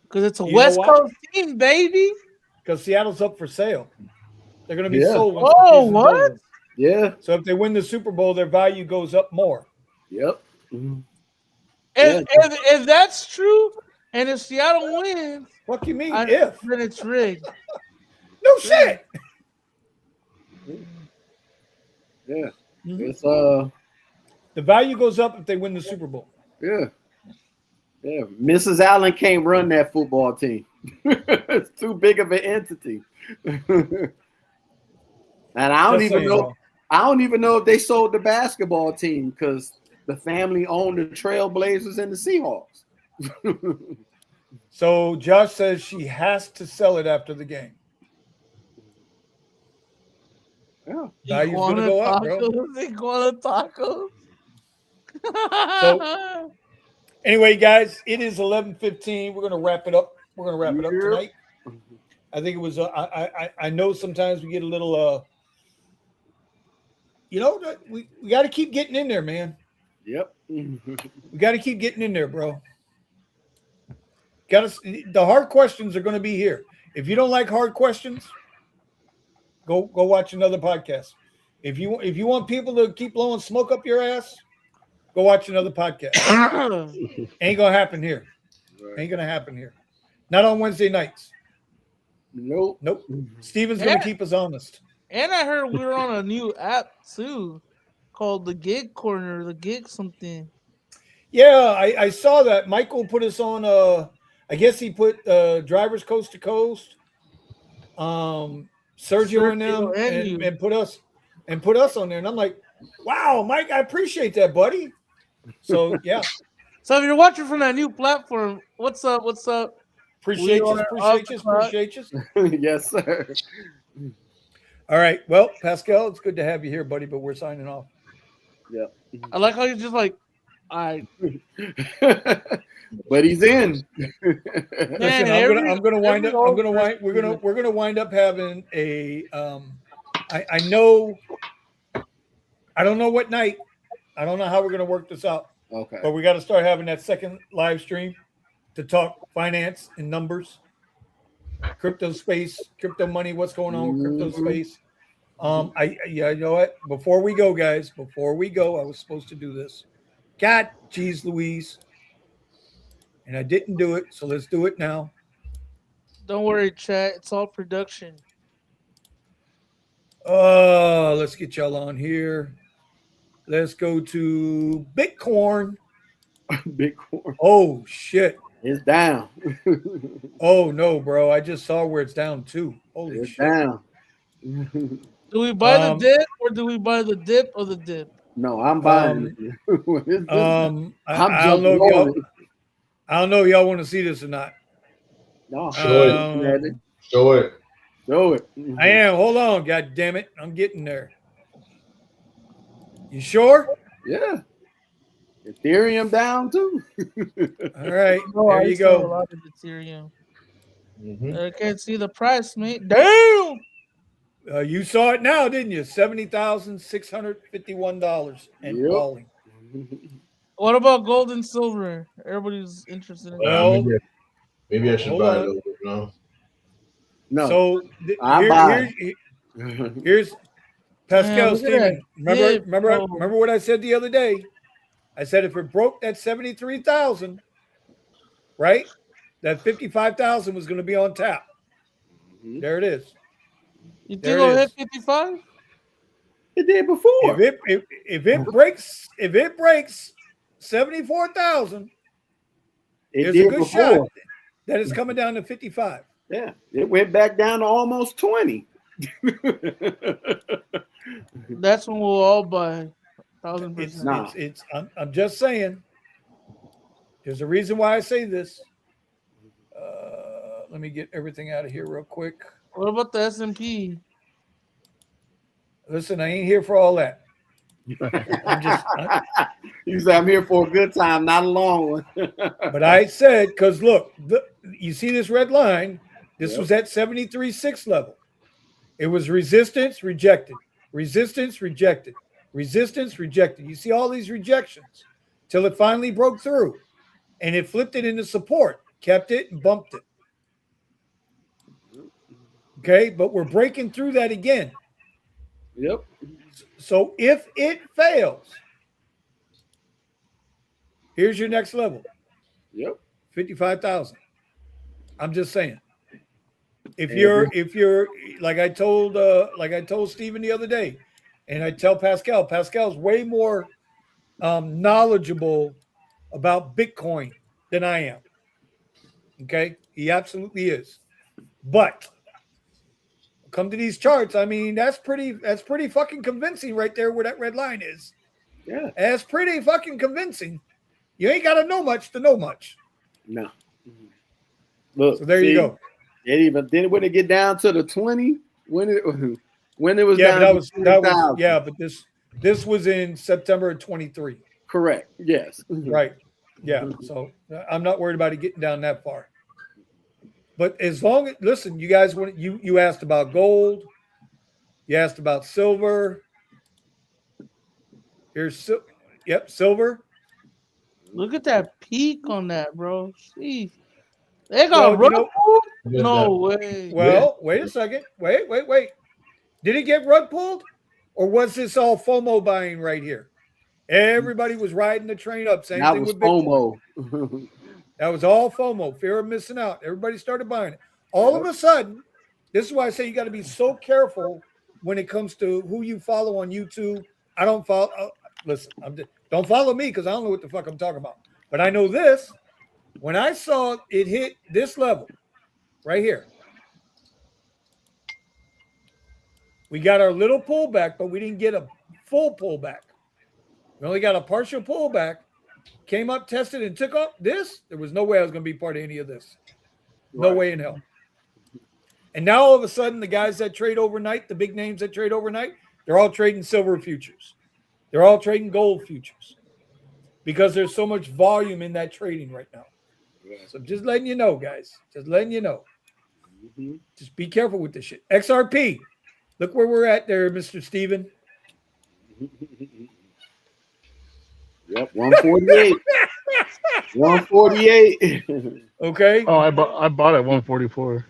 Because it's a You know West why? Coast team, baby. Because Seattle's up for sale. They're going to be Yeah. sold. once the Oh, season's what? over. Yeah. So if they win the Super Bowl, their value goes up more. Yep. If that's true, and if Seattle wins, What do you mean? then it's rigged. No shit. Yeah. Mhm. It's The value goes up if they win the Super Bowl. yeah. Yeah. Mrs. Allen can't run that football team. It's too big of an entity. And I don't Just even saying, know. bro. I don't even know if they sold the basketball team because the family owned the Trailblazers and the Seahawks. So Josh says she has to sell it after the game. Yeah. Value's going to go up, bro. Iguana tacos. So- Anyway, guys, it is 11:15. We're going to wrap it up. We're going to wrap it up Yeah. tonight. I think it was. I know sometimes we get a little. We got to keep getting in there, man. Yep. We got to keep getting in there, bro. The hard questions are going to be here. If you don't like hard questions, go watch another podcast. If you want people to keep blowing smoke up your ass, go watch another podcast. Ain't gonna happen here. Ain't gonna happen here. Not on Wednesday nights. Nope. Nope. Steven's gonna Yeah. keep us honest. And I heard we were on a new app too, called the Gig Corner, the Gig something. Yeah, I saw that. Michael put us on. I guess he put drivers coast to coast. Sergio and them, and you. and put us on there. And I'm like, wow, Mike, I appreciate that, buddy. So yeah, So if you're watching from that new platform, what's up? What's up? appreciate We you, are appreciate off you, the clock. appreciate you. Yes, sir. All right, well, Pascal, it's good to have you here, buddy. But we're signing off. Yep. I like how you just like I but he's in. Listen, I'm gonna wind up. We're gonna wind up having a. I know. I don't know what night. I don't know how we're gonna work this out. Okay. But we got to start having that second live stream to talk finance and numbers, crypto space, crypto money. What's going on with crypto space? You know what? Before we go, guys. Before we go, I was supposed to do this. God, geez, Louise. And I didn't do it, so let's do it now. Don't worry, chat. It's all production. Let's get y'all on here. Let's go to Bitcoin. Bitcoin. Oh shit. It's down. Oh no, bro. I just saw where it's down too. Holy It's shit. down. Do we buy the dip or do we buy the dip or the dip? No, I'm buying it. I don't know if y'all. I don't know if y'all want to see this or not. No, Show it. Show it. Show it. I am. Hold on, god damn it. I'm getting there. You sure? Yeah. Ethereum down too. All right. No, There I you saw a go. lot of Ethereum. Mhm. I can't see the price, mate. Damn. You saw it now, didn't you? $70,651 and Yep. falling. What about gold and silver? Everybody's interested in Well, maybe I should hold buy on. a little bit now. No. So I'm buying. here's Pascal Man, look at that Steven. dip, Remember what I said the other day? I said if it broke that 73,000, right? That 55,000 was going to be on tap. There it is. You think There it'll it hit is. 55? It did before. If it breaks 74,000, It there's a did good before. shot that it's coming down to 55. Yeah. It went back down to almost 20. That's when we'll all buy 1,000%. Nah. I'm just saying. There's a reason why I say this. Let me get everything out of here real quick. What about the S&P? Listen, I ain't here for all that. You said I'm here for a good time, not a long one. But I said, because look, you see this red line? This was at 73.6 level. It was resistance, rejected. Resistance, rejected. Resistance, rejected. You see all these rejections till it finally broke through. And it flipped it into support, kept it and bumped it. Okay, but we're breaking through that again. Yep. So if it fails, here's your next level. Yep. 55,000. I'm just saying. If you're like I told Steven the other day, and I tell Pascal's way more knowledgeable about Bitcoin than I am. Okay, he absolutely is. But come to these charts. I mean, that's pretty fucking convincing right there where that red line is. Yeah. That's pretty fucking convincing. You ain't got to know much to know much. No. Look. So there you go. Then when it get down to the 20, when it was Yeah, down but that was yeah, but this was in September of 23. Correct. Yes. Right. Yeah. So I'm not worried about it getting down that far. But as long as listen, you guys want you asked about gold, you asked about silver. Here's silver. Look at that peak on that, bro. Jeez. They got rug pulled? No way. Well, wait a second. Wait. Did it get rug pulled? Or was this all FOMO buying right here? Everybody was riding the train up. Same thing with Bitcoin. FOMO. That was all FOMO, fear of missing out. Everybody started buying it. All of a sudden, this is why I say you got to be so careful when it comes to who you follow on YouTube. I don't follow. Listen, don't follow me because I don't know what the fuck I'm talking about. But I know this. When I saw it hit this level right here, we got our little pullback, but we didn't get a full pullback. We only got a partial pullback. Came up, tested, and took off this. There was no way I was going to be part of any of this. No way in hell. And now all of a sudden, the guys that trade overnight, the big names that trade overnight, they're all trading silver futures. They're all trading gold futures. because there's so much volume in that trading right now. So just letting you know, guys. Just letting you know. Mm-hmm. Just be careful with this shit. XRP. Look where we're at there, Mr. Steven. Yep, 148. 148. Okay. Oh, I bought at 144.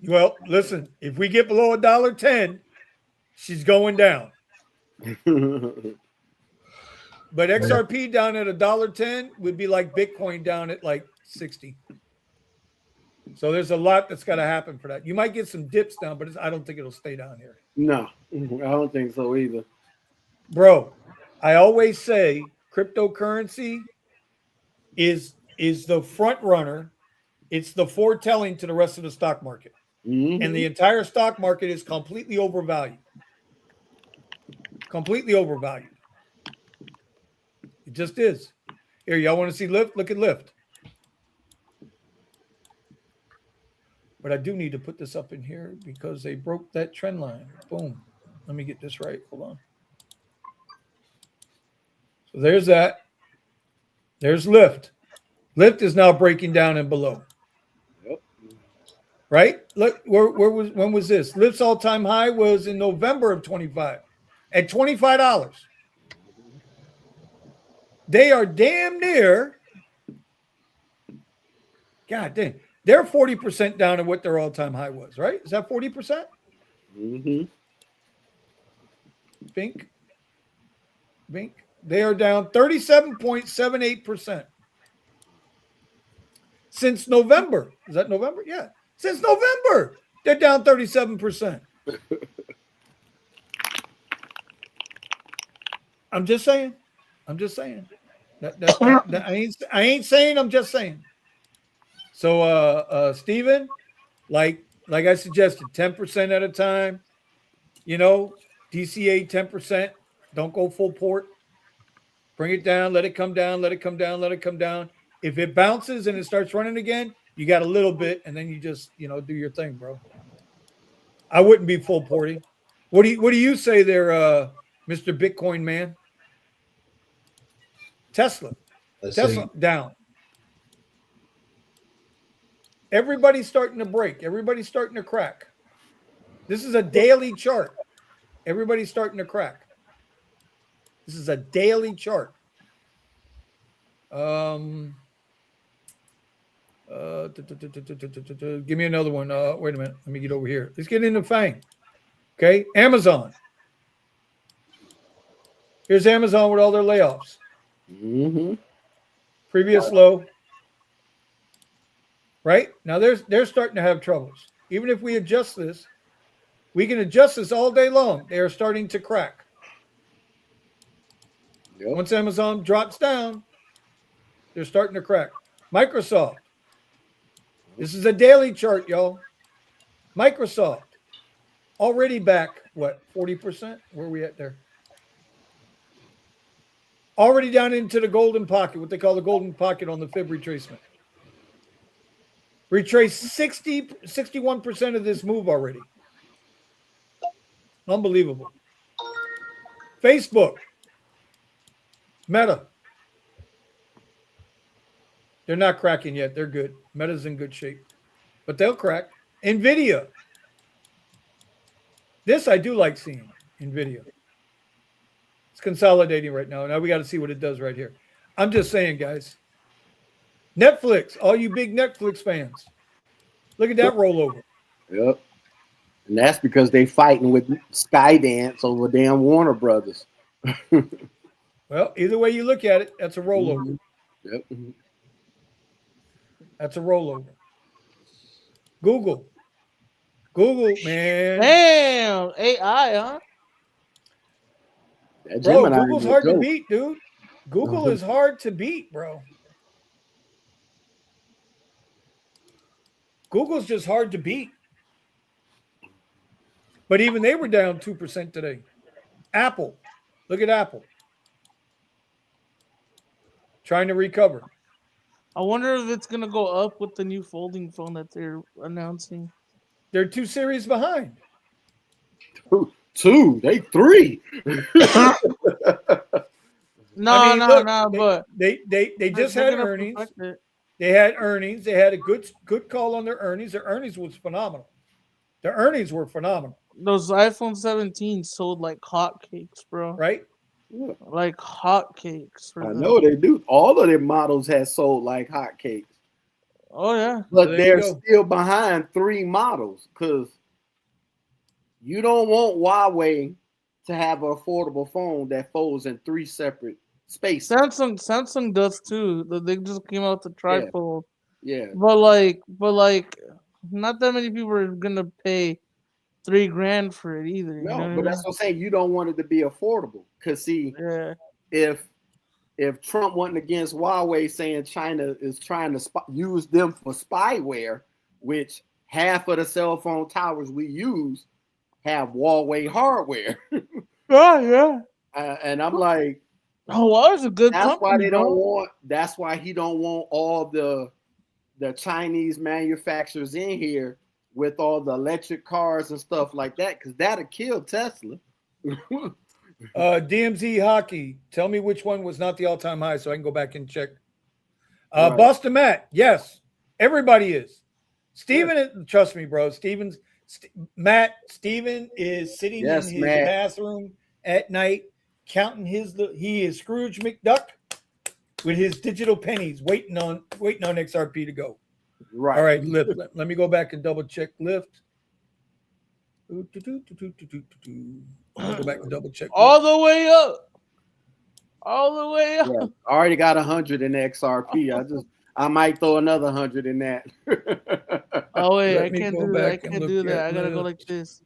Well, listen, if we get below $1.10, she's going down. But XRP down at $1.10 would be like Bitcoin down at like 60. So there's a lot that's got to happen for that. You might get some dips down, but I don't think it'll stay down here. No, I don't think so either. Bro, I always say cryptocurrency is the front runner. It's the foretelling to the rest of the stock market. Mm-hmm. And the entire stock market is completely overvalued. Completely overvalued. It just is. Here, y'all want to see Lyft? Look at Lyft. But I do need to put this up in here because they broke that trend line. Boom. Let me get this right. Hold on. So there's that. There's Lyft. Lyft is now breaking down and below. Yep. Right? Look, when was this? Lyft's all-time high was in November of 25 at $25. They are damn near. God damn. They're 40% down at what their all-time high was, right? Is that 40%? Mm-hmm. Bink. They are down 37.78%. Since November. Is that November? Yeah. Since November, they're down 37%. I'm just saying. I ain't saying, I'm just saying. So Steven, like I suggested, 10% at a time, DCA 10%. Don't go full port. Bring it down, let it come down, let it come down, let it come down. If it bounces and it starts running again, you got a little bit, and then you just, do your thing, bro. I wouldn't be full porting. What do you say there, Mr. Bitcoin man? Tesla down. Everybody's starting to break. Everybody's starting to crack. This is a daily chart. Everybody's starting to crack. This is a daily chart. Give me another one. Wait a minute. Let me get over here. Let's get into FANG. Okay. Amazon. Here's Amazon with all their layoffs. Mm-hmm. Previous low. Right? Now they're starting to have troubles. Even if we adjust this, we can adjust this all day long. They are starting to crack. Yep. Once Amazon drops down, they're starting to crack. Microsoft. This is a daily chart, y'all. Microsoft. Already back, 40%? Where are we at there? Already down into the golden pocket, what they call the golden pocket on the fib retracement. Retraced 61% of this move already. Unbelievable. Facebook. Meta. They're not cracking yet. They're good. Meta's in good shape. But they'll crack. NVIDIA. This I do like seeing. NVIDIA. It's consolidating right now. Now we got to see what it does right here. I'm just saying, guys. Netflix. All you big Netflix fans. Look at that rollover. Yep. And that's because they fighting with Skydance over damn Warner Brothers. Well, either way you look at it, that's a rollover. Mm-hmm. Yep. That's a rollover. Google, man. Damn, AI, huh? Bro, Google's hard to beat, dude. Google is hard to beat, bro. Google's just hard to beat. But even they were down 2% today. Apple. Look at Apple. Trying to recover. I wonder if it's going to go up with the new folding phone that they're announcing. They're 2 series behind. Two. They 3. No, Look, but they just they're had gonna earnings. perfect it. They had earnings. They had a good call on their earnings. Their earnings was phenomenal. Their earnings were phenomenal, Those iPhone 17 sold like hotcakes, bro. right? Yeah, Like hotcakes for I them. know they do. All of their models have sold like hotcakes, Oh yeah. but there you they're go. still behind 3 models because you don't want Huawei to have an affordable phone that folds in 3 separate spaces. Samsung does too. They just came out the Yeah, trifold. yeah. But not that many people are gonna pay $3,000 for it either. You know No, what I but mean? that's what I'm saying. You don't want it to be affordable. Cause see, Yeah. if Trump went against Huawei saying China is trying to use them for spyware, which half of the cell phone towers we use have Huawei hardware, Oh yeah. and I'm like, Oh, well, it's a good that's why company, they bro. don't want. That's why he don't want all the Chinese manufacturers in here with all the electric cars and stuff like that, because that'll kill Tesla. DMZ hockey. Tell me which one was not the all-time high, so I can go back and check. Right. Boston Matt. Yes, everybody is. Steven, trust me, bro. Steven is sitting in his bathroom at night counting he is Scrooge McDuck with his digital pennies waiting on XRP to go. Right. All right, lift. Let me go back and double check lift. Let me go back and double check. All the way up. All the way up. Yeah, I already got 100 in XRP. I might throw another 100 in that. Oh wait, Let I me can't go do that. I back and can't look do that. at I gotta go lift. like this.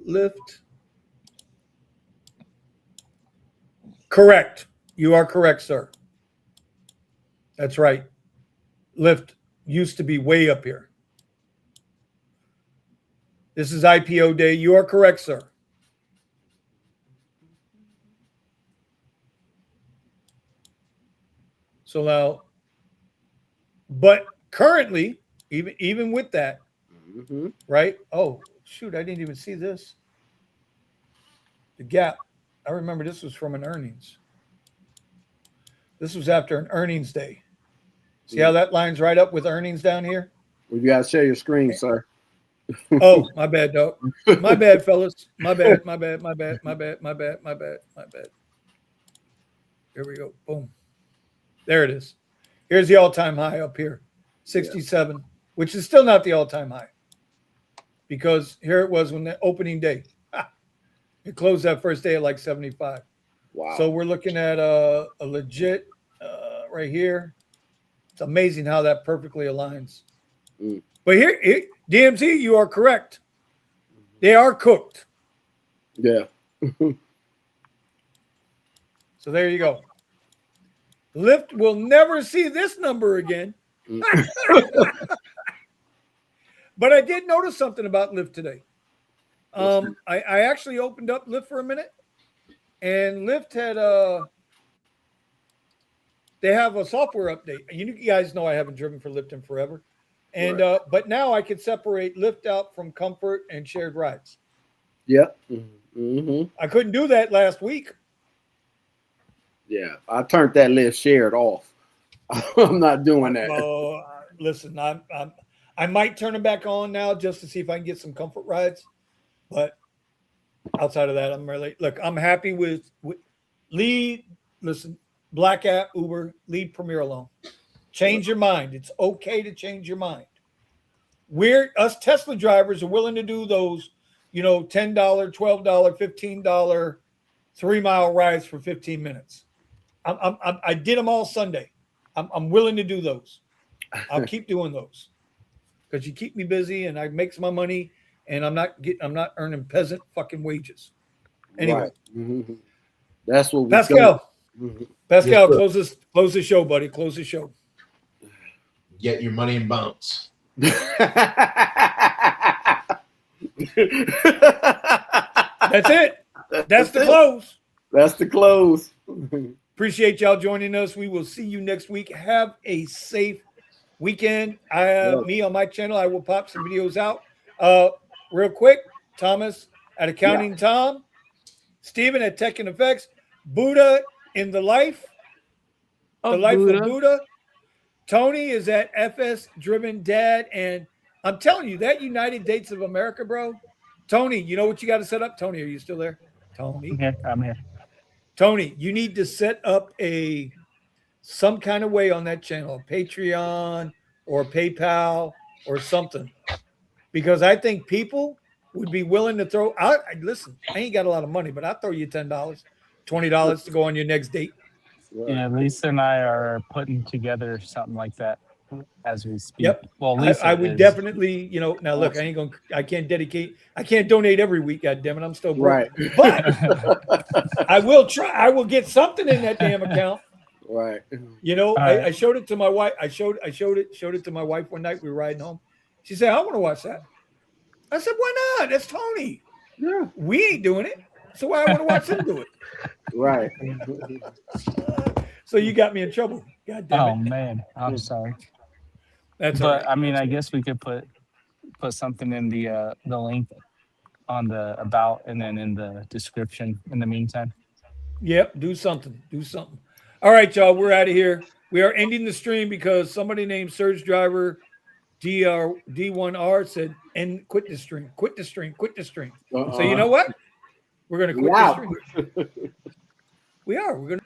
Lift. Correct. You are correct, sir. That's right. Lift used to be way up here. This is IPO day. You are correct, sir. So now, but currently, even with that, right? Oh, shoot, I didn't even see this. The gap. I remember this was from an earnings. This was after an earnings day. See how that lines right up with earnings down here? Well, you got to share your screen, sir. Oh, my bad, dog. My bad, fellas. My bad. Here we go. Boom. There it is. Here's the all-time high up here, 67, which is still not the all-time high because here it was when the opening day. It closed that first day at like 75. Wow. So we're looking at a legit right here. It's amazing how that perfectly aligns. But here, DMZ, you are correct. They are cooked. Yeah. So there you go. Lyft will never see this number again. But I did notice something about Lyft today. I actually opened up Lyft for a minute, and Lyft had they have a software update. You guys know I haven't driven for Lyft in forever. And but now I can separate Lyft out from comfort and shared rides. Yep. Mm-hmm. I couldn't do that last week. Yeah, I turned that Lyft shared off. I'm not doing that. Listen, I might turn them back on now just to see if I can get some comfort rides. But outside of that, I'm happy with lead. Listen, Black App, Uber, lead Premier alone. Change your mind. It's okay to change your mind. Us Tesla drivers are willing to do those, $10, $12, $15, 3-mile rides for 15 minutes. I did them all Sunday. I'm willing to do those. I'll keep doing those because you keep me busy and I make my money and I'm not earning peasant fucking wages. Anyway, Right. Mm-hmm. That's what we Pascal. Mm-hmm. Pascal, close the show, buddy. Close the show. Get your money in bounce. That's it. That's the close. That's the close. Appreciate y'all joining us. We will see you next week. Have a safe weekend. Me on my channel, I will pop some videos out. Real quick, Thomas, at Accounting Tom, Steven at Tech and Effects, Buddha in the Life, Oh, the Life Buddha. of Buddha. Tony is at FS Driven Dad, and I'm telling you that United Dates of America, bro. Tony, you know what you got to set up? Tony, are you still there? Tony, I'm here. Tony, you need to set up some kind of way on that channel, a Patreon or PayPal or something, because I think people would be willing to throw. Listen, I ain't got a lot of money, but I'll throw you $10, $20 to go on your next date. Yeah, Lisa and I are putting together something like that as we speak. Yep. Well, Lisa I would is. definitely, now look, I can't donate every week. God damn it. I'm still broke. Right. But I will try. I will get something in that damn account. Right. I showed it to my wife. I showed it to my wife one night. We were riding home. She said, I want to watch that. I said, why not? That's Tony. Yeah. We ain't doing it. So why I want to watch him do it? Right. So you got me in trouble. God damn it. Oh man, I'm sorry. That's all right. But I mean, I guess we could put something in the link on the about and then in the description in the meantime. Yep, do something. All right, y'all, we're out of here. We are ending the stream because somebody named Surge Driver D1R said, "And quit the stream. So you know what? We're gonna quit the stream. We are. We're gonna.